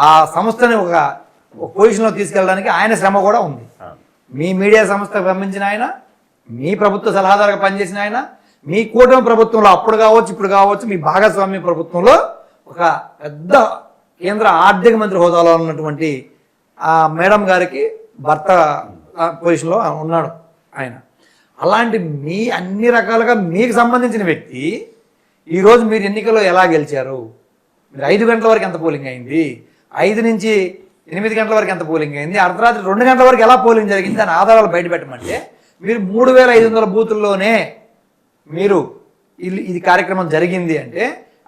ఆ సంస్థని ఒక పొజిషన్లో తీసుకెళ్ళడానికి ఆయన శ్రమ కూడా ఉంది. మీ మీడియా సంస్థకు సంబంధించిన ఆయన, మీ ప్రభుత్వ సలహాదారుగా పనిచేసిన ఆయన, మీ కూటమి ప్రభుత్వంలో అప్పుడు కావచ్చు, ఇప్పుడు కావచ్చు, మీ భాగస్వామ్య ప్రభుత్వంలో ఒక పెద్ద కేంద్ర ఆర్థిక మంత్రి హోదాలో ఉన్నటువంటి ఆ మేడం గారికి భర్త పొజిషన్లో ఉన్నాడు ఆయన. అలాంటి మీ అన్ని రకాలుగా మీకు సంబంధించిన వ్యక్తి ఈరోజు మీరు ఎన్నికల్లో ఎలా గెలిచారు? మీరు 5 గంటల వరకు ఎంత పోలింగ్ అయింది, 5 నుంచి 8 గంటల వరకు ఎంత పోలింగ్ అయింది, అర్ధరాత్రి 2 గంటల వరకు ఎలా పోలింగ్ జరిగింది అని ఆధారాలు బయట పెట్టమంటే మీరు 3500 బూతుల్లోనే మీరు ఇది కార్యక్రమం జరిగింది అంటే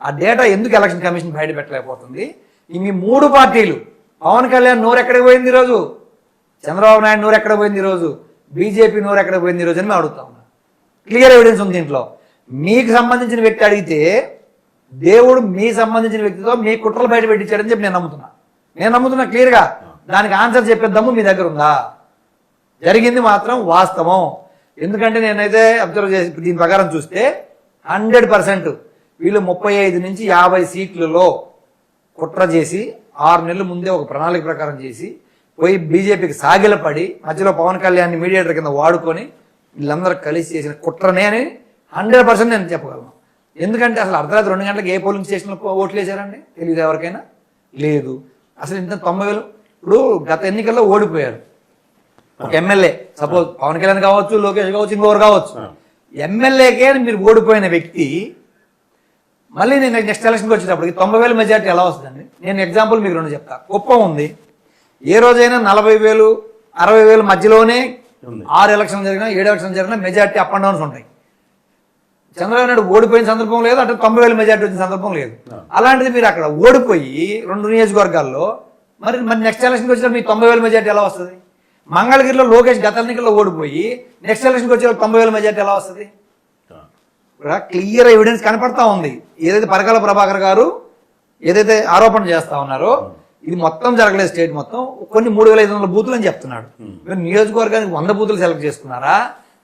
ఆ డేటా ఎందుకు ఎలక్షన్ కమిషన్ బయట పెట్టలేకపోతుంది? ఈ 3 పార్టీలు, పవన్ కళ్యాణ్ నోరు ఎక్కడికి పోయింది ఈరోజు, చంద్రబాబు నాయుడు నోరు ఎక్కడ పోయింది ఈరోజు, బీజేపీ నోరు ఎక్కడ పోయింది ఈరోజు అని మేము అడుగుతా ఉన్నాం. క్లియర్ ఎవిడెన్స్ ఉంది దీంట్లో. మీకు సంబంధించిన వ్యక్తి అడిగితే దేవుడు మీ సంబంధించిన వ్యక్తితో మీ కుట్రలు బయట పెట్టించాడని చెప్పి నేను నమ్ముతున్నా క్లియర్గా. దానికి ఆన్సర్ చెప్పేద్దాము మీ దగ్గర ఉందా? జరిగింది మాత్రం వాస్తవం. ఎందుకంటే నేనైతే అబ్జర్వ్ చేసి దీని ప్రకారం చూస్తే 100% వీళ్ళు 35 నుంచి 50 సీట్లలో కుట్ర చేసి 6 నెలల ముందే ఒక ప్రణాళిక ప్రకారం చేసి పోయి బీజేపీకి సాగిలపడి మధ్యలో పవన్ కళ్యాణ్ మీడియేటర్ కింద వాడుకొని వీళ్ళందరూ కలిసి చేసిన కుట్రనే అని 100% నేను చెప్పగలను. ఎందుకంటే అసలు అర్ధరాత్రి 2 గంటలకు ఏ పోలింగ్ స్టేషన్లో ఓట్లు వేశారండి? తెలియదు ఎవరికైనా? లేదు. అసలు ఇంత 90,000 ఇప్పుడు గత ఎన్నికల్లో ఓడిపోయారు ఒక ఎమ్మెల్యే, సపోజ్ పవన్ కళ్యాణ్ కావచ్చు, లోకేష్ కావచ్చు, ఇంకొకరు కావచ్చు, ఎమ్మెల్యేకే మీరు ఓడిపోయిన వ్యక్తి మళ్ళీ నేను నెక్స్ట్ ఎలక్షన్కి వచ్చేటప్పటికి 90,000 మెజార్టీ ఎలా వస్తుందండి? నేను ఎగ్జాంపుల్ మీకు 2 చెప్తా. కుప్పం ఉంది, ఏ రోజైనా 40,000 60,000 మధ్యలోనే 6 ఎలక్షన్లు జరిగినా 7 ఎలక్షన్లు జరిగినా మెజార్టీ అప్ అండ్ డౌన్స్ ఉంటాయి. చంద్రబాబు నాయుడు ఓడిపోయిన సందర్భం లేదు, అటు 90,000 మెజార్టీ వచ్చిన సందర్భం లేదు. అలాంటిది మీరు అక్కడ ఓడిపోయి 2 నియోజకవర్గాల్లో మరి నెక్స్ట్ ఎలక్షన్కి వచ్చినప్పుడు మీకు 90,000 మెజార్టీ ఎలా వస్తుంది? మంగళగిరిలో లోకేష్ గత ఎన్నికల్లో ఓడిపోయి నెక్స్ట్ ఎలక్షన్కి వచ్చే 90,000 మెజార్టీ ఎలా వస్తుంది? క్లియర్ ఎవిడెన్స్ కనపడతా ఉంది. ఏదైతే పరకాల ప్రభాకర్ గారు ఏదైతే ఆరోపణ చేస్తా ఉన్నారో ఇది మొత్తం జరగలేదు, స్టేట్ మొత్తం కొన్ని 3,500 బూతులు అని చెప్తున్నాడు. మీరు నియోజకవర్గానికి 100 బూతులు సెలెక్ట్ చేసుకున్నారా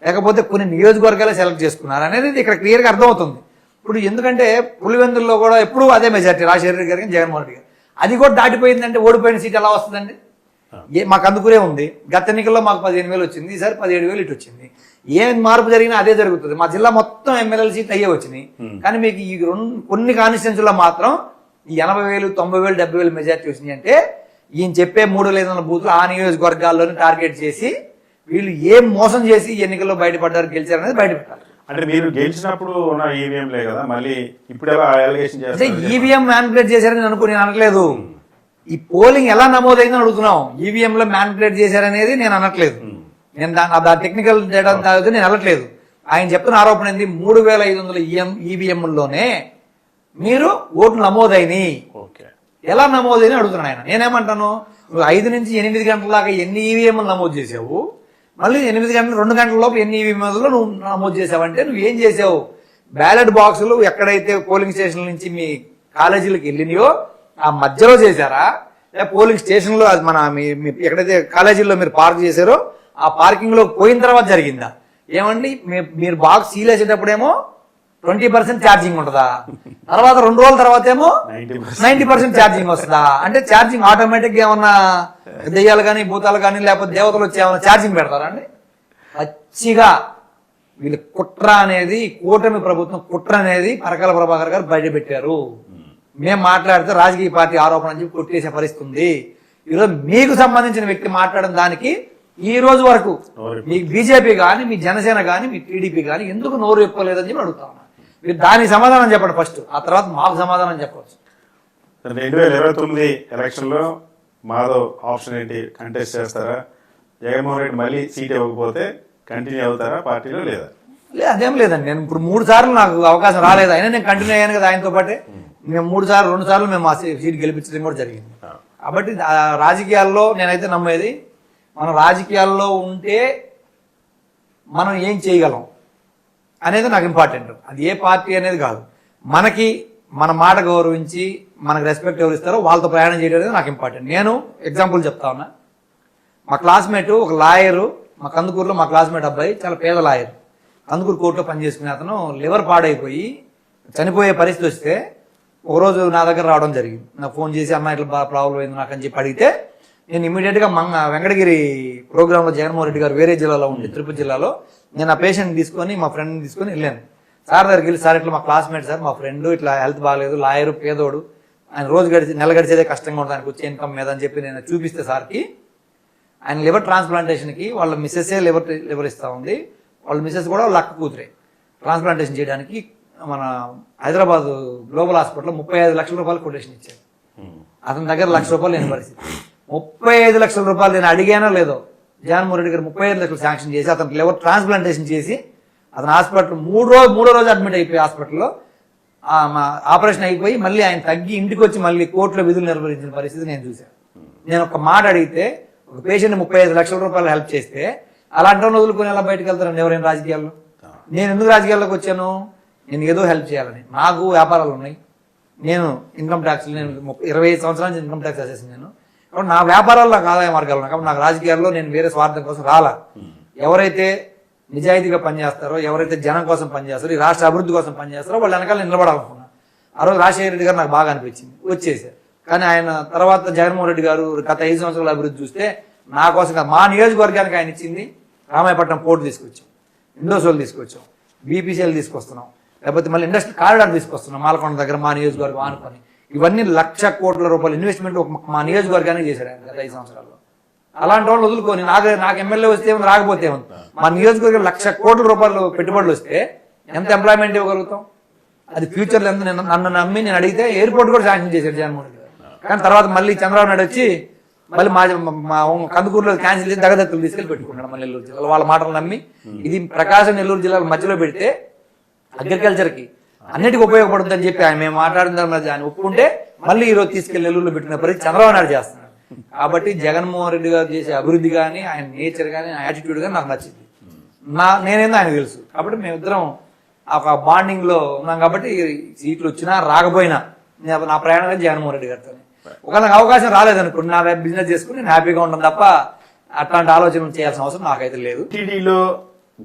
లేకపోతే కొన్ని నియోజకవర్గాలే సెలెక్ట్ చేసుకున్నారా అనేది ఇక్కడ క్లియర్గా అర్థమవుతుంది. ఇప్పుడు ఎందుకంటే పులివెందుల్లో కూడా ఎప్పుడు అదే మెజార్టీ రాజశేఖర రెడ్డి గారికి జగన్మోహన్ రెడ్డి గారు, అది కూడా దాటిపోయిందంటే ఓడిపోయిన సీట్ ఎలా వస్తుందండి? మాకు అందుకునే ఉంది. గత ఎన్నికల్లో మాకు 15,000 వచ్చింది, ఈసారి 17,000 ఇటు వచ్చింది. ఏం మార్పు జరిగినా అదే జరుగుతుంది. మా జిల్లా మొత్తం ఎమ్మెల్యేల సీట్లు అయ్యే వచ్చినాయి. కానీ మీకు ఈ కొన్ని కాన్స్టిట్యున్సీలో మాత్రం ఈ 80,000, 90,000, 70,000 మెజార్టీ వచ్చినాయి. అంటే ఈయన చెప్పే 3,500 బూతులు ఆ నియోజకవర్గాల్లోనే టార్గెట్ చేసి వీళ్ళు ఏం మోసం చేసి ఎన్నికల్లో బయటపడ్డారు, గెలిచారు అనేది బయట పెట్టాలి. అంటే మీరు గెలిచినప్పుడు ఉన్న ఈవీఎంలే కదా, మళ్ళీ ఇప్పుడు ఎలా అలిగేషన్ అంటే ఈవీఎం మ్యానిపులేట్ చేశారని నేను అనట్లేదు. ఈ పోలింగ్ ఎలా నమోదైందని అడుగుతున్నాం. ఈవీఎంలో మ్యానిపులేట్ చేశారనేది నేను అనట్లేదు. నేను దాని టెక్నికల్ డేటా నేను అనట్లేదు. ఆయన చెప్తున్న ఆరోపణ ఏంది? 3,500 ఈవీఎంలోనే మీరు ఓట్లు నమోదైనవి. ఎలా నమోదైన అడుగుతున్నాను ఆయన. నేనేమంటాను, నువ్వు 5 నుంచి 8 గంటల దాకా ఎన్ని ఈవీఎంలు నమోదు చేసావు, మళ్ళీ 8 గంటలు 2 గంటల లోపు ఎన్ని ఈవీఎంలో నువ్వు నమోదు చేసావంటే నువ్వు ఏం చేసావు? బ్యాలెట్ బాక్సులు ఎక్కడైతే పోలింగ్ స్టేషన్ నుంచి మీ కాలేజీలకు వెళ్ళినాయో ఆ మధ్యలో చేశారా, లేదా పోలింగ్ స్టేషన్ లో మన ఎక్కడైతే కాలేజీల్లో మీరు పార్క్ చేశారో ఆ పార్కింగ్ లో పోయిన తర్వాత జరిగిందా? ఏమండి మీరు బాక్స్ సీల్ వేసేటప్పుడేమో 20% ఛార్జింగ్ ఉంటుందా, తర్వాత 2 రోజుల తర్వాత ఏమో 90% ఛార్జింగ్ వస్తుందా? అంటే ఛార్జింగ్ ఆటోమేటిక్ గా ఏమన్నా దెయ్యాలు కానీ భూతాలు కానీ లేకపోతే దేవతలు వచ్చి ఏమన్నా ఛార్జింగ్ పెడతారా అండి? పచ్చిగా వీళ్ళ కుట్ర అనేది, కూటమి ప్రభుత్వం కుట్ర అనేది పరకాల ప్రభాకర్ గారు బయట పెట్టారు. మేము మాట్లాడితే రాజకీయ పార్టీ ఆరోపణ అని చెప్పి కొట్టేసే పరిస్థితి ఉంది. ఈరోజు మీకు సంబంధించిన వ్యక్తి మాట్లాడిన దానికి ఈ రోజు వరకు మీ బీజేపీ కానీ మీ జనసేన కానీ మీ టీడీపీ కానీ ఎందుకు నోరు ఎప్పలేదని చెప్పి అడుగుతా ఉన్నా. మీరు దానికి సమాధానం చెప్పండి ఫస్ట్, ఆ తర్వాత మాకు సమాధానం చెప్పవచ్చు. 2029 ఎలక్షన్ లో మాధవ్ ఆప్షన్ ఏంటి? కంటెస్ట్ చేస్తారా? జగన్మోహన్ రెడ్డి మళ్ళీ సీట్ ఇవ్వకపోతే కంటిన్యూ అవుతారా పార్టీలో లేదా? అదేం లేదండి. నేను ఇప్పుడు 3 సార్లు నాకు అవకాశం రాలేదు, అయినా నేను కంటిన్యూ అయ్యాను కదా ఆయనతో పాటే. మేము 2 సార్లు మేము ఆ సీట్ గెలిపించడం కూడా జరిగింది. కాబట్టి రాజకీయాల్లో నేనైతే నమ్మేది, మనం రాజకీయాల్లో ఉంటే మనం ఏం చేయగలం అనేది నాకు ఇంపార్టెంట్. అది ఏ పార్టీ అనేది కాదు. మనకి మన మాట గౌరవించి మనకు రెస్పెక్ట్ ఎవరు ఇస్తారో వాళ్ళతో ప్రయాణం చేయడం అనేది నాకు ఇంపార్టెంట్. నేను ఎగ్జాంపుల్ చెప్తా ఉన్నా. మా క్లాస్మేట్ ఒక లాయరు, మా కందుకూరులో మా క్లాస్మేట్ అబ్బాయి చాలా పేద లాయర్, కందుకూరు కోర్టులో పనిచేసుకునే అతను లివర్ పాడైపోయి చనిపోయే పరిస్థితి వస్తే ఒకరోజు నా దగ్గర రావడం జరిగింది. నాకు ఫోన్ చేసి అన్న ఇట్లా ప్రాబ్లం అయింది నాకు అని చెప్పి అడిగితే నేను ఇమీడియట్గా వెంకటగిరి ప్రోగ్రాంలో జగన్మోహన్ రెడ్డి గారు వేరే జిల్లాలో ఉండి తిరుపతి జిల్లాలో నేను ఆ పేషెంట్ తీసుకొని మా ఫ్రెండ్ని తీసుకొని వెళ్ళాను. సార్ దగ్గరికి వెళ్ళి, సార్ ఇట్లా మా క్లాస్మేట్ సార్, మా ఫ్రెండ్ ఇట్లా హెల్త్ బాగాలేదు, లాయరు, పేదోడు, ఆయన రోజు నెల గడిచేదే కష్టంగా ఉంటుంది ఆయనకు వచ్చే ఇన్కమ్ మీద అని చెప్పి నేను చూపిస్తే సార్కి ఆయన లివర్ ట్రాన్స్ప్లాంటేషన్కి వాళ్ళ మిస్సెస్సే లివర్ ఇస్తూ ఉంది. వాళ్ళ మిస్సెస్ కూడా వాళ్ళ అక్క కూతురే ట్రాన్స్ప్లాంటేషన్ చేయడానికి మన హైదరాబాద్ గ్లోబల్ హాస్పిటల్లో 35 లక్షల రూపాయలు కొటేషన్ ఇచ్చారు. అతని దగ్గర ₹1,00,000 లేని పరిస్థితి. 35 లక్షల రూపాయలు నేను అడిగానో లేదో జగన్మోహన్ రెడ్డి గారు 35 లక్షలు శాంక్షన్ చేసి అతనికి లివర్ ట్రాన్స్ప్లాంటేషన్ చేసి అతను హాస్పిటల్ మూడో రోజు అడ్మిట్ అయిపోయి హాస్పిటల్లో ఆపరేషన్ అయిపోయి మళ్ళీ ఆయన తగ్గి ఇంటికి వచ్చి మళ్ళీ కోర్టులో విధులు నిర్వహించిన పరిస్థితి నేను చూశాను. నేను ఒక మాట అడిగితే ఒక పేషెంట్ 35 లక్షల రూపాయలు హెల్ప్ చేస్తే అలాంటి వదులుకొని ఎలా బయటకు వెళ్తారండి ఎవరైనా రాజకీయాల్లో? నేను ఎందుకు రాజకీయాల్లోకి వచ్చాను? నేను ఏదో హెల్ప్ చేయాలని. నాకు వ్యాపారాలు ఉన్నాయి, నేను ఇన్కమ్ ట్యాక్స్, నేను 25 సంవత్సరాల నుంచి ఇన్కమ్ ట్యాక్స్ అసెసింగ్ నేను. కాబట్టి నా వ్యాపారాల్లో నాకు ఆదాయ మార్గాలు ఉన్నాయి. కాబట్టి నాకు రాజకీయాల్లో నేను వేరే స్వార్థం కోసం రాలా. ఎవరైతే నిజాయితీగా పనిచేస్తారో, ఎవరైతే జనం కోసం పనిచేస్తారో, ఈ రాష్ట్ర అభివృద్ధి కోసం పనిచేస్తారో వాళ్ళ వెనకాల నిలబడాలనుకున్నా. ఆ రోజు రాజశేఖర రెడ్డి గారు నాకు బాగా అనిపించింది, వచ్చేసారు. కానీ ఆయన తర్వాత జగన్మోహన్ రెడ్డి గారు గత 5 సంవత్సరాల అభివృద్ధి చూస్తే నా కోసం కాదు, మా నియోజకవర్గానికి ఆయన ఇచ్చింది రామాయపట్నం పోర్టు తీసుకొచ్చాం, ఇండోసోల్ తీసుకొచ్చాం, బీపీసీఎల్ తీసుకొస్తున్నాం, లేకపోతే మళ్ళీ ఇండస్ట్రీ కారిడార్ తీసుకొస్తున్నాం మాలకొండ దగ్గర మా నియోజకవర్గం ఆనుకొని. ఇవన్నీ ₹1,00,00,000 కోట్ల ఇన్వెస్ట్మెంట్ మా నియోజకవర్గానికి చేశాడు ఆయన గత 5 సంవత్సరాల్లో. అలాంటి వాళ్ళు వదులుకొని నాకు ఎమ్మెల్యే వస్తే ఏమో రాకపోతే ఏమో, మా నియోజకవర్గం ₹1,00,00,000 కోట్ల పెట్టుబడులు వస్తే ఎంత ఎంప్లాయ్మెంట్ ఇవ్వగలుగుతాం? అది ఫ్యూచర్లో ఎంత నన్ను నమ్మి నేను అడిగితే ఎయిర్పోర్ట్ కూడా శాంక్షన్ చేశాడు జగన్మోహన్ రెడ్డి గారు. కానీ తర్వాత మళ్ళీ చంద్రబాబు నాయుడు వచ్చి మళ్ళీ మా కందుకూరులో క్యాన్సిల్ చేసి దగదత్తులు తీసుకెళ్లి పెట్టుకున్నాడు మన నెల్లూరు జిల్లాలో. వాళ్ళ మాటలు నమ్మి ఇది ప్రకాశం నెల్లూరు జిల్లాల మధ్యలో పెడితే అగ్రికల్చర్కి అన్నిటికీ ఉపయోగపడుతుంది అని చెప్పి ఆయన మేము మాట్లాడిన తర్వాత ఆయన ఒప్పుకుంటే మళ్ళీ ఈరోజు తీసుకెళ్లి నెల్లూరులో పెట్టిన పరిస్థితి చంద్రబాబు నాయుడు చేస్తున్నాడు. కాబట్టి జగన్మోహన్ రెడ్డి గారు చేసే అభివృద్ధి కానీ ఆయన నేచర్ కానీ ఆయన యాటిట్యూడ్ కానీ నాకు నచ్చింది. నేనేందో ఆయన తెలుసు. కాబట్టి మేమిద్దరం ఒక బాండింగ్ లో ఉన్నాం. కాబట్టి సీట్లు వచ్చినా రాకపోయినా నా ప్రయాణం జగన్మోహన్ రెడ్డి గారితో. ఒకవేళ నాకు అవకాశం రాలేదనుకోండి, నా బిజినెస్ చేసుకుని నేను హ్యాపీగా ఉంటాను తప్ప అట్లాంటి ఆలోచన చేయాల్సిన అవసరం నాకైతే లేదు. టీడీలో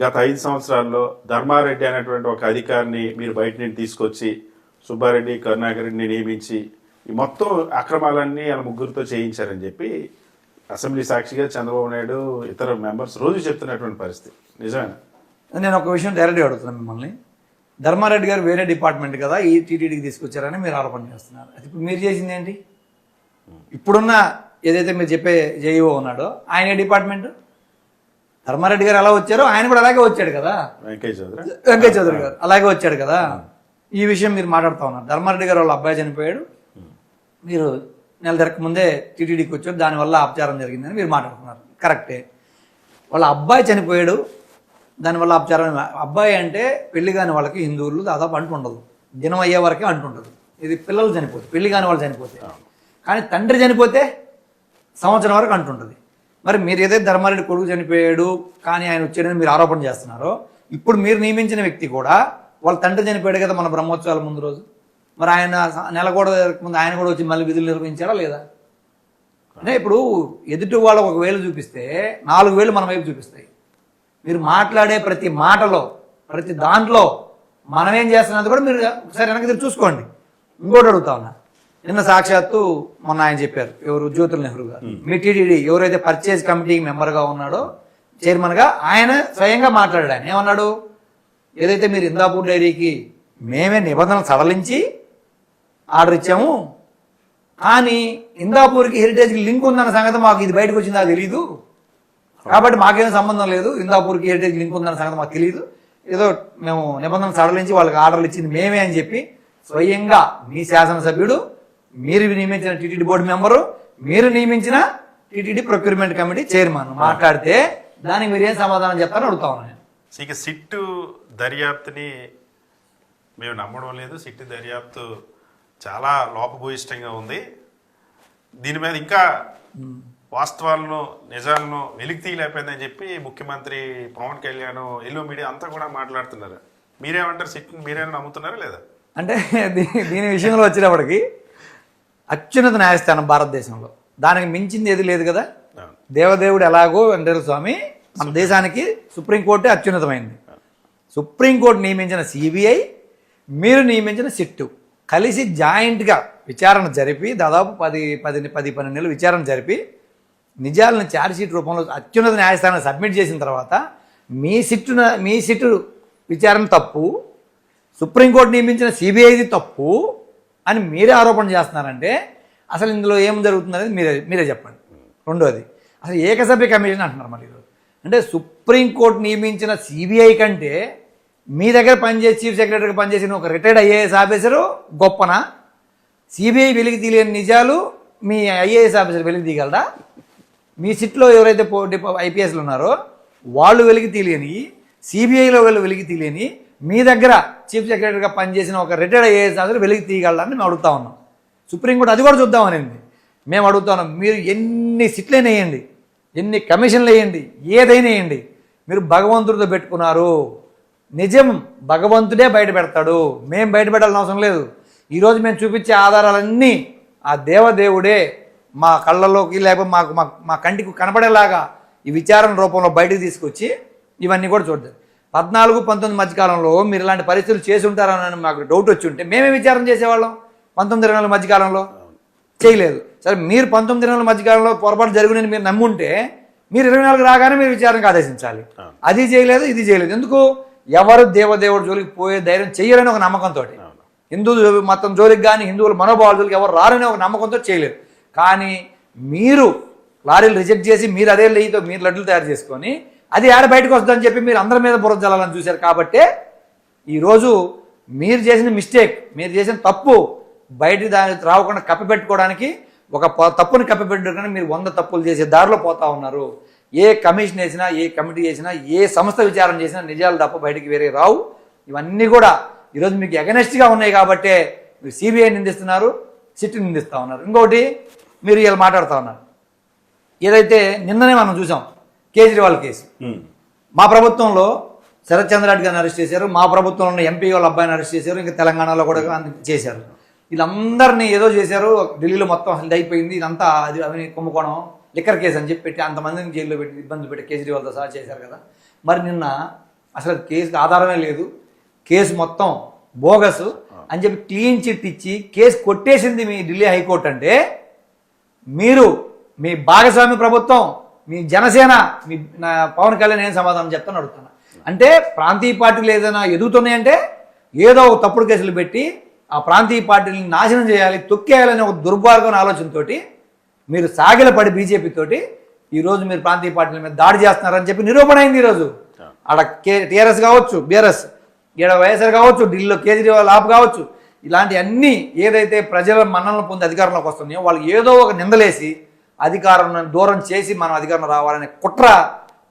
గత 5 సంవత్సరాల్లో ధర్మారెడ్డి అనేటువంటి ఒక అధికారిని మీరు బయట నుండి తీసుకొచ్చి సుబ్బారెడ్డి, కరుణాకర్ రెడ్డిని నియమించి ఈ మొత్తం అక్రమాలన్నీ వాళ్ళ ముగ్గురితో చేయించారని చెప్పి అసెంబ్లీ సాక్షిగా చంద్రబాబు నాయుడు ఇతర మెంబర్స్ రోజు చెప్తున్నటువంటి పరిస్థితి నిజమేనా? నేను ఒక విషయం డైరెక్ట్గా అడుగుతున్నాను మిమ్మల్ని. ధర్మారెడ్డి గారు వేరే డిపార్ట్మెంట్ కదా, ఈ టీటీడీకి తీసుకొచ్చారని మీరు ఆరోపణ చేస్తున్నారు. అది ఇప్పుడు మీరు చేసింది ఏంటి? ఇప్పుడున్న ఏదైతే మీరు చెప్పే జేఈఓ ఉన్నాడో ఆయన డిపార్ట్మెంట్, ధర్మారెడ్డి గారు ఎలా వచ్చారో ఆయన కూడా అలాగే వచ్చాడు కదా. వెంకయ్య చౌదరి గారు అలాగే వచ్చాడు కదా. ఈ విషయం మీరు మాట్లాడుతూ ఉన్నారు. ధర్మారెడ్డి గారు వాళ్ళ అబ్బాయి చనిపోయాడు, మీరు నెల తిరగక ముందే టీటీడీకి వచ్చాడు, దానివల్ల అపచారం జరిగిందని మీరు మాట్లాడుతున్నారు. కరెక్టే, వాళ్ళ అబ్బాయి చనిపోయాడు, దానివల్ల అపచారం. అబ్బాయి అంటే పెళ్లి కాని వాళ్ళకి హిందువులు దాదాపు అంటుండదు, దినం అయ్యే వరకే అంటుండదు. ఇది పిల్లలు చనిపోతే, పెళ్లి కాని వాళ్ళు చనిపోతే. కానీ తండ్రి చనిపోతే సంవత్సరం వరకు అంటుంటుంది. మరి మీరు ఏదైతే ధర్మారెడ్డి కొడుకు చనిపోయాడు కానీ ఆయన వచ్చాడని మీరు ఆరోపణ చేస్తున్నారో, ఇప్పుడు మీరు నియమించిన వ్యక్తి కూడా వాళ్ళ తండ్రి చనిపోయాడు కదా మన బ్రహ్మోత్సవాల ముందు రోజు. మరి ఆయన నెల కూడా ముందు ఆయన కూడా వచ్చి మళ్ళీ విధులు నిర్వహించాడా లేదా? అంటే ఇప్పుడు ఎదుటి వాళ్ళకు 1 వేలు చూపిస్తే 4 వేలు మన వైపు చూపిస్తాయి. మీరు మాట్లాడే ప్రతి మాటలో, ప్రతి దాంట్లో మనం ఏం చేస్తున్నది కూడా మీరు ఒకసారి వెనక్కి తిరిగి చూసుకోండి. ఇంకోటి అడుగుతా ఉన్నా, నిన్న సాక్షాత్తు మొన్న ఆయన చెప్పారు, ఎవరు, జ్యోతుల్ నెహ్రూ గారు, మీ టీటీడీ ఎవరైతే పర్చేజ్ కమిటీ మెంబర్గా ఉన్నాడో, చైర్మన్గా, ఆయన స్వయంగా మాట్లాడాడు. ఆయన ఏమన్నాడు? ఏదైతే మీరు ఇందాపూర్ డైరీకి మేమే నిబంధనలు సడలించి ఆర్డర్ ఇచ్చాము, కానీ ఇందాపూర్కి హెరిటేజ్కి లింక్ ఉందన్న సంగతి మాకు ఇది బయటకు వచ్చిందా తెలీదు, కాబట్టి మాకేం సంబంధం లేదు, ఇందాపూర్కి హెరిటేజ్ లింక్ ఉందన్న సంగతి మాకు తెలియదు, ఏదో మేము నిబంధనలు సడలించి వాళ్ళకి ఆర్డర్లు ఇచ్చింది మేమే అని చెప్పి స్వయంగా మీ శాసనసభ్యుడు, మీరు నియమించిన టీటీడీ బోర్డు మెంబరు, మీరు నియమించిన టీటీడీ ప్రొక్యూర్మెంట్ కమిటీ చైర్మన్ మాట్లాడితే దానికి మీరు ఏం సమాధానం చెప్తారని అడుగుతా ఉన్నాను. ఇక సిట్టు దర్యాప్తుని మేము నమ్మడం లేదు. సిట్టు దర్యాప్తు చాలా లోపభూయిష్టంగా ఉంది. దీని మీద ఇంకా వాస్తవాలను, నిజాలను వెలికి తీయలేకపోయిందని చెప్పి ముఖ్యమంత్రి పవన్ కళ్యాణ్, ఎల్లో మీడియా అంతా కూడా మాట్లాడుతున్నారు. మీరేమంటారు? సిట్ని మీరేమైనా నమ్ముతున్నారా లేదా? అంటే దీని విషయంలో వచ్చినప్పటికీ అత్యున్నత న్యాయస్థానం భారతదేశంలో, దానికి మించింది ఏది లేదు కదా. దేవదేవుడు ఎలాగో వెంకటేశ్వర స్వామి, మన దేశానికి సుప్రీంకోర్టే అత్యున్నతమైంది. సుప్రీంకోర్టు నియమించిన సిబిఐ, మీరు నియమించిన సిట్టు కలిసి జాయింట్గా విచారణ జరిపి దాదాపు 10-12 నెలలు విచారణ జరిపి నిజాలను ఛార్జ్షీట్ రూపంలో అత్యున్నత న్యాయస్థానానికి సబ్మిట్ చేసిన తర్వాత మీ సిట్టు విచారణ తప్పు, సుప్రీంకోర్టు నియమించిన సిబిఐది తప్పు అని మీరే ఆరోపణ చేస్తున్నారంటే అసలు ఇందులో ఏం జరుగుతుందనేది మీరే చెప్పండి. రెండోది, అసలు ఏకసభ్య కమిషన్ అంటున్నారు. మరి అంటే సుప్రీంకోర్టు నియమించిన సిబిఐ కంటే మీ దగ్గర పనిచేసి చీఫ్ సెక్రటరీగా పనిచేసిన ఒక రిటైర్డ్ ఐఏఎస్ ఆఫీసరు గొప్పనా? సిబిఐ వెలికి తీయలేని నిజాలు మీ ఐఏఎస్ ఆఫీసర్ వెలికి తీయగలరా? మీ సిట్లో ఎవరైతే ఐపీఎస్లు ఉన్నారో వాళ్ళు వెలికి తీయలేని, సిబిఐలో వెలికి తీయలేని మీ దగ్గర చీఫ్ సెక్రటరీగా పనిచేసిన ఒక రిటైర్డ్ ఐఏఎస్ ఆఫీసర్ వెలికి తీయగలరని మేము అడుగుతా ఉన్నాం. సుప్రీంకోర్టు అది కూడా చూద్దామనింది. మేము అడుగుతా ఉన్నాం, మీరు ఎన్ని సిట్లైనా వేయండి, ఎన్ని కమిషన్లు వేయండి, ఏదైనా వేయండి, మీరు భగవంతుడితో పెట్టుకున్నారు. నిజం భగవంతుడే బయట పెడతాడు, మేము బయట పెట్టాల్సిన అవసరం లేదు. ఈరోజు మేము చూపించే ఆధారాలన్నీ ఆ దేవదేవుడే మా కళ్ళలోకి, లేకపోతే మా కంటికి కనపడేలాగా ఈ విచారణ రూపంలో బయటకు తీసుకొచ్చి ఇవన్నీ కూడా చూడదు. 14-19 మధ్యకాలంలో మీరు ఇలాంటి పరిస్థితులు చేసి ఉంటారని మాకు డౌట్ వచ్చి ఉంటే మేమే విచారణ చేసేవాళ్ళం. 19-20 మధ్యకాలంలో చేయలేదు. సరే, మీరు 19-20 మధ్యకాలంలో పొరపాటు జరుగునని మీరు నమ్ముంటే మీరు 24 రాగానే మీరు విచారణకు ఆదేశించాలి. అది చేయలేదు, ఇది చేయలేదు. ఎందుకు? ఎవరు దేవదేవుడు జోలికి పోయే ధైర్యం చెయ్యరని ఒక నమ్మకంతో, హిందూ మతం జోలికి కానీ హిందువుల మనోభావాల జోలికి ఎవరు రారని ఒక నమ్మకంతో చేయలేదు. కానీ మీరు లారీలు రిజెక్ట్ చేసి మీరు అదే నెయ్యితో మీరు లడ్డులు తయారు చేసుకొని అది ఆడ బయటకు వస్తుందని చెప్పి మీరు అందరి మీద బురద జల్లాలని చూశారు. కాబట్టే ఈరోజు మీరు చేసిన మిస్టేక్, మీరు చేసిన తప్పు బయట దానికి రాకుండా కప్పిపెట్టుకోవడానికి, ఒక తప్పుని కప్పిపెట్టుకోవడానికి మీరు 100 తప్పులు చేసే దారిలో పోతా ఉన్నారు. ఏ కమిషన్ వేసినా, ఏ కమిటీ వేసినా, ఏ సంస్థ విచారణ చేసినా నిజాలు తప్ప బయటికి వేరే రావు. ఇవన్నీ కూడా ఈరోజు మీకు ఎగనెస్ట్గా ఉన్నాయి కాబట్టే మీరు సిబిఐ నిందిస్తున్నారు, సిట్ని నిందిస్తూ ఉన్నారు. ఇంకొకటి మీరు ఇలా మాట్లాడుతూ ఉన్నారు. ఏదైతే నిన్ననే మనం చూసాం కేజ్రీవాల్ కేసు, మా ప్రభుత్వంలో శరత్ చంద్ర రెడ్డి గారిని అరెస్ట్ చేశారు, మా ప్రభుత్వంలో ఉన్న ఎంపీ వాళ్ళ అబ్బాయిని అరెస్ట్ చేశారు, ఇంకా తెలంగాణలో కూడా చేశారు. వీళ్ళందరినీ ఏదో చేశారు, ఢిల్లీలో మొత్తం అసలు అయిపోయింది, ఇదంతా అది అవినీతి కుంభకోణం లిక్కర్ కేసు అని చెప్పి పెట్టి అంతమందిని జైల్లో పెట్టి ఇబ్బంది పెట్టి కేజ్రీవాల్తో సహా చేశారు కదా. మరి నిన్న అసలు కేసుకి ఆధారమే లేదు, కేసు మొత్తం బోగస్ అని చెప్పి క్లీన్ చిట్ ఇచ్చి కేసు కొట్టేసింది మీ ఢిల్లీ హైకోర్టు. అంటే మీరు మీ భాగస్వామి ప్రభుత్వం, మీ జనసేన, మీ పవన్ కళ్యాణ్ ఏం సమాధానం చెప్తాను అడుగుతున్నా. అంటే ప్రాంతీయ పార్టీలు ఏదైనా ఎదుగుతున్నాయంటే ఏదో ఒక తప్పుడు కేసులు పెట్టి ఆ ప్రాంతీయ పార్టీని నాశనం చేయాలి, తొక్కేయాలనే ఒక దుర్మార్గమైన ఆలోచనతోటి మీరు సాగిలపడి బీజేపీ తోటి ఈరోజు మీరు ప్రాంతీయ పార్టీల మీద దాడి చేస్తున్నారని చెప్పి నిరూపణ అయింది. ఈరోజు ఆడ టీఆర్ఎస్ కావచ్చు, బీఆర్ఎస్, ఈడ వైఎస్ఆర్ కావచ్చు, ఢిల్లీలో కేజ్రీవాల్ ఆప్ కావచ్చు, ఇలాంటి అన్ని ఏదైతే ప్రజల మన్ననలు పొంది అధికారంలోకి వస్తున్నాయో వాళ్ళు ఏదో ఒక నిందలేసి అధికారం దూరం చేసి మనం అధికారంలో రావాలనే కుట్ర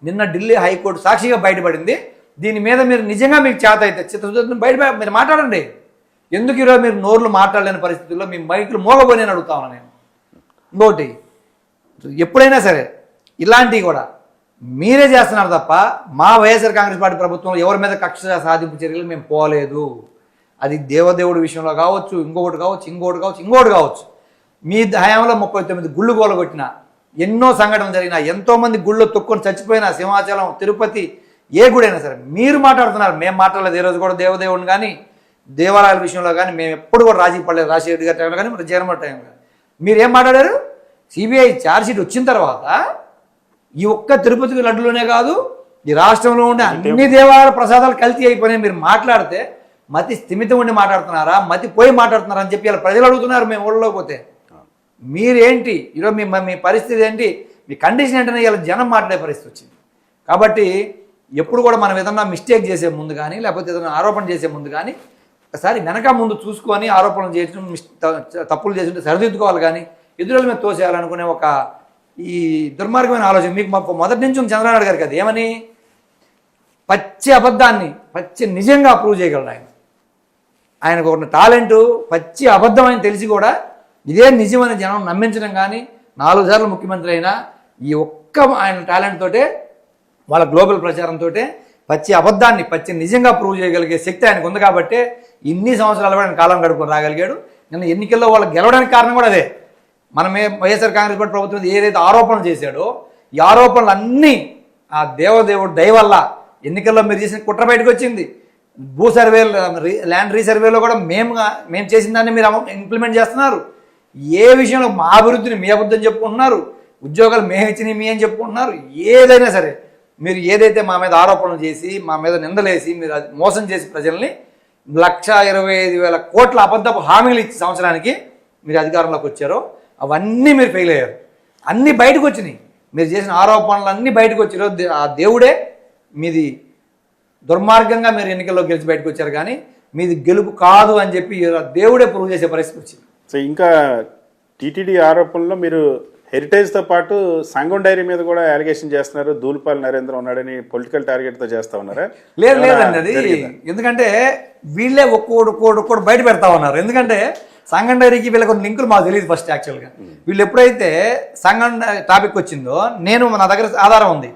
నిన్న ఢిల్లీ హైకోర్టు సాక్షిగా బయటపడింది. దీని మీద మీరు నిజంగా మీకు చేత అయితే చిత్తశుద్ధిని బయట మీరు మాట్లాడండి. ఎందుకు ఈరోజు మీరు నోర్లు మాట్లాడలేని పరిస్థితుల్లో మీ మైకులు మోగబోని అడుగుతా ఉన్నా నేను. ఇంకోటి, ఎప్పుడైనా సరే ఇలాంటివి కూడా మీరే చేస్తున్నారు తప్ప మా వైఎస్ఆర్ కాంగ్రెస్ పార్టీ ప్రభుత్వంలో ఎవరి మీద కక్ష సాధింపు చర్యలు మేము పోలేదు. అది దేవదేవుడి విషయంలో కావచ్చు, ఇంకొకటి కావచ్చు. మీ హయాంలో 39 గుళ్ళు గోలగొట్టిన, ఎన్నో సంఘటనలు జరిగిన, ఎంతోమంది గుళ్ళు తొక్కుని చచ్చిపోయిన, సింహాచలం, తిరుపతి, ఏ గుడైనా సరే మీరు మాట్లాడుతున్నారు. మేము మాట్లాడలేదు. ఏ రోజు కూడా దేవదేవుడిని కానీ దేవాలయాల విషయంలో కానీ మేము ఎప్పుడు కూడా రాజీ పడలేదు. రాజశేఖర్ గారి టైంలో కానీ మరి జగన్మోహన్ టైంలో కానీ మీరేం మాట్లాడారు? సిబిఐ ఛార్జ్షీట్ వచ్చిన తర్వాత ఈ ఒక్క తిరుపతికి లడ్డులోనే కాదు, ఈ రాష్ట్రంలో ఉండే అన్ని దేవాలయ ప్రసాదాలు కల్తీ అయిపోయినాయి. మీరు మాట్లాడితే మతి స్థిమితం ఉండి మాట్లాడుతున్నారా, మతి పోయి మాట్లాడుతున్నారా అని చెప్పి ఇలా ప్రజలు అడుగుతున్నారు. మేము ఊళ్ళో పోతే మీరేంటి ఈరోజు మీ పరిస్థితి ఏంటి, మీ కండిషన్ ఏంటనే ఇలా జనం మాట్లాడే పరిస్థితి వచ్చింది. కాబట్టి ఎప్పుడు కూడా మనం ఏదన్నా మిస్టేక్ చేసే ముందు కానీ లేకపోతే ఏదైనా ఆరోపణ చేసే ముందు కానీ ఒకసారి వెనక ముందు చూసుకొని ఆరోపణలు చేయడం, తప్పులు చేస్తుంటే సరిదిద్దుకోవాలి. కానీ ఎదురుల మీద తోసేయాలనుకునే ఒక ఈ దుర్మార్గమైన ఆలోచన మీకు మొదటి నుంచి ఉంది చంద్రబాబు గారికి. అది ఏమని పచ్చి అబద్ధాన్ని పచ్చి నిజంగా ప్రూవ్ చేయగలడు ఆయన. ఆయనకు ఉన్న టాలెంటు పచ్చి అబద్ధం అని తెలిసి కూడా ఇదే నిజమని జనం నమ్మించడం కానీ 4 సార్లు ముఖ్యమంత్రి అయినా ఈ ఒక్క ఆయన టాలెంట్ తోటే వాళ్ళ గ్లోబల్ ప్రచారంతో పచ్చి అబద్ధాన్ని పచ్చి నిజంగా ప్రూవ్ చేయగలిగే శక్తి ఆయనకు ఉంది. కాబట్టి ఇన్ని సంవత్సరాలు ఆయన కాలం గడుపుకొని రాగలిగాడు. నిన్న ఎన్నికల్లో వాళ్ళు గెలవడానికి కారణం కూడా అదే. మనమే వైఎస్ఆర్ కాంగ్రెస్ పార్టీ ప్రభుత్వం ఏదైతే ఆరోపణలు చేశాడో ఈ ఆరోపణలు అన్నీ ఆ దేవదేవుడు దయ వల్ల ఎన్నికల్లో మీరు చేసిన కుట్ర బయటకు వచ్చింది. భూ సర్వేలు, ల్యాండ్ రీసర్వేలో కూడా మేము చేసిన దాన్ని మీరు ఇంప్లిమెంట్ చేస్తున్నారు. ఏ విషయంలో మా అభివృద్ధిని మీ అబద్ధం చెప్పుకుంటున్నారు, ఉద్యోగాలు మేము ఇచ్చినవి మీ అని చెప్పుకుంటున్నారు. ఏదైనా సరే మీరు ఏదైతే మా మీద ఆరోపణలు చేసి మా మీద నిందలేసి మీరు మోసం చేసి ప్రజల్ని 1,25,000 కోట్ల అబద్ధపు హామీలు ఇచ్చి సంవత్సరానికి మీరు అధికారంలోకి వచ్చారో అవన్నీ మీరు ఫెయిల్ అయ్యారు. అన్నీ బయటకు వచ్చినాయి. మీరు చేసిన ఆరోపణలు అన్నీ బయటకు వచ్చారో ఆ దేవుడే మీది దుర్మార్గంగా మీరు ఎన్నికల్లో గెలిచి బయటకు వచ్చారు. కానీ మీది గెలుపు కాదు అని చెప్పి దేవుడే ప్రూవ్ చేసే పరిస్థితి వచ్చింది. సో ఇంకా టీటీడీ ఆరోపణలో మీరు హెరిటేజ్తో పాటు సంఘం డైరీ మీద కూడా అలిగేషన్ చేస్తున్నారు. దూల్పాల్ నరేంద్ర ఉన్నాడని పొలిటికల్ టార్గెట్తో చేస్తా ఉన్నారా? లేదండి అది. ఎందుకంటే వీళ్ళే ఒక్కోడు బయట పెడతా ఉన్నారు. ఎందుకంటే సంఘం డైరీకి వీళ్ళ కొన్ని లింకులు మాకు తెలియదు ఫస్ట్. యాక్చువల్గా వీళ్ళు ఎప్పుడైతే సంఘం టాపిక్ వచ్చిందో నా దగ్గర ఆధారం ఉంది.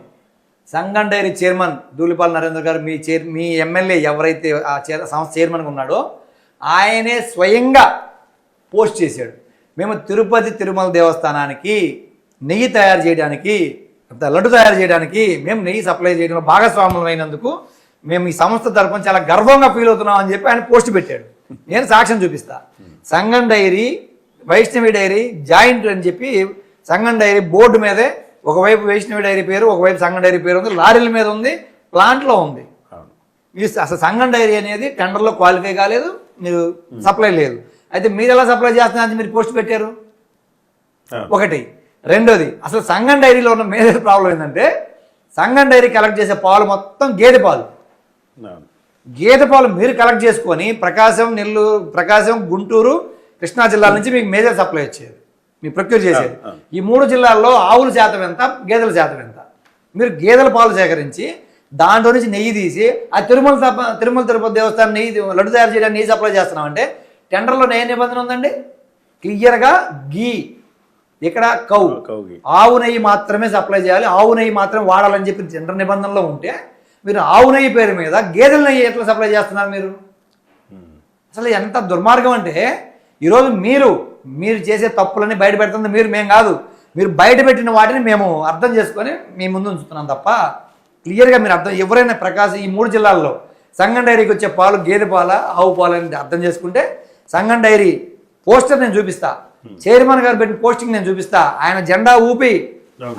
సంఘం డైరీ చైర్మన్ దూలిపాల్ నరేంద్ర గారు మీ ఎమ్మెల్యే ఎవరైతే ఆ సంస్థ చైర్మన్గా ఉన్నాడో ఆయనే స్వయంగా పోస్ట్ చేశాడు. మేము తిరుపతి తిరుమల దేవస్థానానికి నెయ్యి తయారు చేయడానికి, లడ్డు తయారు చేయడానికి మేము నెయ్యి సప్లై చేయడంలో భాగస్వాములు అయినందుకు మేము ఈ సంస్థ తరఫున చాలా గర్వంగా ఫీల్ అవుతున్నాం అని చెప్పి ఆయన పోస్ట్ పెట్టాడు. నేను సాక్ష్యం చూపిస్తా. సంఘం డైరీ, వైష్ణవి డైరీ జాయింట్ అని చెప్పి సంఘం డైరీ బోర్డు మీదే ఒకవైపు వైష్ణవి డైరీ పేరు, ఒకవైపు సంఘం డైరీ పేరు ఉంది, లారీల మీద ఉంది, ప్లాంట్లో ఉంది. అసలు సంఘం డైరీ అనేది టెండర్లో క్వాలిఫై కాలేదు, మీరు సప్లై లేదు. అయితే మీరు ఎలా సప్లై చేస్తున్నారని మీరు పోస్ట్ పెట్టారు ఒకటి. రెండోది, అసలు సంఘం డైరీలో ఉన్న మేజర్ ప్రాబ్లం ఏంటంటే సంఘం డైరీ కలెక్ట్ చేసే పాలు మొత్తం గేదె పాలు. గేదె పాలు మీరు కలెక్ట్ చేసుకొని ప్రకాశం, గుంటూరు, కృష్ణా జిల్లాల నుంచి మీకు మేజర్ సప్లై వచ్చేది, మీకు ప్రొక్యూర్ చేసేది. ఈ 3 జిల్లాల్లో ఆవుల శాతం ఎంత, గేదెల శాతం ఎంత? మీరు గేదెల పాలు సేకరించి దాంట్లో నుంచి నెయ్యి తీసి ఆ తిరుమల తిరుపతి దేవస్థానం నెయ్యి లడ్డు తయారు చేయడానికి నెయ్యి సప్లై చేస్తున్నామంటే టెండర్లో నెయ్యి నిబంధన ఉందండి. క్లియర్గా గీ ఇక్కడ కౌగి ఆవు నెయ్యి మాత్రమే సప్లై చేయాలి, ఆవు నెయ్యి మాత్రమే వాడాలని చెప్పి టెండర్ నిబంధనలో ఉంటే మీరు ఆవు నెయ్యి పేరు మీద గేదెల నెయ్యి ఎట్లా సప్లై చేస్తున్నారు మీరు? అసలు ఎంత దుర్మార్గం అంటే ఈరోజు మీరు చేసే తప్పులని బయట పెడుతుంది మేము కాదు, మీరు బయట పెట్టిన వాటిని మేము అర్థం చేసుకొని మీ ముందు ఉంచుతున్నాం తప్ప క్లియర్గా మీరు అర్థం ఎవరైనా ప్రకాశం ఈ 3 జిల్లాల్లో సంగం డైరీకి వచ్చే పాలు గేదె పాల ఆవు పాలు అని అర్థం చేసుకుంటే సంగం డైరీ పోస్టర్ నేను చూపిస్తా, చైర్మన్ గారు పెట్టిన పోస్టింగ్ నేను చూపిస్తా, ఆయన జెండా ఊపి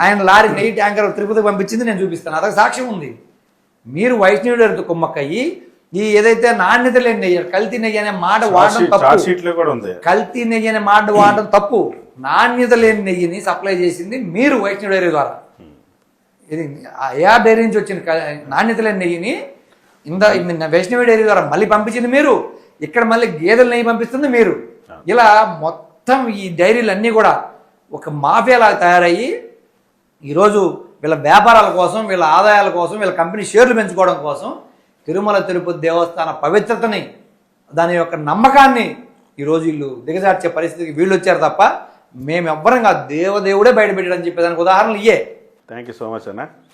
ఆయన లారీ నెయ్యి ట్యాంకర్ తిరుపతికి పంపించింది నేను చూపిస్తాను, అదొక సాక్ష్యం ఉంది. మీరు వైష్ణవి డైరీతో కుమ్మక్కయ్యి ఈ ఏదైతే నాణ్యత లేని నెయ్యి కల్తీ నెయ్యి అనే మాట వాడడం తప్పు, కల్తీ నెయ్యి అనే మాట వాడడం తప్పు. నాణ్యత లేని నెయ్యిని సప్లై చేసింది మీరు వైష్ణవి డైరీ ద్వారా. ఇది ఏఆర్ డైరీ నుంచి వచ్చిన నాణ్యత లేని నెయ్యిని వైష్ణవి డైరీ ద్వారా మళ్ళీ పంపించింది మీరు, ఇక్కడ మళ్ళీ గేదెల నెయ్యి పంపిస్తుంది మీరు. ఇలా మొత్తం ఈ డైరీలు అన్నీ కూడా ఒక మాఫియాలాగా తయారయ్యి ఈరోజు వీళ్ళ వ్యాపారాల కోసం, వీళ్ళ ఆదాయాల కోసం, వీళ్ళ కంపెనీ షేర్లు పెంచుకోవడం కోసం తిరుమల తిరుపతి దేవస్థాన పవిత్రతని, దాని యొక్క నమ్మకాన్ని ఈరోజు వీళ్ళు దిగజార్చే పరిస్థితికి వీళ్ళు వచ్చారు తప్ప మేము ఎవ్వరం కాదు, దేవదేవుడే బయటపెట్టాడని చెప్పేదానికి ఉదాహరణలు ఇయే. థ్యాంక్ యూ సో మచ్ అన్న.